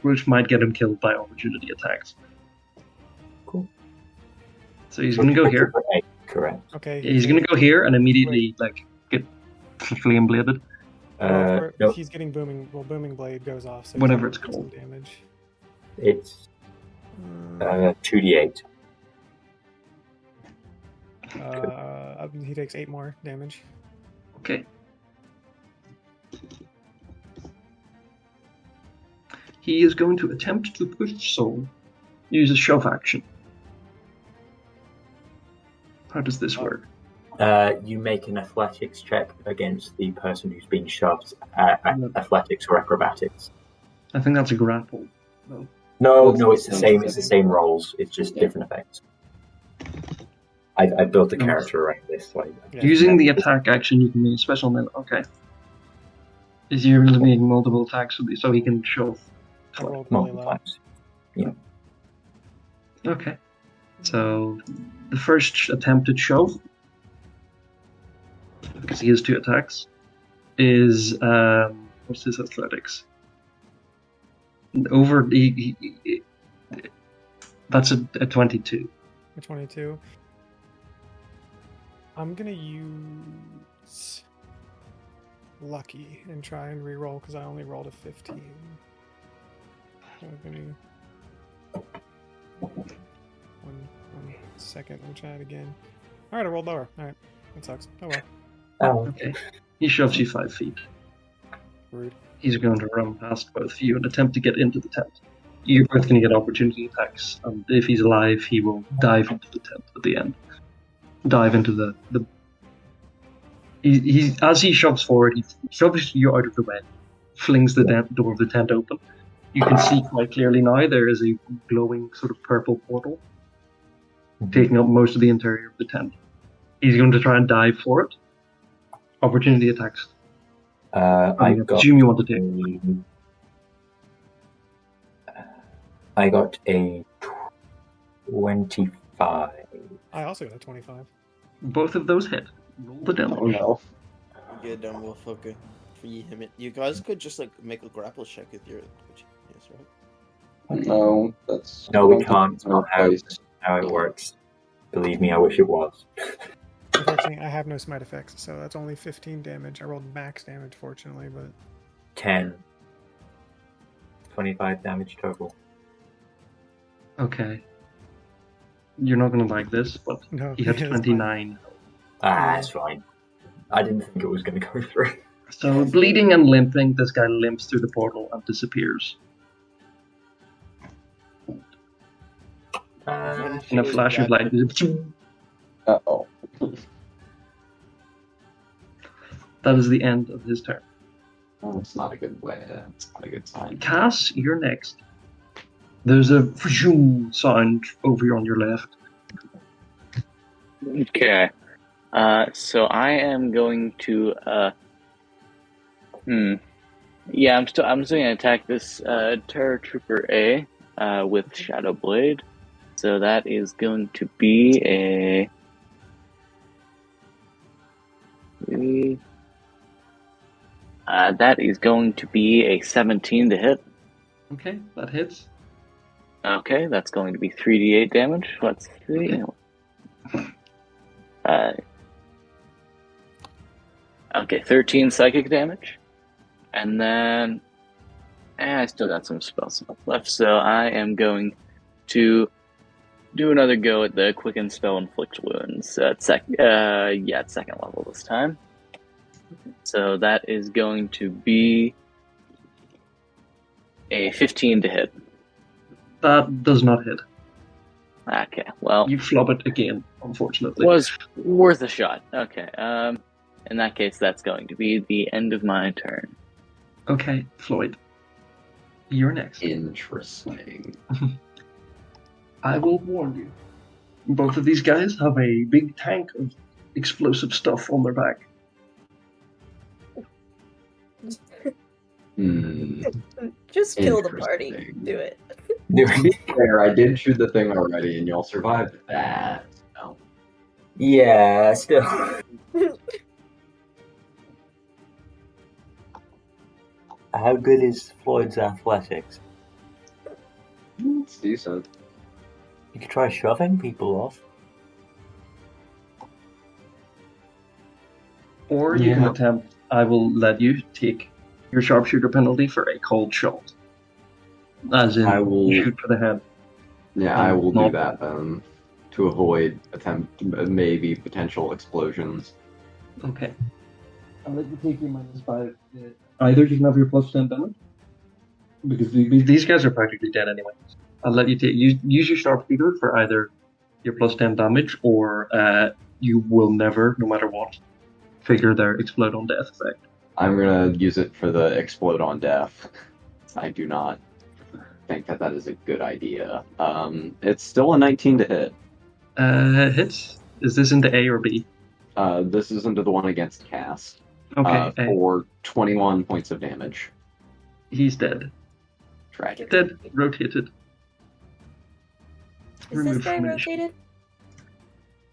which might get him killed by opportunity attacks. Cool. So he's gonna go here. Correct. Okay. He's gonna go here and immediately get flame bladed. Nope. He's getting booming. Well, booming blade goes off. So whatever it's called. Damage. It's 2d8. He takes 8 more damage. Okay. He is going to attempt to push Soul. Use a shove action. How does this work? You make an athletics check against the person who's being shoved. Athletics or acrobatics. I think that's a grapple. No, it's the same. It's the same rolls. It's just different effects. I built a character around this. Using the attack action, you can make a special move. Okay. Is he able to make multiple attacks so he can shove? Multiple times. Yeah. Okay. So the first attempted shove, because he has 2 attacks, is what's his athletics? Over that's a 22. A 22. I'm gonna use lucky and try and re-roll because I only rolled a 15. So give me one second. Let me try it again. All right, I rolled lower. All right, that sucks. Oh well. Oh, okay. He shoves you 5 feet. Rude. He's going to run past both of you and attempt to get into the tent. You're both going to get opportunity attacks, and if he's alive, he will dive into the tent at the end. Dive into the. He as he shoves forward, he shoves you out of the way, flings the door of the tent open. You can see quite clearly now there is a glowing sort of purple portal taking up most of the interior of the tent. He's going to try and dive for it. Opportunity attacks. I assume you want to take. I got a 25. I also got a 25. Both of those hit. Roll the damage. Oh no. Yeah, dumb motherfucker. You guys could just make a grapple check with your. Yes, right? No, that's. No, we can't. It's not how it works. Believe me, I wish it was. Unfortunately, I have no smite effects, so that's only 15 damage. I rolled max damage, fortunately, but... 10. 25 damage total. Okay. You're not going to like this, but no, he had 29. That's fine. I didn't think it was going to go through. So, bleeding and limping, this guy limps through the portal and disappears. In a flash of light. Uh-oh. That is the end of his turn. Oh, it's not a good way. It's not a good sign. Cass, you're next. There's a vroom sound over on your left. Okay. So I am going to Yeah, I'm still gonna attack this Terror Trooper A with Shadow Blade. So that is going to be a that is going to be a 17 to hit. Okay, that hits. Okay, that's going to be 3d8 damage. Let's see. Okay, 13 psychic damage. And then I still got some spells left, so I am going to do another go at the Quicken Spell Inflict Wounds at second level this time. So that is going to be a 15 to hit. That does not hit. Okay, well... You flub it again, unfortunately. Was worth a shot. Okay, in that case, that's going to be the end of my turn. Okay, Floyd. You're next. Interesting. I will warn you. Both of these guys have a big tank of explosive stuff on their back. Just kill the party. Do it. To be fair, I did shoot the thing already, and y'all survived that. So. Yeah, still. How good is Floyd's athletics? It's decent. You could try shoving people off. Or you can attempt, I will let you take your sharpshooter penalty for a cold shot. As in, shoot for the head. Yeah, I will do that to avoid maybe potential explosions. Okay. I'll let you take your -5. Either you can have your +10 damage, because these guys are practically dead anyway. I'll let you use your sharpshooter for either your +10 damage, or you will never, no matter what, figure their explode on death effect. I'm gonna use it for the explode on death. I do not think that is a good idea. It's still a 19 to hit. Hits? Is this into A or B? This is into the one against Cass. Okay. For 21 points of damage. He's dead. Tragic. Dead. Rotated. Is this guy rotated?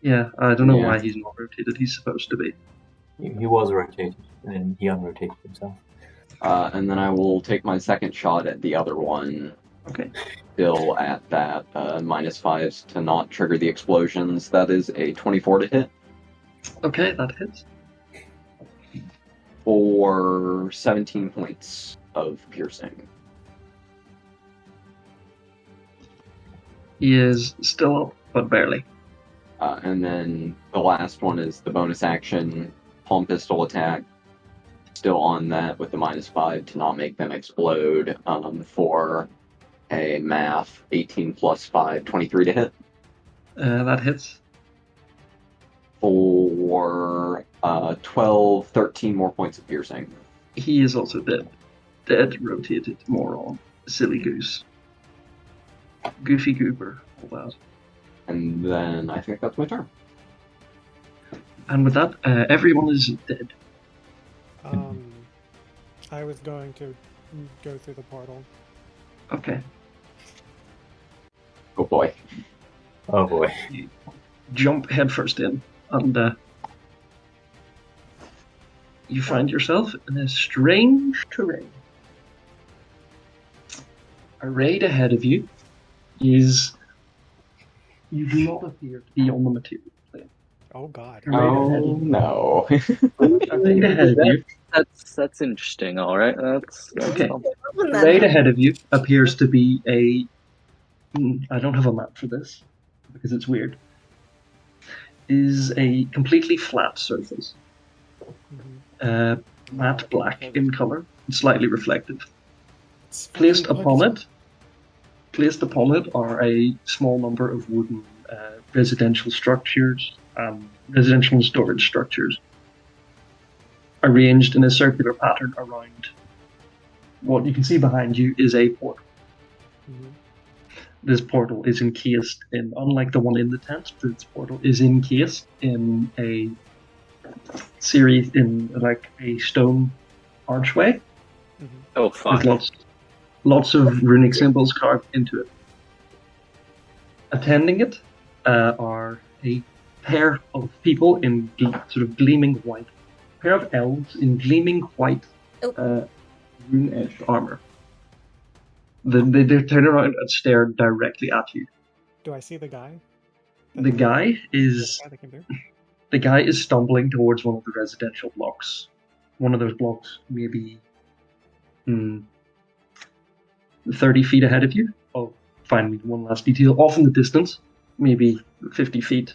Yeah, I don't know why he's not rotated. He's supposed to be. He was rotated, and then he unrotated himself. And then I will take my second shot at the other one. Okay. Still at that -5 to not trigger the explosions. That is a 24 to hit. Okay, that hits. For 17 points of piercing. He is still up, but barely. And then the last one is the bonus action palm pistol attack. Still on that with the -5 to not make them explode. For a math 18 plus 5, 23 to hit. That hits. For 12, 13 more points of piercing. He is also dead. Dead, rotated, moron. Silly goose. Goofy goober, all that. And then I think that's my turn. And with that, everyone is dead. I was going to go through the portal. Okay. Oh boy. Oh boy. You jump headfirst in, and you find yourself in a strange terrain. Arrayed ahead of you is... You do not appear to be on the material plane. Oh god. Oh no. Arrayed ahead of you... That's interesting, alright. That's okay. Arrayed ahead of you appears to be a... I don't have a map for this, because it's weird. Is a completely flat surface. Matte black in color, slightly reflective. Placed upon it are a small number of wooden residential structures, residential and storage structures, arranged in a circular pattern around what you can see behind you is a portal. This portal is encased in, unlike the one in the tent, this portal is encased in a series, in like a stone archway. Oh, fuck. With lots of runic symbols carved into it. Attending it are a pair of people in sort of gleaming white, a pair of elves in gleaming white rune-edged armor. They turn around and stare directly at you. Do I see the guy? The guy is stumbling towards one of the residential blocks. One of those blocks, maybe 30 feet ahead of you. I'll find one last detail. Off in the distance, maybe 50 feet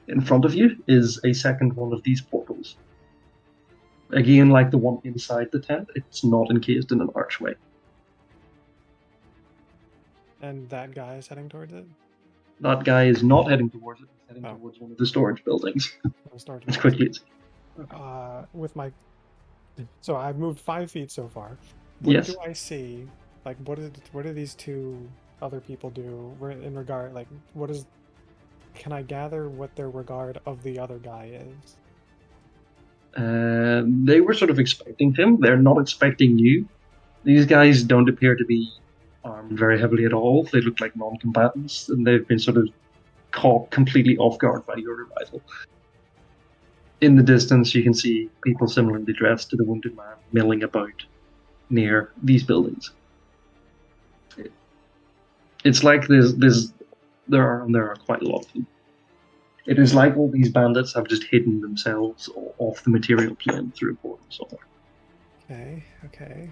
in front of you, is a second one of these portals. Again, like the one inside the tent, it's not encased in an archway. And that guy is heading towards it? That guy is not heading towards it. He's heading towards one of the storage buildings. As quickly as... With my... So I've moved 5 feet so far. What do I see? Like, what do these two other people do in regard... Like, what is... Can I gather what their regard of the other guy is? They were sort of expecting him. They're not expecting you. These guys don't appear to be armed very heavily at all. They look like non-combatants, and they've been sort of caught completely off guard by your arrival. In the distance, you can see people similarly dressed to the wounded man milling about near these buildings. It's like there are quite a lot of them. It is like all these bandits have just hidden themselves off the material plane through a portal somewhere. Okay.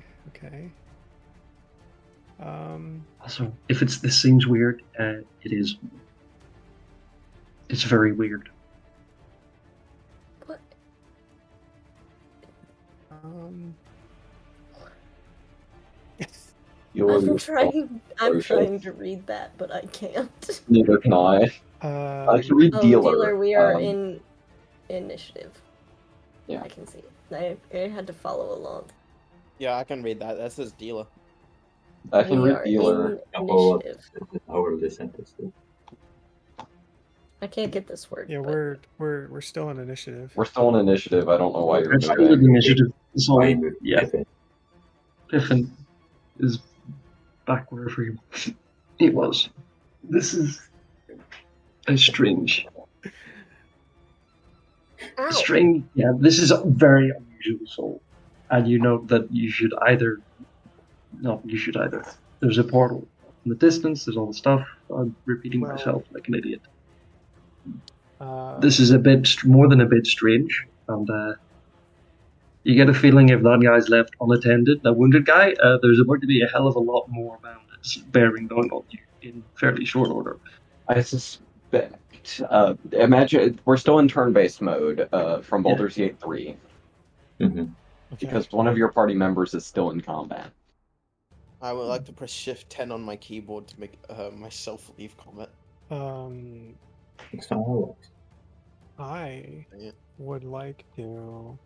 Also, if this seems weird, it is. It's very weird. What? I'm trying to read that, but I can't. Neither can I. I can read dealer. Dealer, we are in initiative. Yeah. I can see. I had to follow along. Yeah, I can read that. That says dealer. I can read dealer. I can't get this word. Yeah, but... we're still in initiative. We're still in initiative. I don't know why you're moving. Initiative. Yeah. Piffin is back wherever he was. This is a strange. Yeah, this is a very unusual soul. And you know that you should either. There's a portal in the distance, there's all the stuff. I'm repeating myself like an idiot. This is a bit more than a bit strange, and you get a feeling if that guy's left unattended, that wounded guy, there's about to be a hell of a lot more bandits bearing down on you in fairly short order. I suspect. Imagine we're still in turn-based mode from Baldur's Gate 3. Mm-hmm. Because one of your party members is still in combat. I would like to press Shift 10 on my keyboard to make myself leave combat. It's not all. I would like to...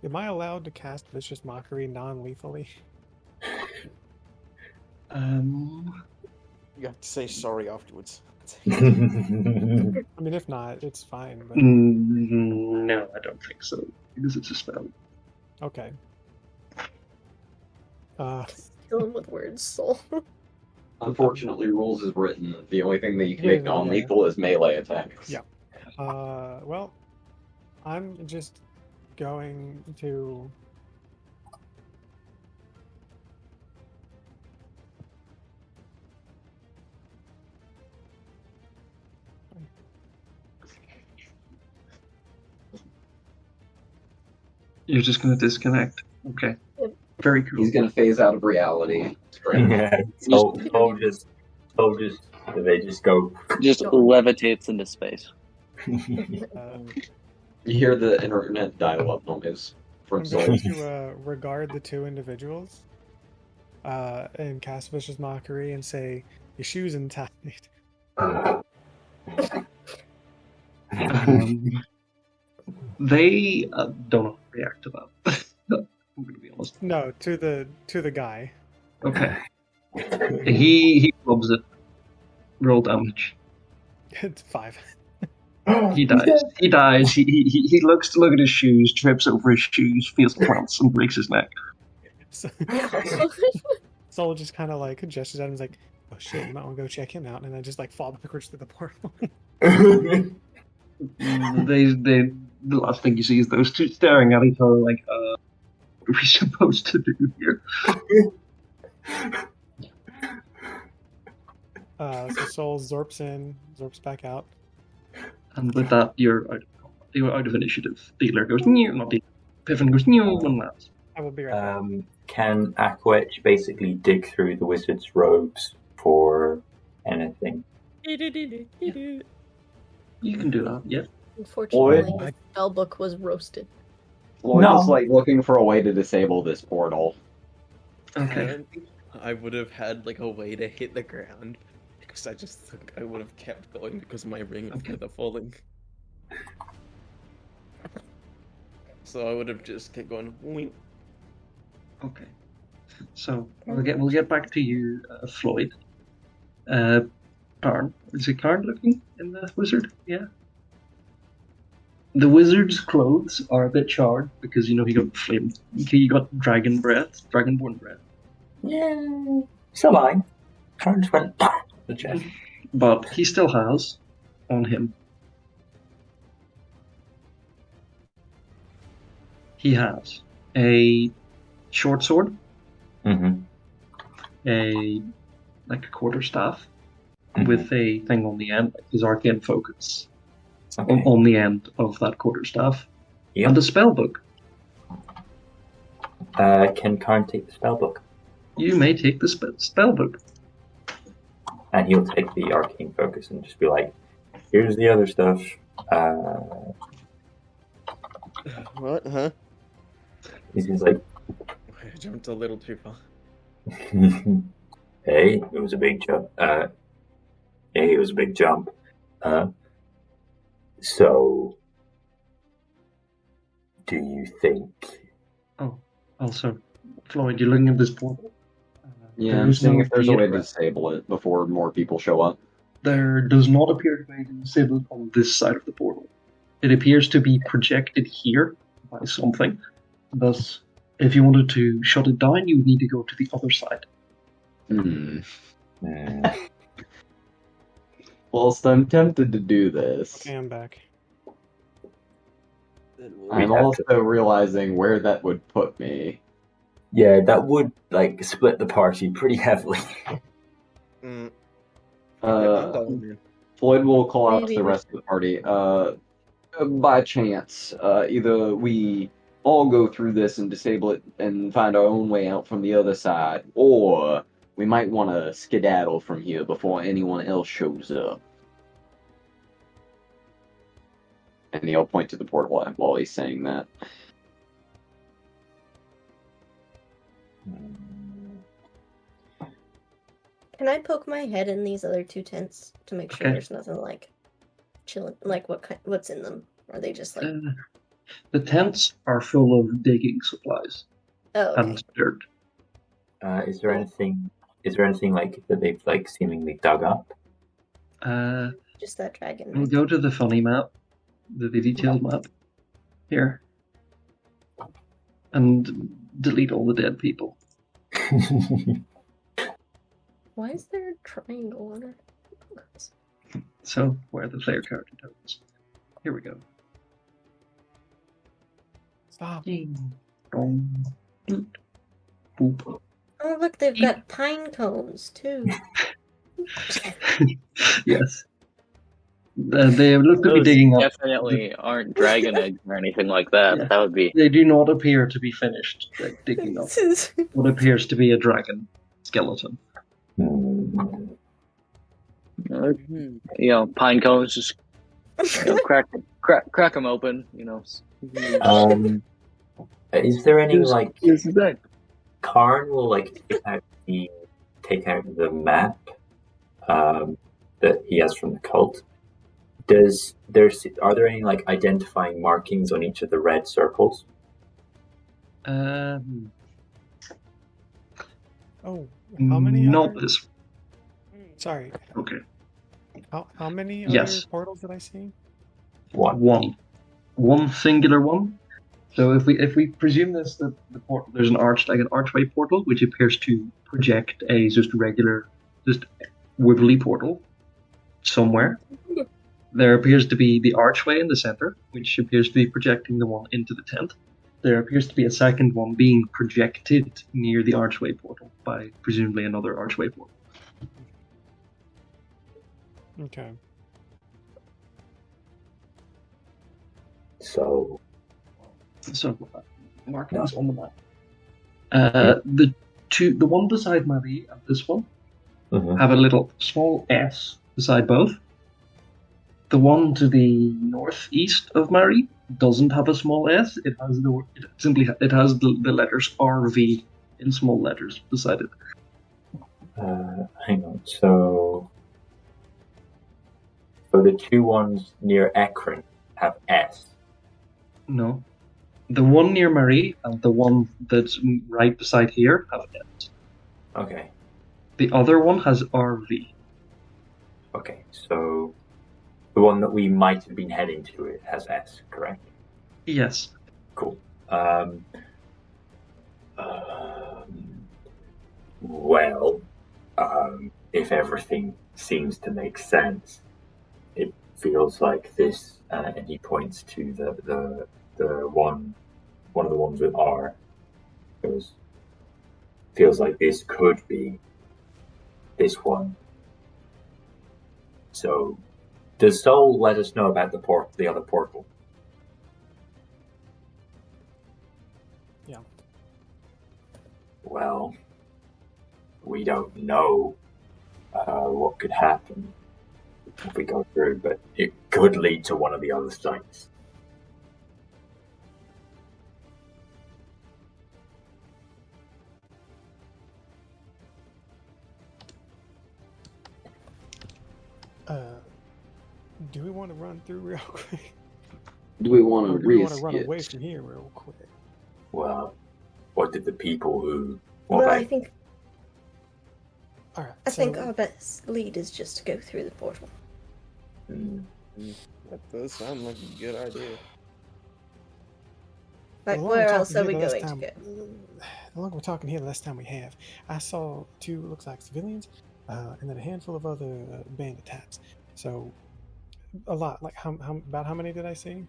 Am I allowed to cast Vicious Mockery non-lethally? You have to say sorry afterwards. I mean, if not, it's fine. But... No, I don't think so. Because it's a spell. Okay. Kill him with words, soul. Unfortunately, rules is written. The only thing that you can make non-lethal is melee attacks. Yeah. Well, I'm just going to... You're just going to disconnect. Okay. Yep. Very cool. He's going to phase out of reality. Yeah. Soul just they just go. Just levitates into space. You hear the internet dial-up noise from Soul. I'm going to regard the two individuals and cast Vicious Mockery and say, "Your shoes untied." They don't react to that. I'm going to be honest. No, to the guy. Okay. He rubs it. Roll damage. It's 5. He dies. He dies. He looks to look at his shoes, trips over his shoes, feels the plants, and breaks his neck. Soul just kind of like gestures at him and is like, "Oh shit, you might want to go check him out," and I just like fall backwards through the portal. The last thing you see is those two staring at each other like, what are we supposed to do here? So Soul zorps back out. And with that, you're out of initiative. Dealer goes, not dealer. Piffin goes, one last. I will be right back. Can Aquetch basically dig through the wizard's robes for anything? You can do that, yeah. Unfortunately, the spellbook was roasted. Floyd is like looking for a way to disable this portal. Okay. I would have had like a way to hit the ground, because I just think I would have kept going because of my ring of feather falling. So I would have just kept going. Wing. Okay. So we'll get back to you, Floyd. Karn. Is it Karn looking in the wizard? Yeah. The wizard's clothes are a bit charred because he got flamed. He got dragonborn breath. Yeah. So mine. Karn just went the chest. But he still has on him. He has a short sword, a quarterstaff with a thing on the end, like his arcane focus on the end of that quarterstaff, and a spell book. Can Karn take the spell book? You may take the spell book. And he'll take the arcane focus and just be like, here's the other stuff. What? Huh? He's like, I jumped a little too far. Hey, it was a big jump. Hey, it was a big jump. So, do you think... Oh, also, Floyd, you're looking at this portal? Yeah, I'm seeing if there's a way to disable it before more people show up. There does not appear to be a way to disable it on this side of the portal. It appears to be projected here by something. Thus, if you wanted to shut it down, you would need to go to the other side. Well, so I'm tempted to do this. Okay, I'm back. I'm also realizing where that would put me. Yeah, that would, split the party pretty heavily. Floyd will call out to the rest of the party. By chance, either we all go through this and disable it and find our own way out from the other side, or we might want to skedaddle from here before anyone else shows up. And he'll point to the portal while he's saying that. Can I poke my head in these other two tents to make sure there's nothing chilling? What's in them? Are they just the tents are full of digging supplies and dirt. Is there anything that they've seemingly dug up? Just that dragon. We'll go to the funny map, the detailed map here, and delete all the dead people. Why is there a triangle on it? So, where are the player character tokens? Here we go. Stop. Boop. Oh, look, they've got pine cones, too. Yes. They look to be digging up. Definitely aren't dragon eggs or anything like that. Yeah. That would be. They do not appear to be finished digging up what appears to be a dragon skeleton. Pine cones, just crack them open. Is there any Karn will take out the map that he has from the cult? Are there any identifying markings on each of the red circles? Oh, how many? Not this. Sorry. Okay. How many other portals did I see? One singular one. So if we presume this, that the portal, there's an archway portal which appears to project a just wibbly portal somewhere. There appears to be the archway in the center, which appears to be projecting the one into the tent. There appears to be a second one being projected near the archway portal by presumably another archway portal. Okay. So markings on the map. The one beside Marie and this one have a little small S beside both. The one to the northeast of Marie doesn't have a small S. It has the letters RV in small letters beside it. Hang on. So the two ones near Ekron have S. No. The one near Marie and the one that's right beside here have S. Okay. The other one has RV. Okay, so the one that we might have been heading to, it has S, correct? Yes. Cool. Well, if everything seems to make sense, it feels like this, and he points to the one of the ones with R. Feels like this could be this one. So, does Soul let us know about the other portal? Yeah. Well, we don't know what could happen if we go through, but it could lead to one of the other sites. Do we want to run through real quick? Do we want to Or do we want to risk run it? away from here real quick? Well, what did the people who... Well, I think All right. I think our best lead is just to go through the portal. That does sound like a good idea. Like, The longer where we're else are talking we here, the going less to go? The longer we're talking here, the less time we have. I saw two, looks like civilians, and then a handful of other bandit tats. So, a lot. Like, about how many did I see?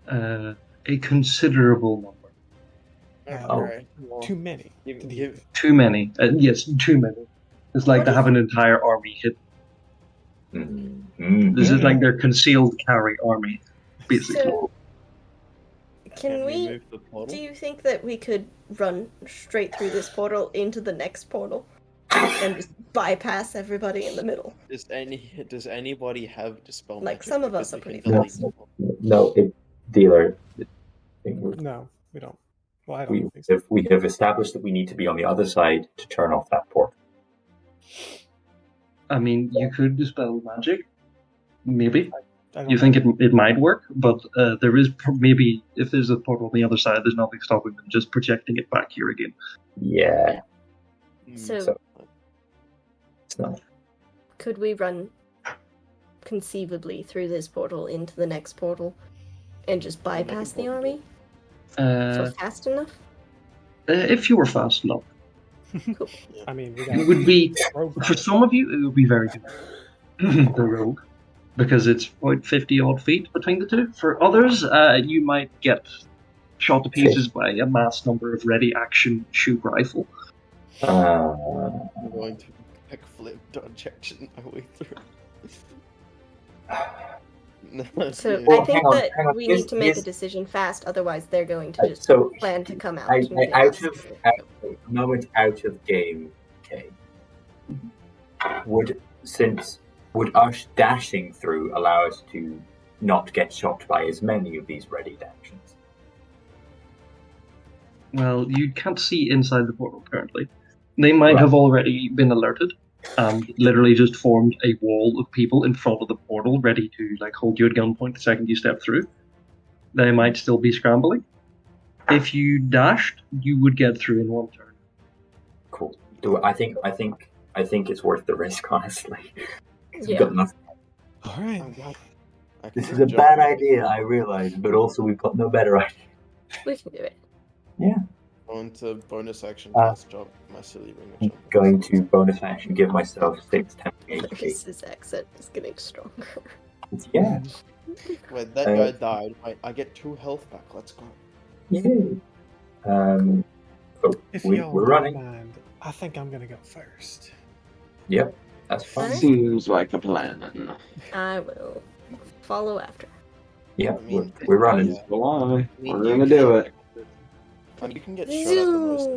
A considerable number. Alright. Too many. Too many. Yes, too many. It's like they have an entire army hidden. This is like their concealed carry army, basically. So, can we do you think that we could run straight through this portal into the next portal and just bypass everybody in the middle? Does anybody have dispel magic? Like, some of us are pretty fast. No, dealer. No, we don't. Well, I don't think so. We have established that we need to be on the other side to turn off that portal. I mean, you could dispel magic, maybe. I don't You know. think it might work, but there is maybe, if there's a portal on the other side, there's nothing stopping them just projecting it back here again. Yeah. So, It's not. could we run conceivably through this portal into the next portal and just bypass the army? For fast enough? If you were fast enough. Cool. I mean, It would be, for some of you, it would be very good. The rogue. Because it's about 50 odd feet between the two. For others, you might get shot to pieces by a mass number of ready action shoot rifle. I'm going to backflip dodge action my way through. So I think that we need to make a decision fast, otherwise they're going to just plan to come out. Moment out of game, okay. Would us dashing through allow us to not get shot by as many of these ready actions? Well, you can't see inside the portal currently. They might have already been alerted and literally just formed a wall of people in front of the portal ready to hold you at gunpoint the second you step through. They might still be scrambling. If you dashed, you would get through in one turn. Cool. I think it's worth the risk, honestly. Yeah. Got nothing. All right. This is a bad idea, I realize, but also we've got no better idea. We can do it. Yeah. Going to bonus action plus job my silly ring. Going to bonus action, give myself 6 10 HP. His accent is getting stronger. Yeah. Wait, that guy died. I get 2 health back. Let's go. Yay. If we're y'all running. don't mind, I think I'm gonna go first. Yep, that's fine. Seems like a plan. I will follow after. Yeah, we're running. We're gonna do it. And you can get shot at the most.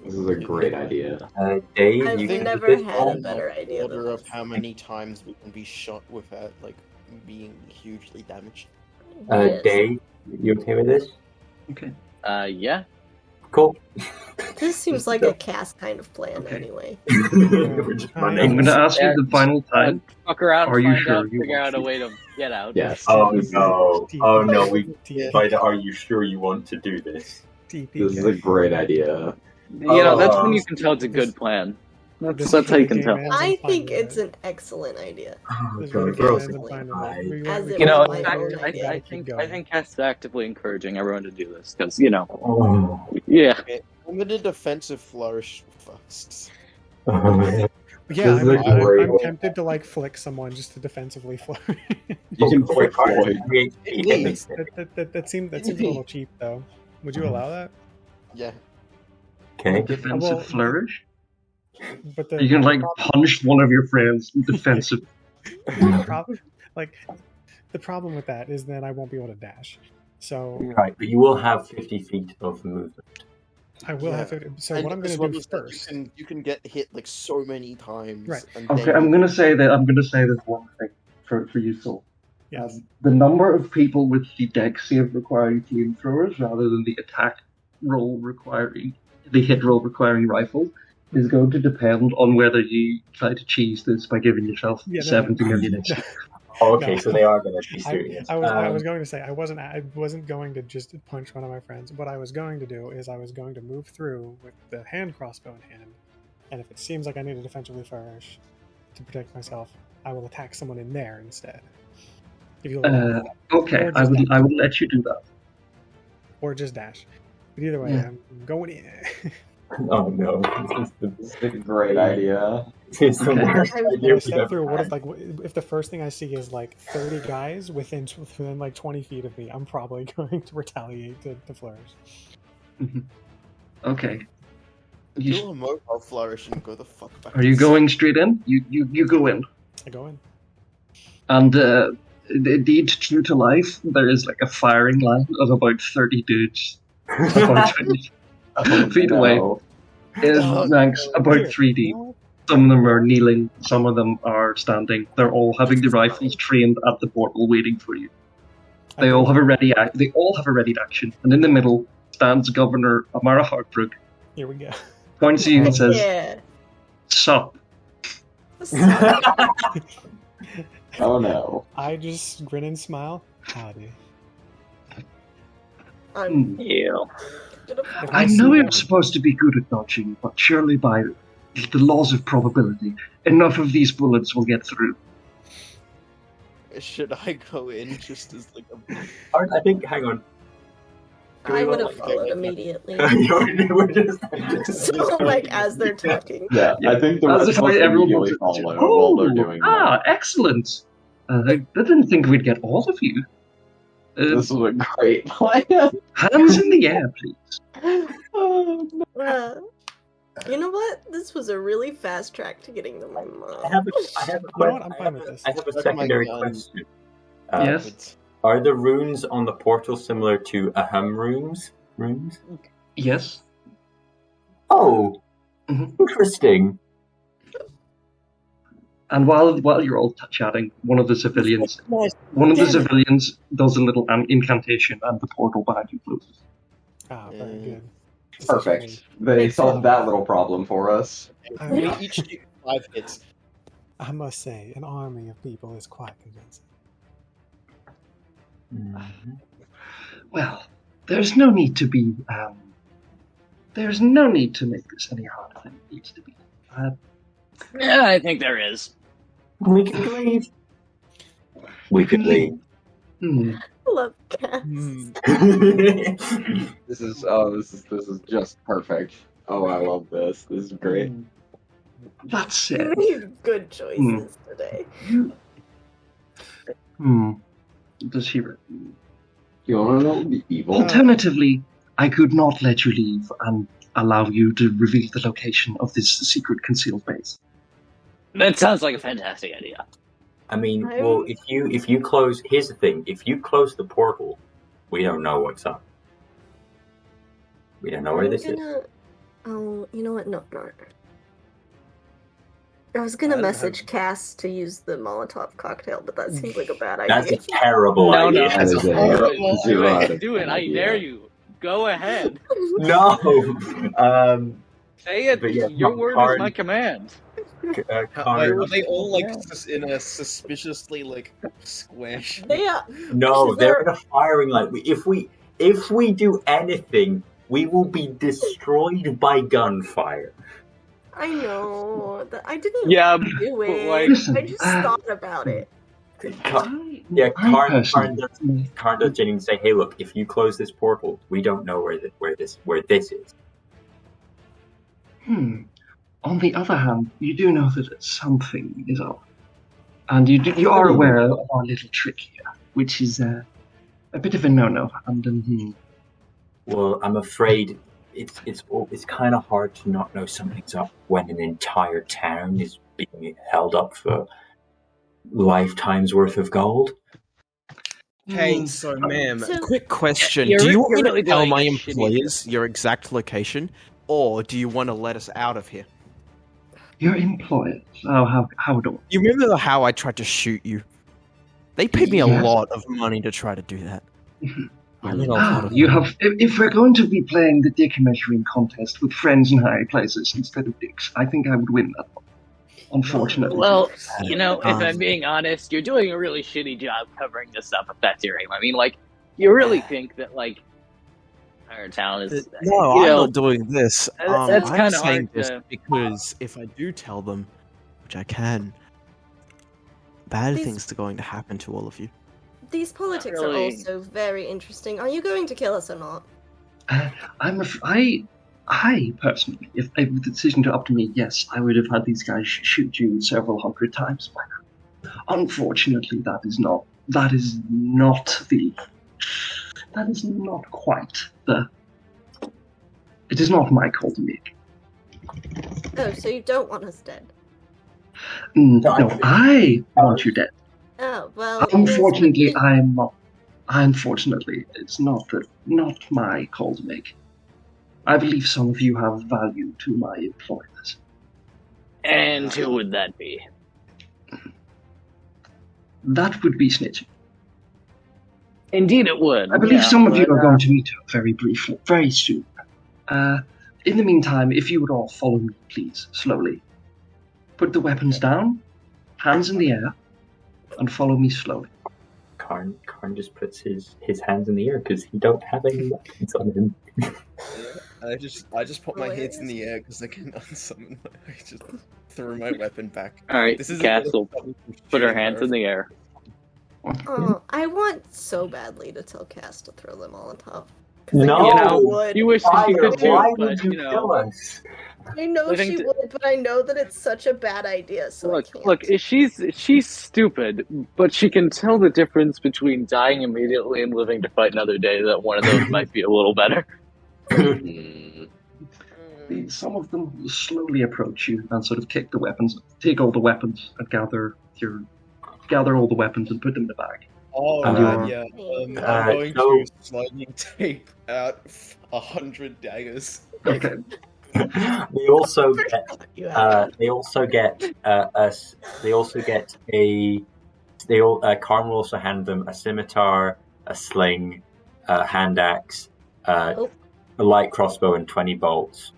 This is a great idea. Dave, I've you can never had a better idea than Order of this. how many times we can be shot without being hugely damaged. Yes. Dave, you okay with this? Okay. Yeah. Cool. This seems like a cast kind of plan, anyway. We're just I'm running. I'm going to ask you the final time. Fuck around, Are you find sure out, you figure want out a to? way to get out. Yes. Oh no! Oh no! We TP. by the "Are you sure you want to do this?" TP. This is a great idea. That's when you can tell it's a good plan. That's how you can tell. I think it's an excellent idea. Oh This god, really bro. ends up finding Right. it. As it You know, was my own idea. I think Cass is actively encouraging everyone to do this because Oh. yeah. Okay, limited offensive flourish first. Yeah, This is a great I'm one. tempted to like flick someone just to defensively flourish. You can flick Floyd. Please. that seems a little cheap though. Would you allow that? Yeah. Okay. Defensive Well, flourish? But You can, like, punch one of your friends defensive. the problem with that is then I won't be able to dash. So Right, but you will have 50 feet of movement. I will have to. So And what I'm going as to well do as that, first. you can get hit like so many times. Right. And Okay, then I'm gonna say this one thing for you, Soul. Yes. The number of people with the dex save requiring flamethrowers rather than the attack roll requiring the hit roll requiring rifle is going to depend on whether you try to cheese this by giving yourself 70 million XP. Oh, okay, No. so they are going to be serious. I was going to say I wasn't going to just punch one of my friends. What I was going to do is I was going to move through with the hand crossbow in hand, and if it seems like I need to defensively flourish to protect myself, I will attack someone in there instead. If you Okay, I would let you do that. Or just dash. But either way, Yeah. I'm going in. Oh no, This is a great idea. It's the worst When idea I we've step ever through, what had. if if the first thing I see is like 30 guys within like 20 feet of me? I'm probably going to retaliate to flourish. Okay. do a mobile flourish and go the fuck back. Are you going straight in? You go in. I go in. And indeed, true to life, there is like a firing line of about 30 dudes about 20 feet away. In ranks about 3 deep. Some of them are kneeling, some of them are standing. They're all having the rifles trained at the portal waiting for you. They all have a ready action, and in the middle stands Governor Amara Hartbrook. Here we go. Points at you and says, Yeah. "Sup." Oh no. I just grin and smile. Howdy. I'm Yeah. I know you're supposed to be good at dodging, but surely by the laws of probability, enough of these bullets will get through. Should I go in just as like a... I think, hang on. I would have followed immediately. We're just So, like, as they're talking. Yeah, I think the That's rest of why us everyone immediately wants to- follow while they're doing that. Excellent. I didn't think we'd get all of you. This was a great plan. Hands in the air, please. Oh, no. You know what? This was a really fast track to getting to my mom. I have a You know what? I'm fine with this. I have a That's secondary my gun. question. Yes. Are the runes on the portal similar to Aham runes? Yes. Oh, Mhm. interesting. And while you're all chatting, one of the civilians does a little incantation, and the portal behind you closes. Ah, very good. Perfect. They solved that little problem for us. We each do 5 hits. I must say, an army of people is quite convincing. Well, there's no need to be. There's no need to make this any harder than it needs to be. Yeah, I think there is. We can leave. We can leave. Hmm. I love cats. This is just perfect. Oh, I love this. This is great. That said, You made good choices today. Does he? You wanna know the evil? Alternatively, I could not let you leave and allow you to reveal the location of this secret concealed base. That sounds like a fantastic idea. I mean, well, if you close, here's the thing: if you close the portal, we don't know what's up. We don't know where this is. Oh, you know what? No. I was gonna message Cass to use the Molotov cocktail, but that seems like a bad idea. That's a terrible idea. That is a Do zero out it. of Do it. 10 I idea. dare you. Go ahead. No. Say it. Yeah, your word is my command. Are they all like in a suspiciously like squish? They are. No, they're in a firing line. If we do anything, we will be destroyed by gunfire. I know. I didn't do it. Like, listen, I just thought about it. Karn does genuinely say, "Hey, look, if you close this portal, we don't know where this is." On the other hand, you do know that something is up, and you are aware of our little trick here, which is a bit of a no-no. And well, I'm afraid it's kind of hard to not know something's up when an entire town is being held up for lifetimes worth of gold. Hey, so ma'am, So- quick question. You're- Do you want you're me really to tell doing my a shitty employers your exact location, or do you want to let us out of here? your employers, how do You remember how I tried to shoot you? They paid me a lot of money to try to do that. I mean, a lot of you money. have. If we're going to be playing the dick measuring contest with friends in high places instead of dicks, I think I would win that one. Unfortunately. Well, if I'm being honest, you're doing a really shitty job covering this up. If that's your aim, I mean, like, you really think that like our town is? No, I'm not doing this. That's I'm kind of saying hard this to. because if I do tell them, which I can, bad These- things are going to happen to all of you. These politics are really. also very interesting. Are you going to kill us or not? I personally, if the decision to up to me, yes, I would have had these guys shoot you several hundred times by now. Unfortunately, that is not quite the. It is not my call to make. Oh, so you don't want us dead? No, I want you dead. Oh, well. Unfortunately, I'm not. Unfortunately, it's not my call to make. I believe some of you have value to my employers. And who would that be? That would be snitching. Indeed, it would. I believe some of you are going to meet her very soon. In the meantime, if you would all follow me, please, slowly. Put the weapons down, hands in the air, and follow me slowly. Karn just puts his hands in the air because he don't have any weapons on him. I just put my hands in the air because I can unsummon. I just threw my weapon back. All right, This is Castle, put her hands in the air. Oh, I want so badly to tell Cass to throw them all on top. No, you wish she could too, why but would you kill us? I know she would, but I know that it's such a bad idea, so I can't. Look, she's stupid, but she can tell the difference between dying immediately and living to fight another day. That one of those might be a little better. Some of them will slowly approach you and sort of take all the weapons, and gather all the weapons and put them in the bag. Oh, yeah. I'm going to slowly tape out 100 daggers. Okay. They also get Karn will also hand them a scimitar, a sling, a hand axe, a light crossbow, and 20 bolts.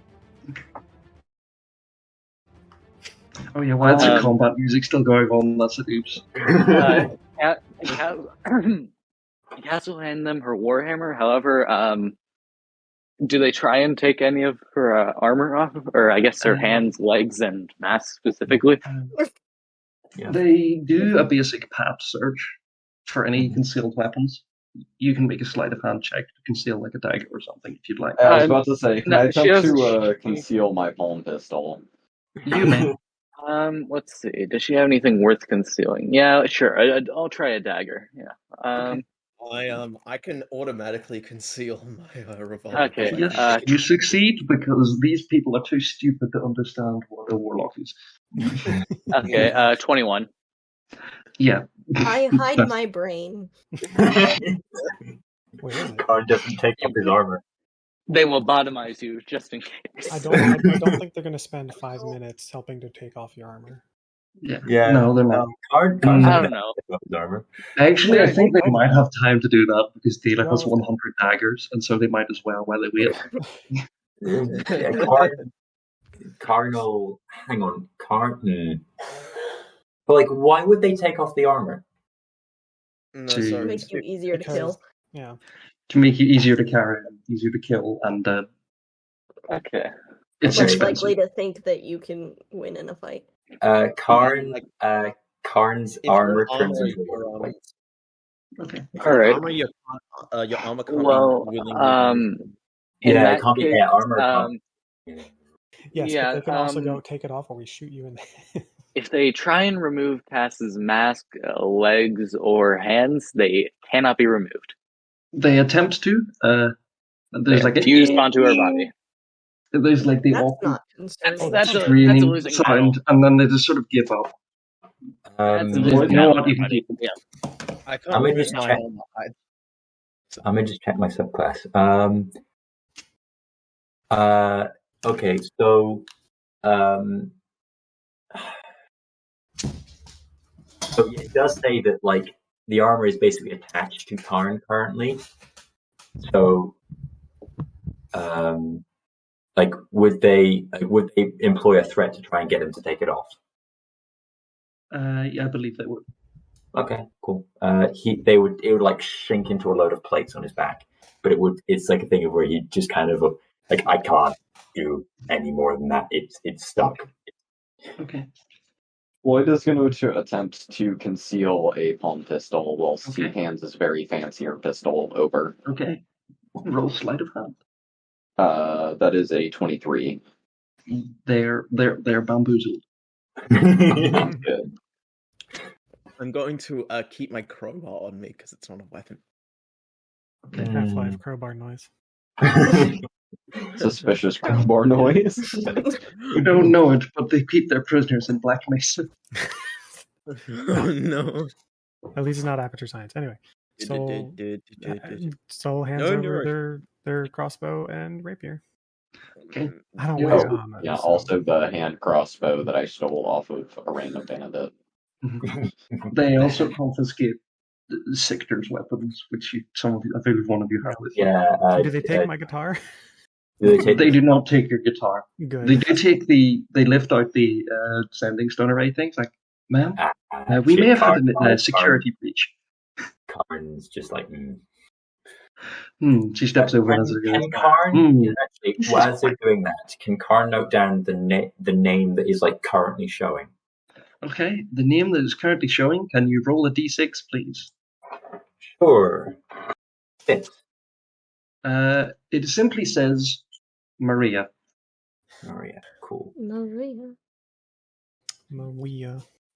Oh yeah, why is the combat music still going on? That's an oops. Cass will hand them her warhammer. However, do they try and take any of her armor off? Or I guess her hands, legs, and mask specifically? Yeah. They do a basic pat search for any concealed weapons. You can make a sleight of hand check to conceal like a dagger or something if you'd like. I was about to say, can I attempt to conceal my palm pistol? You may. Let's see. Does she have anything worth concealing? Yeah, sure. I'll try a dagger. Yeah. I can automatically conceal my revolver. Okay. Yes, you succeed because these people are too stupid to understand what a warlock is. Okay. 21. Yeah. I hide my brain. Karn doesn't take up his armor. They will bottomize you just in case. I don't think they're going to spend 5 minutes helping to take off your armor. Yeah. No, they're not. Karn I don't know. armor. Actually, I think they might have time to do that because Dela has 100 daggers, and so they might as well while they wait. Cardinal, hang on, But like, why would they take off the armor? To make you easier to kill. Yeah. To make you easier to carry, easier to kill, and okay. It's less expensive. likely to think that you can win in a fight. Karn's armor turns into plates. Okay. All right. Armor, your armor can't be armor. Yes, but they can also go take it off, or we shoot you in the. If they try and remove Cass's mask, legs, or hands, they cannot be removed. They attempt to. There's like fused onto her body. There's like the awkward that's a losing sound, and then they just sort of give up. You know what? You can keep them. Yeah. I can't use my armor. I'm gonna just check my subclass. Okay, so so it does say that like the armor is basically attached to Karn currently. So like would they employ a threat to try and get him to take it off? Yeah, I believe they would. Okay, cool. It would like shrink into a load of plates on his back, but it's like a thing of where he just kind of like, I can't do any more than that. It's stuck. Okay. Floyd is going to attempt to conceal a palm pistol, whilst he hands his very fancier pistol over. Okay. Roll sleight of hand. That is a 23. They're bamboozled. Good. I'm going to keep my crowbar on me because it's not a weapon. Half-Life crowbar noise. Suspicious crowbar noise. You don't know it, but they keep their prisoners in Black Mesa. Oh no! At least it's not aperture science. Anyway, Soul hands over their crossbow and rapier. Okay. I don't wear armor. Yeah, also the hand crossbow that I stole off of a random bandit. They also confiscate Sictor's weapons, which I believe one of you have. Yeah. Do they take my guitar? They do not take your guitar. Good. They do take they lift out the sending stone array things. Like, ma'am, we may have had a security breach. Karn's just like. She steps over and can Karn actually, while they're doing that, can Karn note down the name that is like currently showing? Okay, the name that is currently showing. Can you roll a d6, please? Sure. 6. It simply says Maria. Maria, cool. Maria.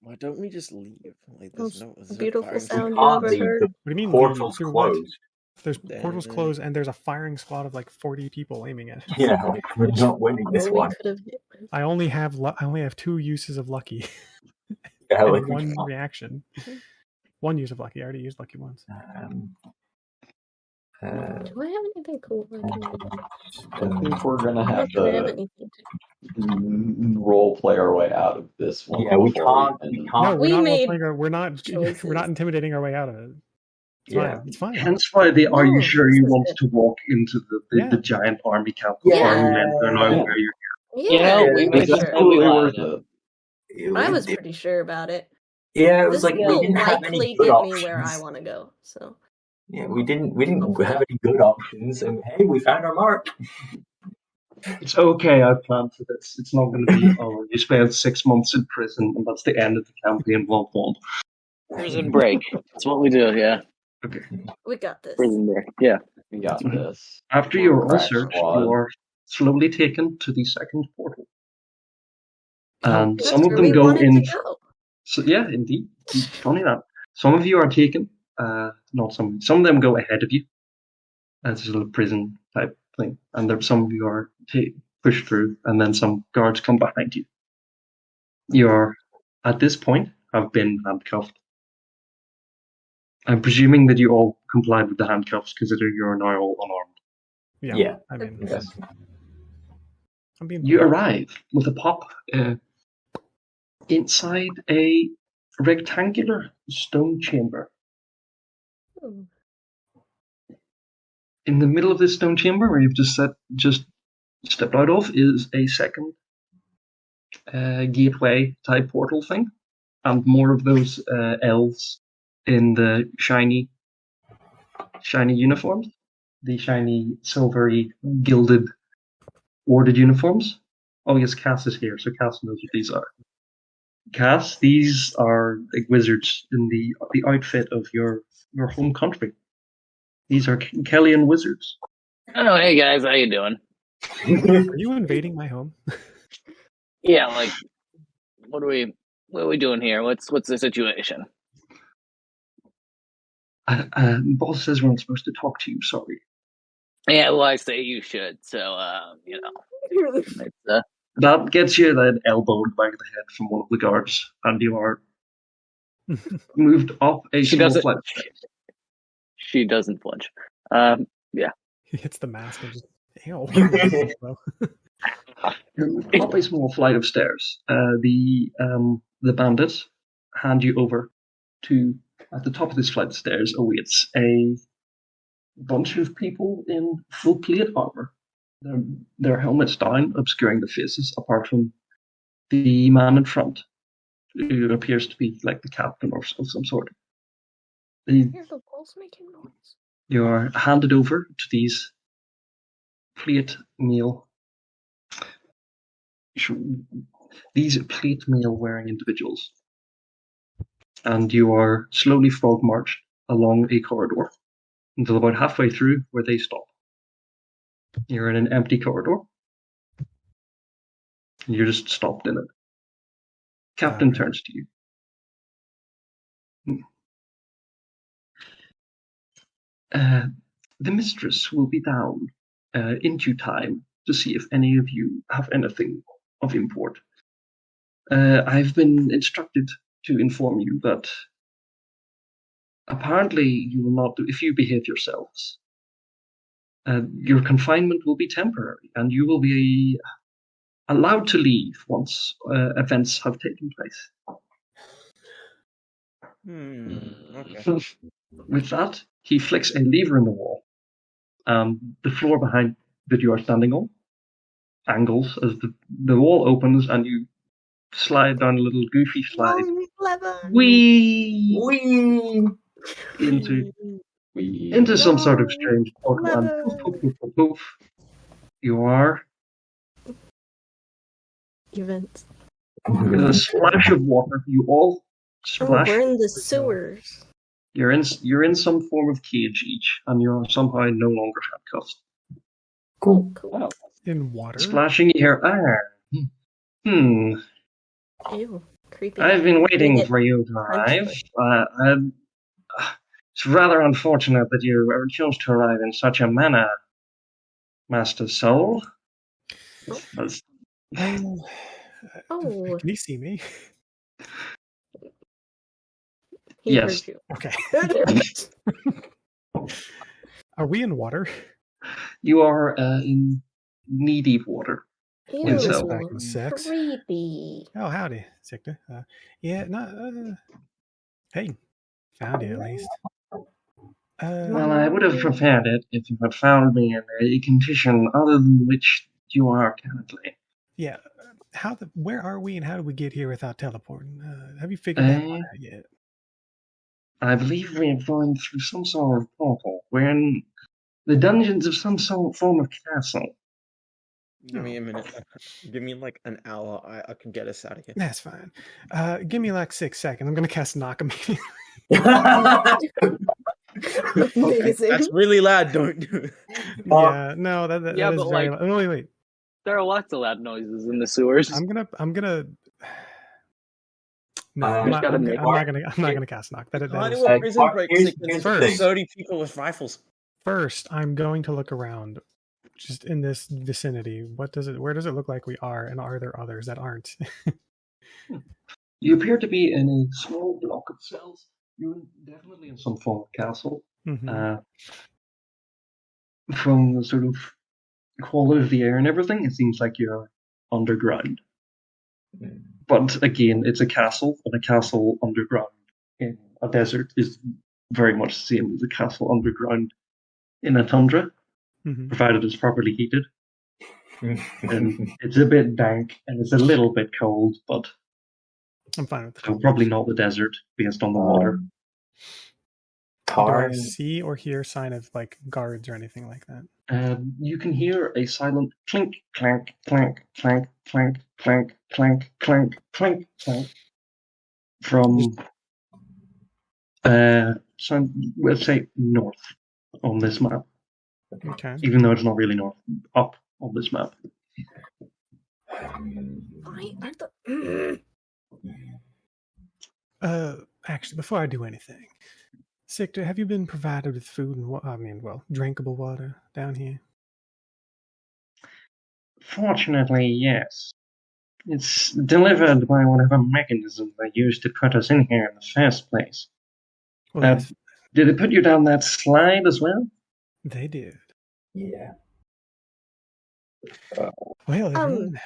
Why don't we just leave? Like, there's beautiful sound you ever heard. What do you mean? Portals closed. There's portals closed, and there's a firing squad of like 40 people aiming at it. Yeah, we're not winning this one. I only have 2 uses of lucky. Yeah, and 1 reaction. 1 use of lucky. I already used lucky once. Do I have anything cool? I think we're gonna have to role play our way out of this one. Yeah, we can't. No, we're not intimidating our way out of it. It's fine. Hence why are you sure you want to walk into the giant army camp? Where you're we made sure. I was pretty sure about it. Yeah, it was like we didn't have any good options. Get me where I want to go. So. Yeah, we didn't have any good options, and hey, we found our mark. It's okay. I planned for this. It's not going to be. Oh, you spent 6 months in prison, and that's the end of the campaign. Won't. Prison break. That's what we do. Yeah. Okay. We got this. Prison break. Yeah. We got this. After you're all searched, you are slowly taken to the second portal, and some of them go in. So yeah, indeed. Funny that. Some of you are taken. Not some. Some of them go ahead of you. That's a little prison type thing, and there some of you are pushed through, and then some guards come behind you. You are at this point have been handcuffed. I'm presuming that you all complied with the handcuffs because you are now all unarmed. Yeah. I mean, yes. You arrive with a pop. inside a rectangular stone chamber. Oh. In the middle of this stone chamber, where you've just stepped out of, is a second gateway type portal thing, and more of those elves in the shiny uniforms, the shiny silvery gilded warded uniforms. Oh yes, Cass is here, so Cass knows what these are. Cass, these are like wizards in the outfit of your home country. These are Kellyan wizards. Oh, hey guys, how you doing? Are you invading my home? Yeah, like, what are we doing here? What's the situation? Boss says we're not supposed to talk to you. Sorry. Yeah, well, I say you should. So, it's, that gets you that elbow in the back of the head from one of the guards, and you are moved up a small flight of steps. She doesn't flinch. Yeah. He hits the mask and just ew. Up a small flight of stairs. The bandits hand you over to, at the top of this flight of stairs awaits a bunch of people in full plate armor. Their helmets down, obscuring the faces, apart from the man in front, who appears to be like the captain of some sort. Hear the walls making noise. You are handed over to these plate mail wearing individuals, and you are slowly frog marched along a corridor until about halfway through, where they stop. You're in an empty corridor. And you're just stopped in it. Captain turns to you. The mistress will be down in due time to see if any of you have anything of import. I've been instructed to inform you that apparently you will not, if you behave yourselves, your confinement will be temporary, and you will be allowed to leave once events have taken place. Okay. With that, he flicks a lever in the wall. The floor behind that you are standing on angles as the wall opens, and you slide down a little goofy slide. Wee! Into some sort of strange portal, and poof, poof, poof, poof, poof. You are Events. with a splash of water. You all splash. Oh, we're in the sewers. You're in some form of cage each, and you're somehow no longer handcuffed. Cool. Wow. In water. Splashing, you hear, Ew, creepy. I've been waiting for you to arrive. It's rather unfortunate that you chose to arrive in such a manner, Master Soul. Can he see me? He yes. Heard you. Okay. Are we in water? You are in knee-deep water. Ew, sex. Creepy. Oh, howdy, Signa. Yeah, no. Hey, found you at least. Well, I would have prepared it if you had found me in a condition other than which you are currently. Yeah. Where are we, and how did we get here without teleporting? Have you figured that out yet? I believe we have gone through some sort of portal. We're in the dungeons of some form of castle. Give me a minute. Give me like an hour. I can get us out of here. That's fine. Give me like 6 seconds. I'm gonna cast knock immediately. Amazing. That's really loud. Don't do it. Yeah, no, that is but very like, loud. Oh, wait. There are lots of loud noises in the sewers. I'm gonna. No, I'm not gonna cast knock. That is first 30 people with rifles. First, I'm going to look around, just in this vicinity. Where does it look like we are, and are there others that aren't? You appear to be in a small block of cells. You're definitely in some form of castle. Mm-hmm. From the sort of quality of the air and everything, it seems like you're underground. But again, it's a castle, and a castle underground in a desert is very much the same as a castle underground in a tundra, provided it's properly heated. And it's a bit dank, and it's a little bit cold, but I'm fine with that. So probably not the desert, based on the water. Do I see or hear sign of like guards or anything like that? You can hear a silent clink, clank, clank, clank, clank, clank, clank, clank, clank, clank from, so let's say north on this map. Okay. Even though it's not really north, up on this map. Actually, before I do anything, Sictor, have you been provided with food and drinkable water down here? Fortunately, yes. It's delivered by whatever mechanism they used to put us in here in the first place. Well, did it put you down that slide as well? They did. Yeah. Well, everyone.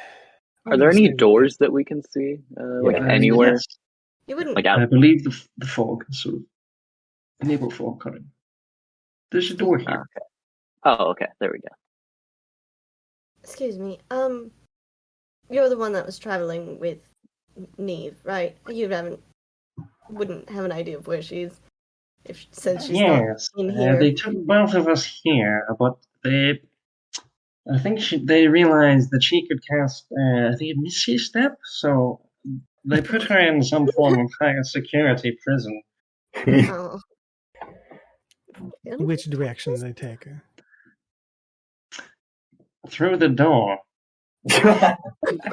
Are there any doors that we can see, anywhere? Yes. You wouldn't. Like I believe the fog, so enable fog cutting. There's a door here. Okay. Oh, okay. There we go. Excuse me. You're the one that was traveling with Neve, right? You wouldn't have an idea of where she is, since she's not in here. They took both of us here, but I think they realized that she could cast the Missy Step, so they put her in some form of higher security prison. Oh. Which direction did they take her? Through the door.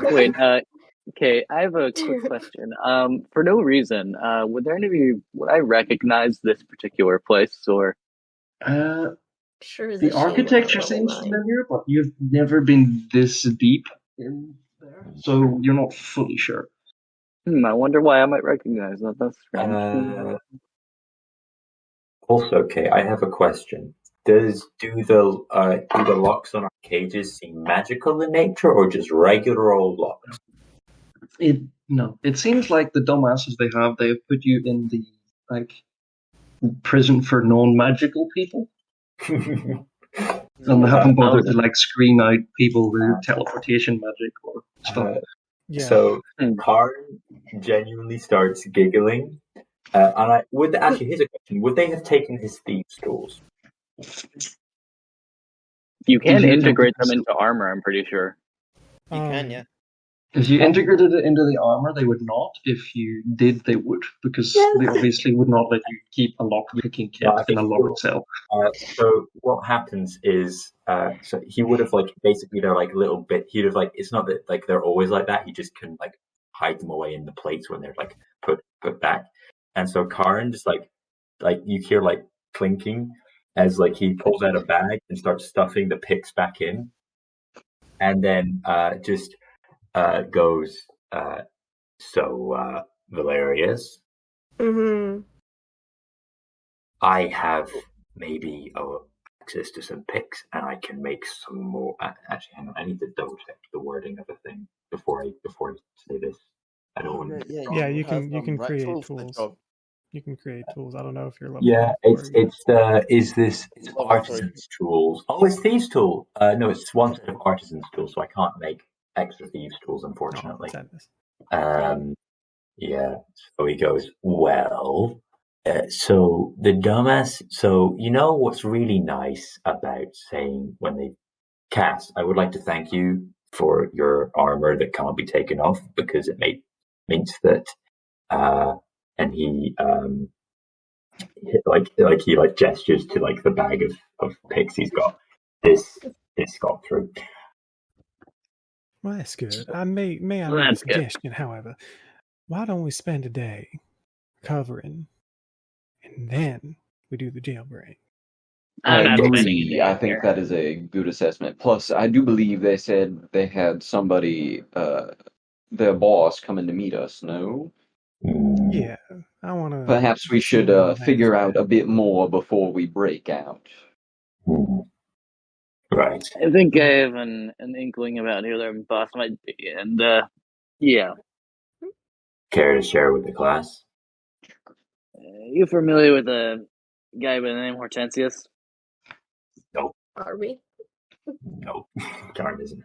Wait, okay, I have a quick question. For no reason, would I recognize this particular place, or? Sure, the architecture seems familiar, but you've never been this deep in there, so you're not fully sure. I wonder why I might recognize that. That's strange. Also, okay, I have a question. Do the locks on our cages seem magical in nature, or just regular old locks? No. It seems like the dumbasses they have put you in the prison for non-magical people. And they haven't bothered to screen out people with teleportation magic or stuff. So Karn genuinely starts giggling. And here's a question: would they have taken his thieves' tools? You can integrate them into armor, I'm pretty sure. You can, yeah. If you integrated it into the armor, they would not. If you did, they would, because they obviously would not let you keep a lock-picking kit in a locked cell. So what happens is, so he would have basically they're little bit. He'd have it's not that they're always like that. He just can hide them away in the plates when they're put back. And so Karn just you hear clinking as he pulls out a bag and starts stuffing the picks back in, and then just goes, Valerius, I have maybe access to some picks, and I can make some more. Actually, hang on, I need to double check the wording of the thing before I say this. I don't want to. Yeah, you can create tools. You can create tools. I don't know if you're level. Yeah, it's artisans tools. Oh, it's thieves tool. No, it's one set of artisans tools, so I can't make extra thieves tools, unfortunately. Yeah. So he goes, well, so the dumbass. So you know what's really nice about saying when they cast, I would like to thank you for your armor that can't be taken off, because it means that. And he he gestures to the bag of picks he's got. This got through. Well, that's good. May I make a suggestion, however? Why don't we spend a day covering, and then we do the jailbreak? I think that is a good assessment. Plus, I do believe they said they had somebody, their boss, coming to meet us. No. Yeah, I want to. Perhaps we should figure out a bit more before we break out. Right. I think I have an inkling about who their boss might be, and yeah. care to share with the class? You familiar with a guy by the name Hortensius? No. Are we? No. Karn isn't.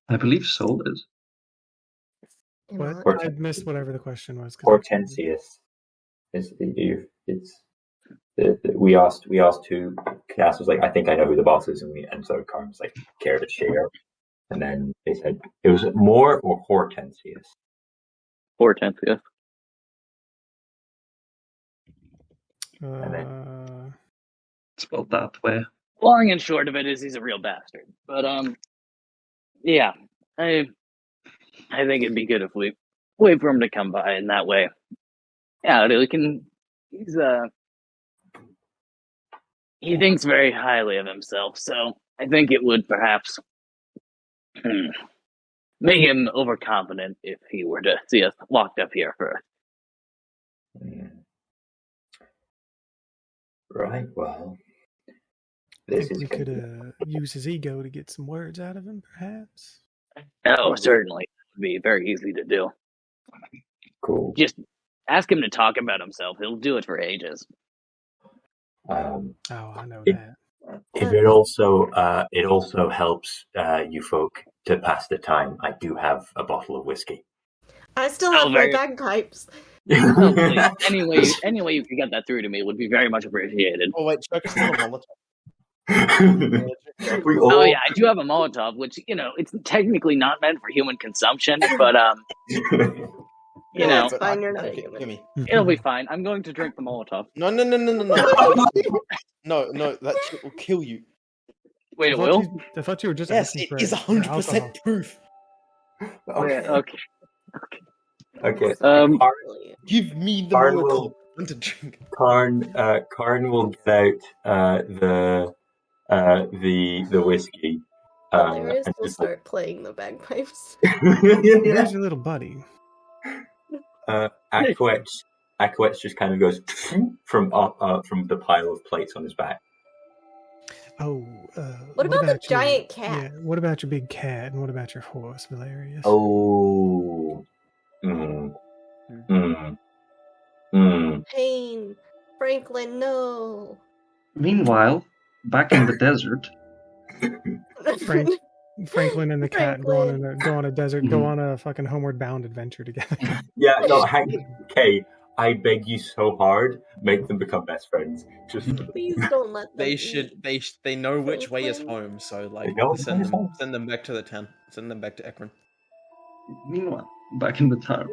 I believe Soul is. What? I missed whatever the question was. Hortensius. We asked who. Cass was like, I think I know who the boss is, and so Karn was like, care to share? And then they said it was Moore or Hortensius. Hortensius. And then spelled that way. Long and short of it is he's a real bastard. But yeah, I think it'd be good if we wait for him to come by, and that way, yeah, we can. He thinks very highly of himself, so I think it would perhaps make him overconfident if he were to see us locked up here first. Right, well, I think we could use his ego to get some words out of him, perhaps. Oh, certainly. It would be very easy to do. Cool. Just ask him to talk about himself. He'll do it for ages. I know that. If it also helps you folk to pass the time, I do have a bottle of whiskey. I still have my bagpipes. Oh, please. Any way you could get that through to me would be very much appreciated. Oh wait, check us a Molotov. Oh yeah, I do have a Molotov, which it's technically not meant for human consumption, but it's fine. You're not a human. It'll be fine. I'm going to drink the Molotov. No. No, that shit will kill you. Wait, it will? I thought you were just Yes, it is 100% proof. Okay. Okay. Give me the Karn Molotov to drink. Karn will get out the whiskey. Valerius will start playing the bagpipes. Where's your little buddy? Aquet's just kind of goes from the pile of plates on his back. Oh, what about the giant cat? Yeah, what about your big cat, and what about your horse, Valerius? Oh. Pain. Franklin, no. Meanwhile, back in the desert, Franklin and the cat go on a desert, go on a fucking homeward bound adventure together. Yeah, no, okay. I beg you so hard, make them become best friends. Just please don't let them. They know which way is home, so like send them back to the town. Send them back to Akron. Meanwhile, back in the town,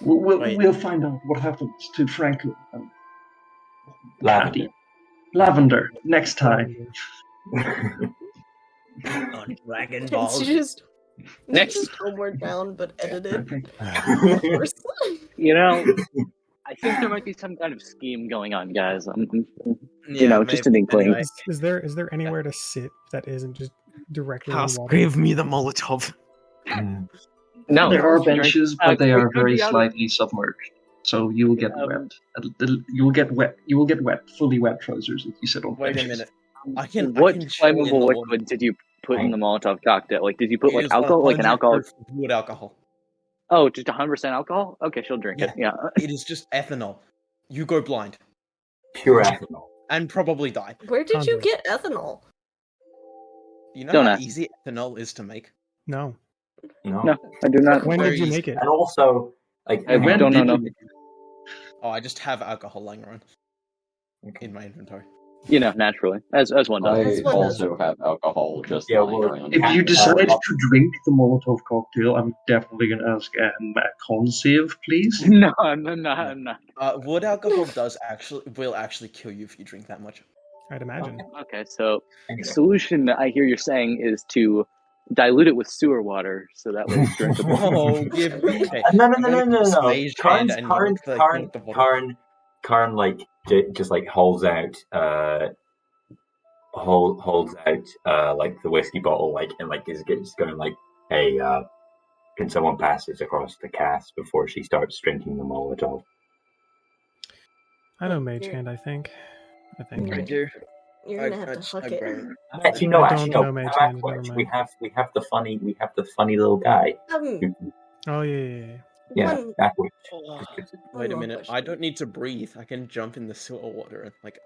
we'll find out what happens to Franklin and Lavender next time. On Dragon Balls. It's just homeward bound, but edited. I think there might be some kind of scheme going on, guys. Just an inkling. Anyway. Is there anywhere to sit that isn't just directly in the water? Give me the Molotov. No, there are benches, but they are very slightly submerged, so you will get wet. You will get wet, fully wet trousers if you sit on. Wait a minute. What flammable liquid did you put in the Molotov cocktail? Like, did you put alcohol, like an alcohol? Wood alcohol. Oh, just 100% alcohol? Okay, she'll drink it. Yeah. It is just ethanol. You go blind. Pure ethanol. And probably die. Where did you get ethanol? You know how easy ethanol is to make? No, I do not. When did you make it? And also, I don't know. Oh, I just have alcohol lying around in my inventory. Naturally, as one does. I also have alcohol just lying around. If you decide to drink the Molotov cocktail, I'm definitely going to ask a con save, please. No, I'm not. Wood alcohol will actually kill you if you drink that much. I'd imagine. Okay, so the solution I hear you're saying is to dilute it with sewer water so that way it's drinkable. Oh, give me No. Karn just like holds out like the whiskey bottle and is just going like, hey, can someone pass this across the Cass before she starts drinking the Molotov? I know Mage Hand, I think. I do. You're gonna have to huck it. Actually, no. We have the funny little guy. Oh yeah. Yeah, One- backwards. Wait a more minute. question. I don't need to breathe. I can jump in the sewer water and like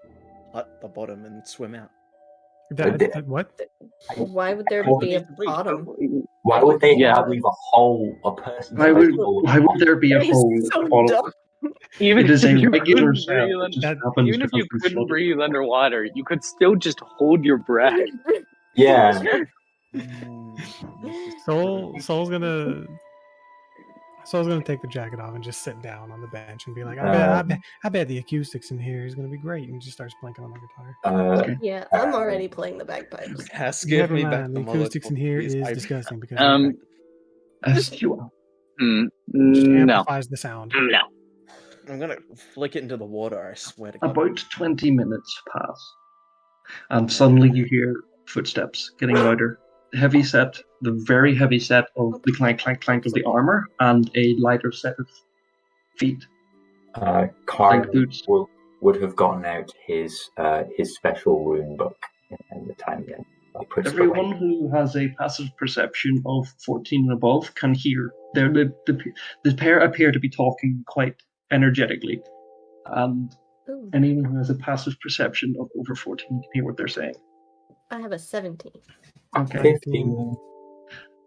at the bottom and swim out. What? Why would there Don't be a need to breathe. bottom? Why would they Yeah. leave a hole, a person? Why would there be a That is hole so at the bottom? dumb. Even It is if a you regular couldn't breathe, sound. It just happens even if you because we couldn't flooded. breathe underwater, you could still just hold your breath. Yeah. Soul's gonna take the jacket off and just sit down on the bench and be like, I bet the acoustics in here is gonna be great, and just starts playing on the guitar. Yeah, I'm already playing the bagpipes. Never mind, the acoustics in here is disgusting because no. amplifies the sound. No. I'm gonna flick it into the water, I swear to God. About 20 minutes pass, and suddenly you hear footsteps getting louder. The very heavy set of the clank, clank, clank of the armor, and a lighter set of feet. Karn would have gotten out his special rune book in the time again. Everyone who has a passive perception of 14 and above can hear. The pair appear to be talking quite energetically, and anyone who has a passive perception of over 14 can hear what they're saying. I have a 17. Okay. 15.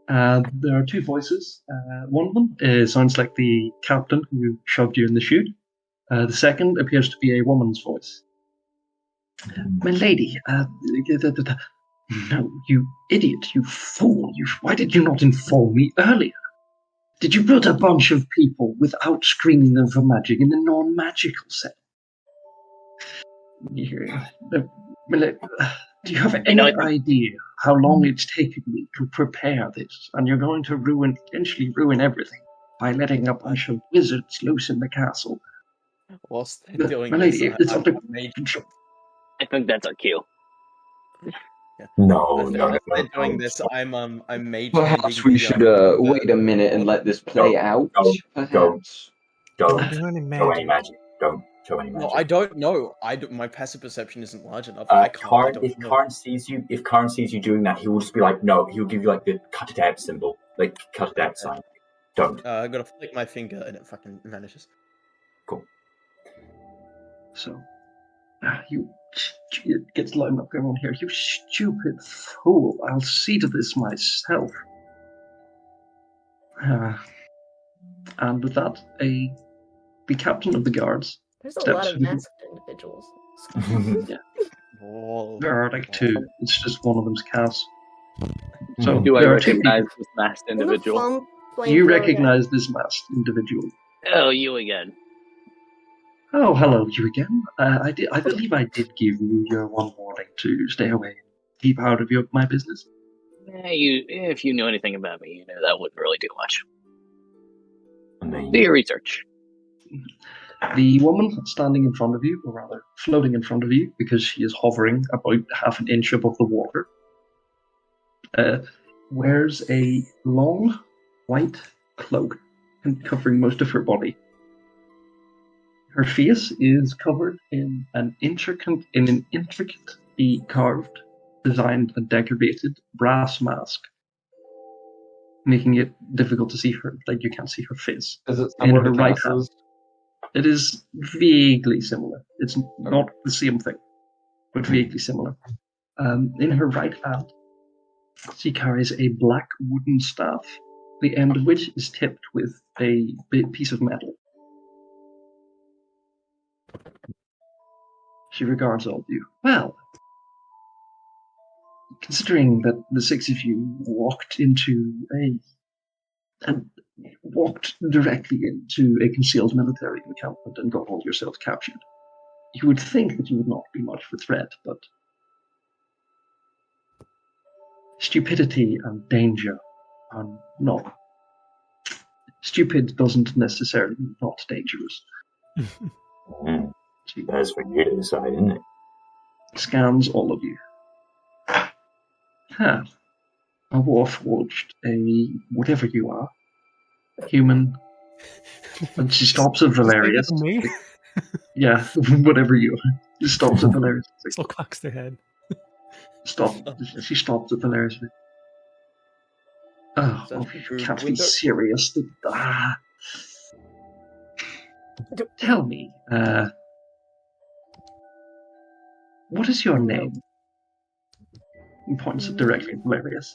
There are two voices. One of them sounds like the captain who shoved you in the chute. The second appears to be a woman's voice. My lady, no, you idiot, you fool, why did you not inform me earlier? Did you put a bunch of people without screening them for magic in the non-magical set? Do you have any idea how long it's taken me to prepare this? And you're going to potentially ruin everything by letting a bunch of wizards loose in the castle. Whilst they're doing lady, this, I think that's our cue. No. They're doing this. I'm mage. Perhaps we should wait a minute and let this play out. Don't Don't show any magic. Don't show any magic. No, I don't know. My passive perception isn't large enough. If Karn sees you doing that, he will just be like, no. He'll give you like the cut it out symbol, like cut it out sign. Don't. I gotta flick my finger and it fucking vanishes. Cool. So, it gets loud enough going on here. You stupid fool! I'll see to this myself. And with that, the captain of the guards. There's a lot of masked individuals. Yeah. There are like two. It's just one of them's Cass. So do I recognize this masked individual? You recognize this masked individual. Oh, you again. Oh, hello, you again. I believe I did give you your one warning to stay away and keep out of my business. If you knew anything about me, you know that wouldn't really do much. Do your research. The woman standing in front of you, or rather floating in front of you, because she is hovering about half an inch above the water, wears a long white cloak covering most of her body. Her face is covered in an intricately carved, designed, and decorated brass mask, making it difficult to see her. Like you can't see her face. Is it in her right hand? It is vaguely similar. It's not the same thing, but vaguely similar. In her right hand, she carries a black wooden staff, the end of which is tipped with a piece of metal. She regards all of you. Well, considering that the six of you walked directly into a concealed military encampment and got all yourselves captured, you would think that you would not be much of a threat, but stupidity and danger are not. Stupid doesn't necessarily mean not dangerous. That's for you to decide, isn't it? Scans all of you. A warforged, a whatever you are, human, and she stops at Valerius. Yeah, whatever you are. She stops at Valerius. Still cocks their head. She stops at Valerius. Oh, well, you can't be serious. Tell me, what is your name? He points it directly at Valerius.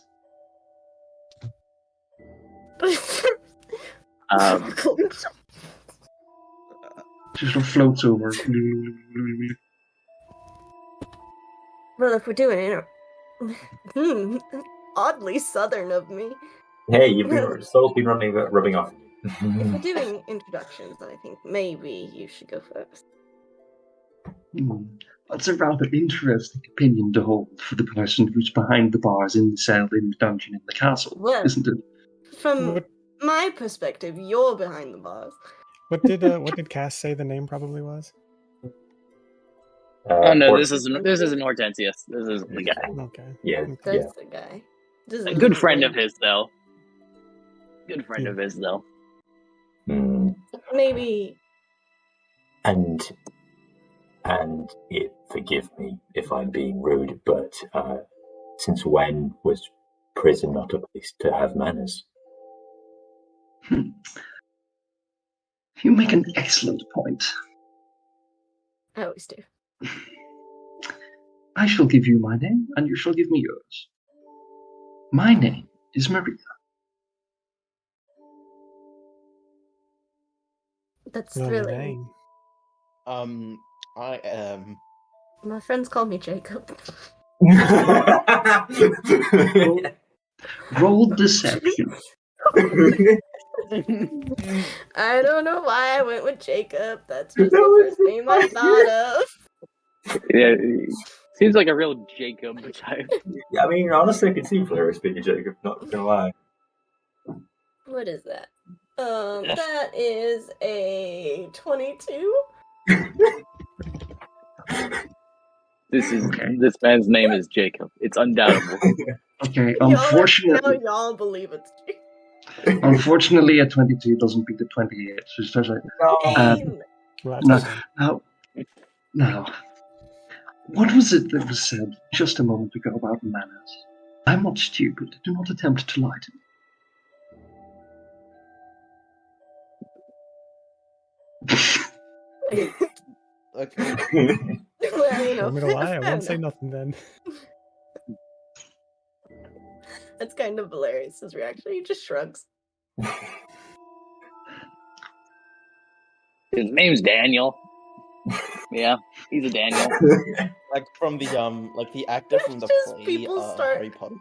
She sort of floats over. Well, if we're doing it, oddly southern of me. Hey, Soul's been rubbing off. If we're doing introductions, I think maybe you should go first. That's a rather interesting opinion to hold for the person who's behind the bars in the cell, in the dungeon, in the castle, isn't it? From my perspective, you're behind the bars. What did Cass say the name probably was? No, this isn't Hortensius. This is the guy. Okay. Yeah. That's the guy. A good friend of his, though. Good friend of his, though. Maybe. And forgive me if I'm being rude, but since when was prison not a place to have manners? You make an excellent point. I always do. I shall give you my name, and you shall give me yours. My name is Maria. That's thrilling. I am. My friends call me Jacob. Roll deception. I don't know why I went with Jacob. That's just the first name I thought of. Yeah, seems like a real Jacob type. Yeah, I mean, honestly, I can see Valerius being a Jacob, not gonna lie. What is that? That is a 22. This man's name is Jacob. It's undoubtable. Okay, unfortunately, y'all believe it's Jacob. Unfortunately, a 22 doesn't beat the 28. So it starts now, what was it that was said just a moment ago about manners? I'm not stupid. Do not attempt to lie to me. Okay. Well, I'm gonna lie, I won't say nothing then. That's kind of Valerius' reaction. He just shrugs. His name's Daniel. Yeah, he's a Daniel. Like from the the actor from the play, people start... Harry Potter.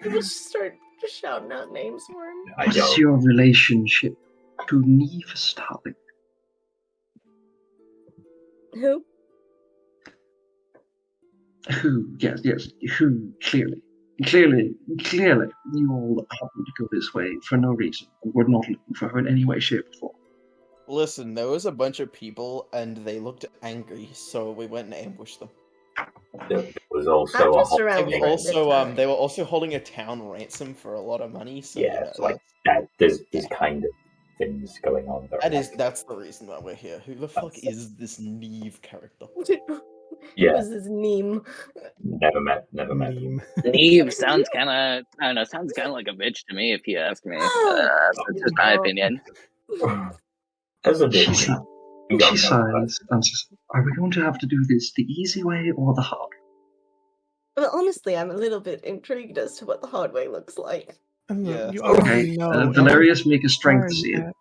People start just shouting out names for him. What is your relationship to Neve Starling? Who? Who? Yes. Who? Clearly, you all happened to go this way for no reason. We're not looking for her in any way, shape, or form. Listen, there was a bunch of people, and they looked angry, so we went and ambushed them. There was also they were also holding a town ransom for a lot of money. So yeah, like that. There's kind of things going on there. That's the reason why we're here. Who the fuck is this Neve character? Yeah. Who's his name? Never met. Neve sounds kind of, I don't know, sounds kind of like a bitch to me, if you ask me. That's just my opinion. She sighs and says, "Are we going to have to do this the easy way or the hard way?" Well, honestly, I'm a little bit intrigued as to what the hard way looks like. Yeah. Okay, Valerius, make a strength save.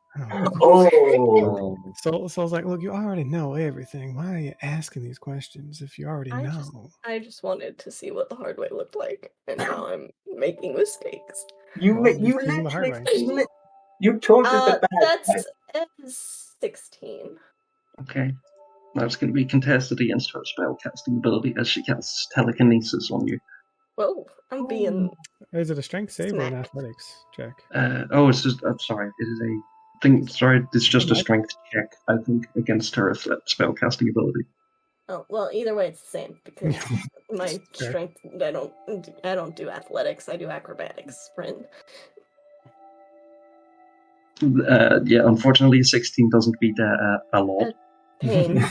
Soul's like, look, you already know everything. Why are you asking these questions if you already know? I just wanted to see what the hard way looked like, and now I'm making mistakes. You told us the bad. That's 16. Okay. That's going to be contested against her spellcasting ability as she casts telekinesis on you. Whoa, I'm being... Is it a strength save or an athletics check? It's just... I'm sorry. It is a... it's just a strength check, I think, against her spellcasting ability. Oh, well, either way it's the same, because my strength... I don't do athletics, I do acrobatics, friend. Unfortunately, 16 doesn't beat a lot. Pain.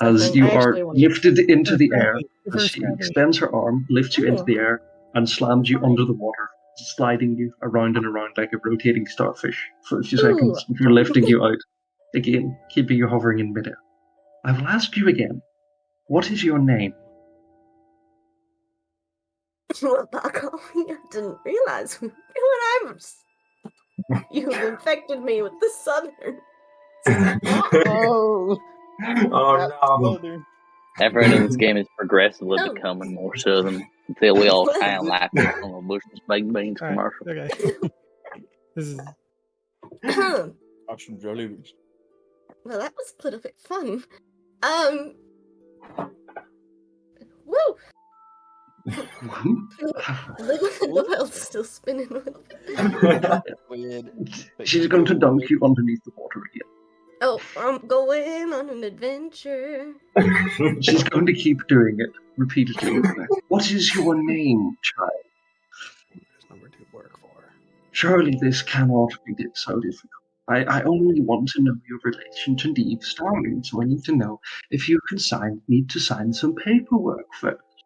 As you are lifted into the air, as she extends her arm, lifts you into the air, and slams you under the water, sliding you around and around like a rotating starfish for a few seconds before lifting you out, again, keeping you hovering in midair. I will ask you again, what is your name? Well, by golly, I didn't realize when you infected me with the southern. Oh no. Everyone in this game is progressively becoming more southern until we all sound like on a Bush's Baked Beans commercial. Okay. This is... Well, that was a little bit fun. Woo! The world's still spinning a little bit. She's going to dunk you underneath the water again. Oh, I'm going on an adventure. She's going to keep doing it repeatedly. What is your name, child? There's number 2 work for. Surely this cannot be so difficult. I only want to know your relation to Neve Starling, so I need to know if you need to sign some paperwork first.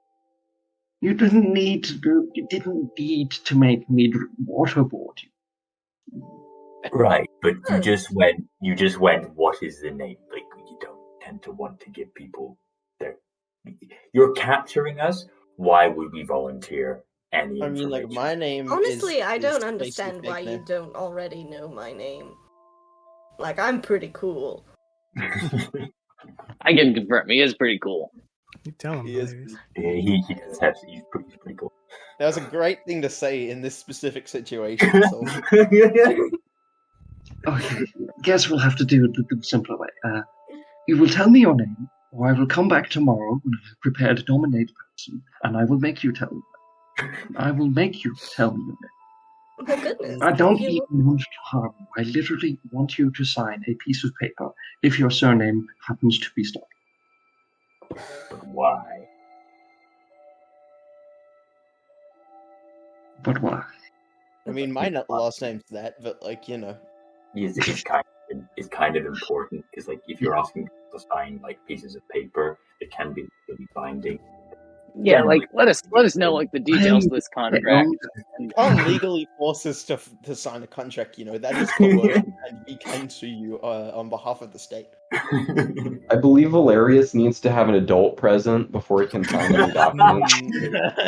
You didn't need to make me waterboard you. Right, but you just went, what is the name? Like, you don't tend to want to give people their... You're capturing us? Why would we volunteer any information? I mean, like, my name Honestly, I don't is understand why you don't already know my name. Like, I'm pretty cool. I can confirm, he is pretty cool. You tell him, he does have, he's pretty cool. That was a great thing to say in this specific situation. So. Okay, guess we'll have to do it the simpler way. You will tell me your name, or I will come back tomorrow when I have prepared to nominate a person, and I will make you tell me. I will make you tell me your name. Oh my goodness. I don't even want to harm you. I literally want you to sign a piece of paper if your surname happens to be Starling. But why? But why? I mean, my last name's that, but like, you know. It's kind of important because, like, if you're asking people to sign like pieces of paper, it can be really binding. Yeah, like let us know like the details of this contract. Can't legally force us to sign a contract. You know that is coercion, and we can sue you on behalf of the state. I believe Valerius needs to have an adult present before he can sign any documents.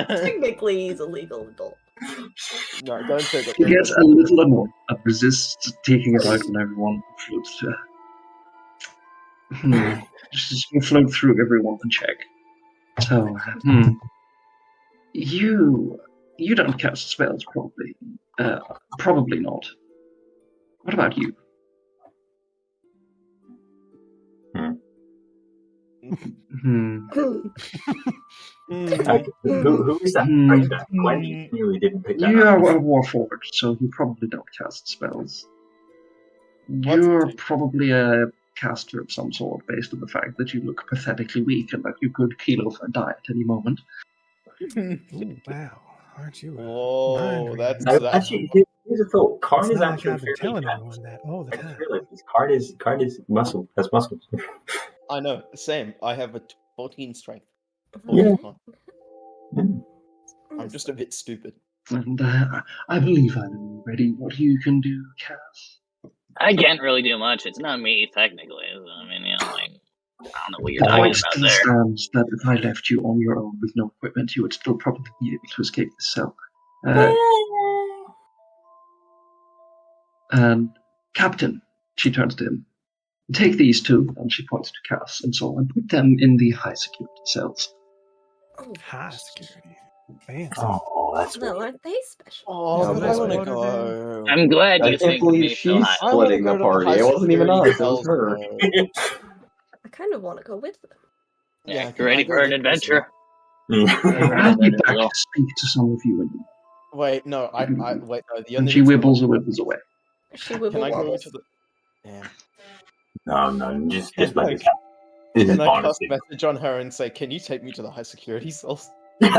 Technically, he's a legal adult. No, don't say that. He gets a little annoyed and resists taking it out on everyone. Just float through everyone and check. So, you don't cast spells, probably. Probably not. What about you? Who is that? Quendi really didn't pick that You up. are a warforged, so you probably don't cast spells. You're probably a caster of some sort, based on the fact that you look pathetically weak and that you could keel over and die at any moment. Ooh, wow, aren't you? Oh, that's actually. Here's a thought. Karn is actually I've been telling everyone that all the time. I just realized Karn is muscle. Has muscles. I know. Same. I have a 14 strength. 14 I'm just a bit stupid. And I believe I know already what you can do, Cass. I can't really do much. It's not me, technically. I mean, you know, like, I don't know what you're talking about there. Stands that if I left you on your own with no equipment, you would still probably be able to escape the cell. And Captain, she turns to him. Take these two, and she points to Cass and so on, and put them in the high security cells. High security. Fancy. Oh, that's well, aren't they special? Oh, I want to go. I'm glad you I can't believe she's splitting the party. It wasn't even us, it was her. I kind of want to go with them. Yeah, you ready for an adventure? I'll be back to speak to some of you. Wait, no, wait, no, the and she wibbles away. She wibbles Can I go to the... Damn. No, just let it happen. Can I cast a message on her and say, can you take me to the high security cells? You're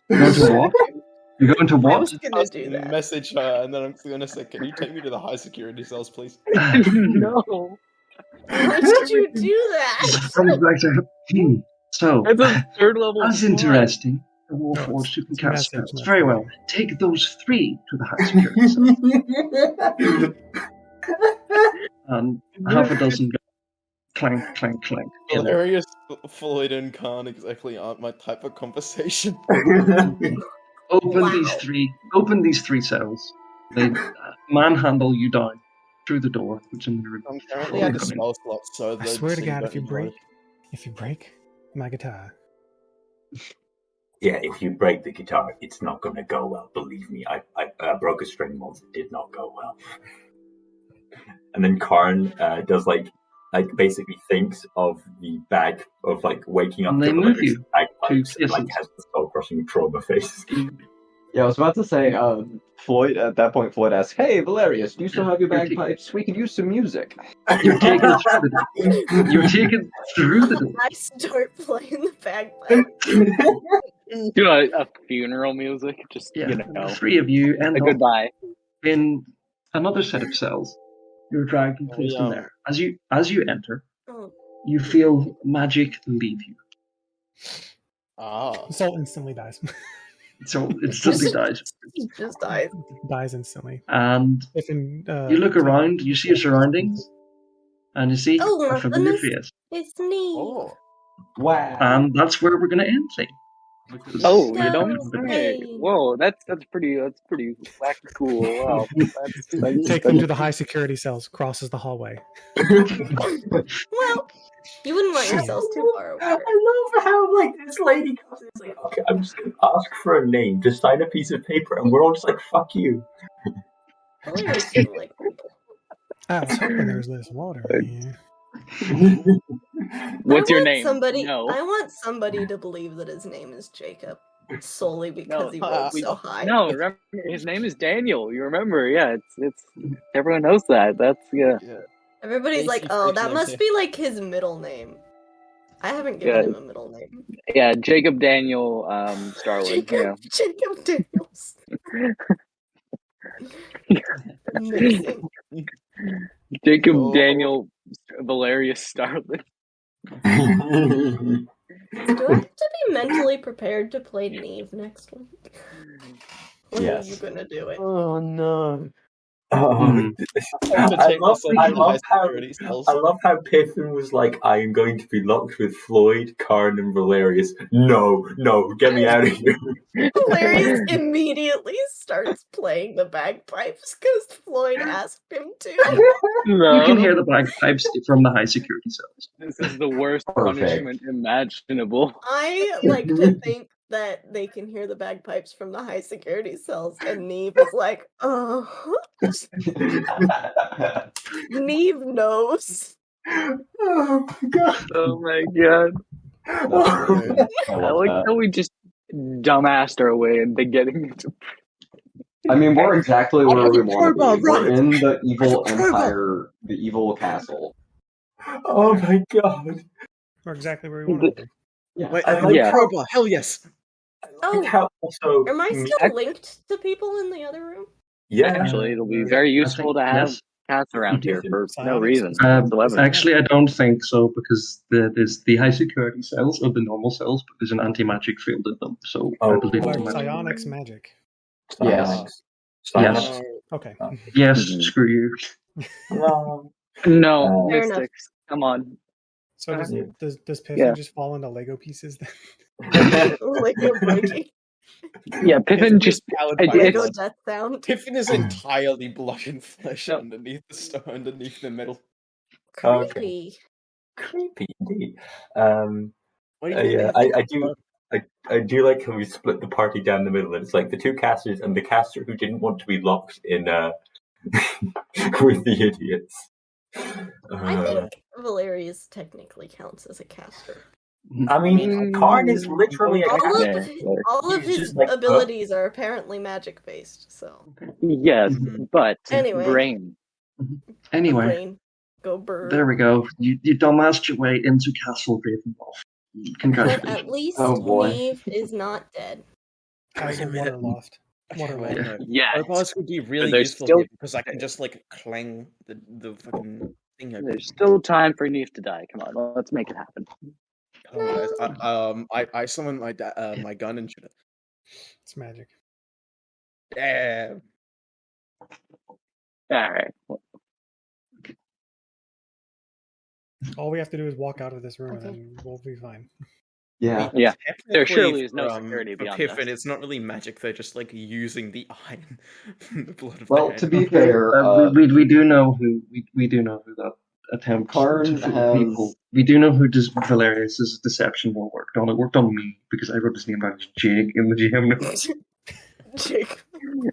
going to what? You're going to what? I'm gonna do that. Message her, and then I'm going to say, can you take me to the high security cells, please? No. Why did you do that? Comes back to So, That's a third level. that's interesting. The Warforged who can cast spells. Very well. Take those 3 to the high security cell. And half a dozen go. Clank, clank, clank. Valerius, Floyd, and Karn exactly aren't my type of conversation. Open these three cells. They manhandle you down through the door, which in the I'm currently at the spell slot, so I swear to God, if you break my guitar. Yeah, if you break the guitar, it's not going to go well. Believe me, I broke a string once. It did not go well. And then Karn does basically thinks of the bag of waking up. And they move you bagpipes, and has the skull crushing trauma face. Yeah, I was about to say, Floyd, at that point, Floyd asks, "Hey, Valerius, do you still have your bagpipes? We could use some music." You're taken through the door. I start playing the bagpipes. A funeral music, just, The 3 of you end up goodbye. In another set of cells. You're dragged and placed in there. As you enter, you feel magic leave you. Soul instantly dies. So it instantly dies. He just dies. Dies instantly. And you look around, you see your surroundings, and you see a familiar face. It's me. Oh. Wow. And that's where we're going to end things. You don't say. Whoa, that's pretty wacky cool. Wow. Take them to the high security cells, crosses the hallway. Well, you wouldn't want yourselves too far away. I love how this lady comes and is like, okay, I'm just gonna ask for a name, just sign a piece of paper, and we're all just like, fuck you. I was hoping there was less water in here. What's your name? I want somebody to believe that his name is Jacob, solely because he rolled so high. No, remember, his name is Daniel. You remember? Yeah, it's everyone knows that. That's yeah. Everybody's like, oh, that must be his middle name. I haven't given him a middle name. Yeah, Jacob Daniel Starling. Jacob Daniels. Jacob Daniel Valerius Starling. Do I have to be mentally prepared to play Neve next week? When are you gonna do it? Oh no. I love how Piffin was like, I am going to be locked with Floyd, Karn, and Valerius. No, get me out of here. Valerius immediately starts playing the bagpipes because Floyd asked him to. You can hear the bagpipes from the high security cells. This is the worst punishment imaginable. I like to think that they can hear the bagpipes from the high security cells, and Neve is like, Neve knows. Oh my god. I like how we just dumbassed our way into getting into. I mean, we're exactly where we want to be. We're in the evil empire, the evil castle. Oh my god. We're exactly where we want to be. Yeah. Wait, crowbar, hell yes. Am I still linked to people in the other room? Yeah. Actually, it'll be very useful to have cats around here for no reason whatsoever. Actually, I don't think so, because there's the high security cells or the normal cells, but there's an anti-magic field in them. So I believe psionics magic. Yes. Yes. Okay. Yes, screw you. No, mystics. Come on. So does Piffin just fall into Lego pieces then? Lego breaking. Yeah, Piffin just Lego death sound. Piffin is entirely blood and flesh underneath the stone, underneath the metal. Creepy. Creepy indeed. I do like how we split the party down the middle, and it's like the two casters and the caster who didn't want to be locked in with the idiots. I think Valerius technically counts as a caster. I mean, Karn is literally a caster. All of his abilities are apparently magic based, so. Yes, but anyway. Brain. Anyway. Brain. Go bird. There we go. You dumbassed your way into Castle Ravenloft. Congratulations. But at least Neve is not dead. Castle Waterloft. Yeah. Crowbars would be really useful here because I can just clang the fucking thing open. There's still time for Neve to die. Come on, let's make it happen. I summon my my gun and shoot it. It's magic. Yeah. Alright. All we have to do is walk out of this room, Okay. and then we'll be fine. Yeah. Yeah. There Technically, surely is no security for beyond Piffin, this. it's not really magic. They're just like using the iron from the blood of Well, their to be enemies. fair, we do know who that attempt Karn to fool has- people. We do know who Valerius' deception will worked on. It worked on me because I wrote his name down as Jake in the GM notes. Jake.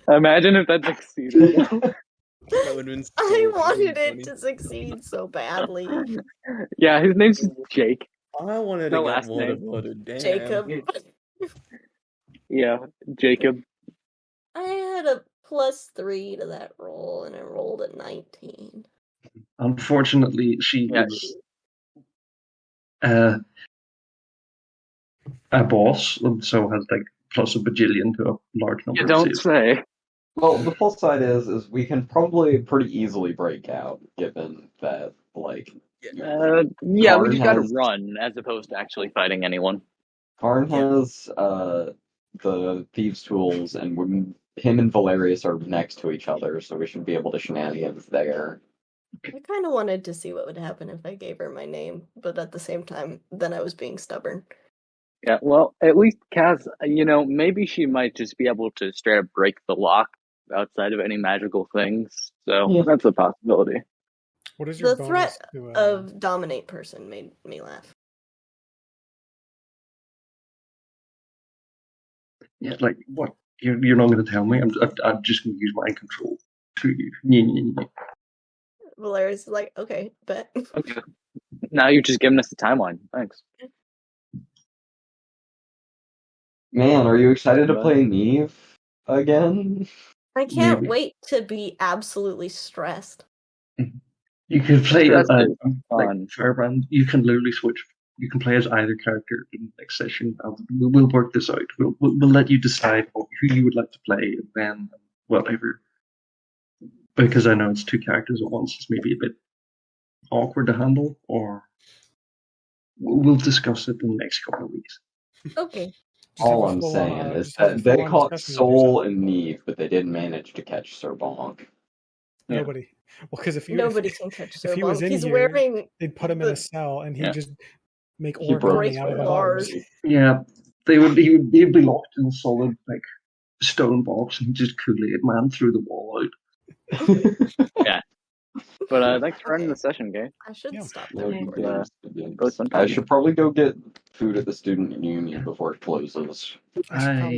Imagine if that succeeded. That would have been so I wanted funny. it to succeed so badly. Yeah, his name's just Jake. I wanted No to get last name. water. Damn. Jacob. Yeah, Jacob. I had a +3 to that roll, and I rolled a 19. Unfortunately, she Yeah. is a boss, and so has like plus a bajillion to a large number You of don't saves. say. Well, the plus side is we can probably pretty easily break out, given that, like... Yeah, we Karn just gotta has- run as opposed to actually fighting anyone. Karn has the thieves' tools, and him and Valerius are next to each other, so we should be able to shenanigans there. I kind of wanted to see what would happen if I gave her my name, but at the same time, then I was being stubborn. Yeah, well, at least Cass, maybe she might just be able to straight up break the lock outside of any magical things. So Yeah. that's a possibility. What is your The bonus threat to, of dominate person made me laugh. Yeah, like what? You're not going to tell me? I'm just going to use mind control to you. Yeah. Valerius is like, okay, bet. Okay. Now you've just given us the timeline. Thanks. Man, are you excited to play Neve again? I can't Maybe. wait to be absolutely stressed. You could play as That's like fun. Firebrand. You can literally switch. You can play as either character in the next session. We'll work this out. We'll let you decide who you would like to play and when, whatever. Because I know it's two characters at once. It's maybe a bit awkward to handle, or we'll discuss it in the next couple of weeks. Okay. All I'm saying is that they caught Soul and Neve, but they didn't manage to catch Sir Bonk. Nobody. Well, because if nobody can catch Sir if he was Bonk, in he's here, wearing they'd put him in a cell, and he'd just make He origami out of the bars. Yeah, he'd be locked in a solid like stone box, and he'd just Kool-Aid man through the wall out. Yeah. But thanks for running the session, Gay. I should stop No the recording. games. I should probably go get food at the student union before it closes. I should probably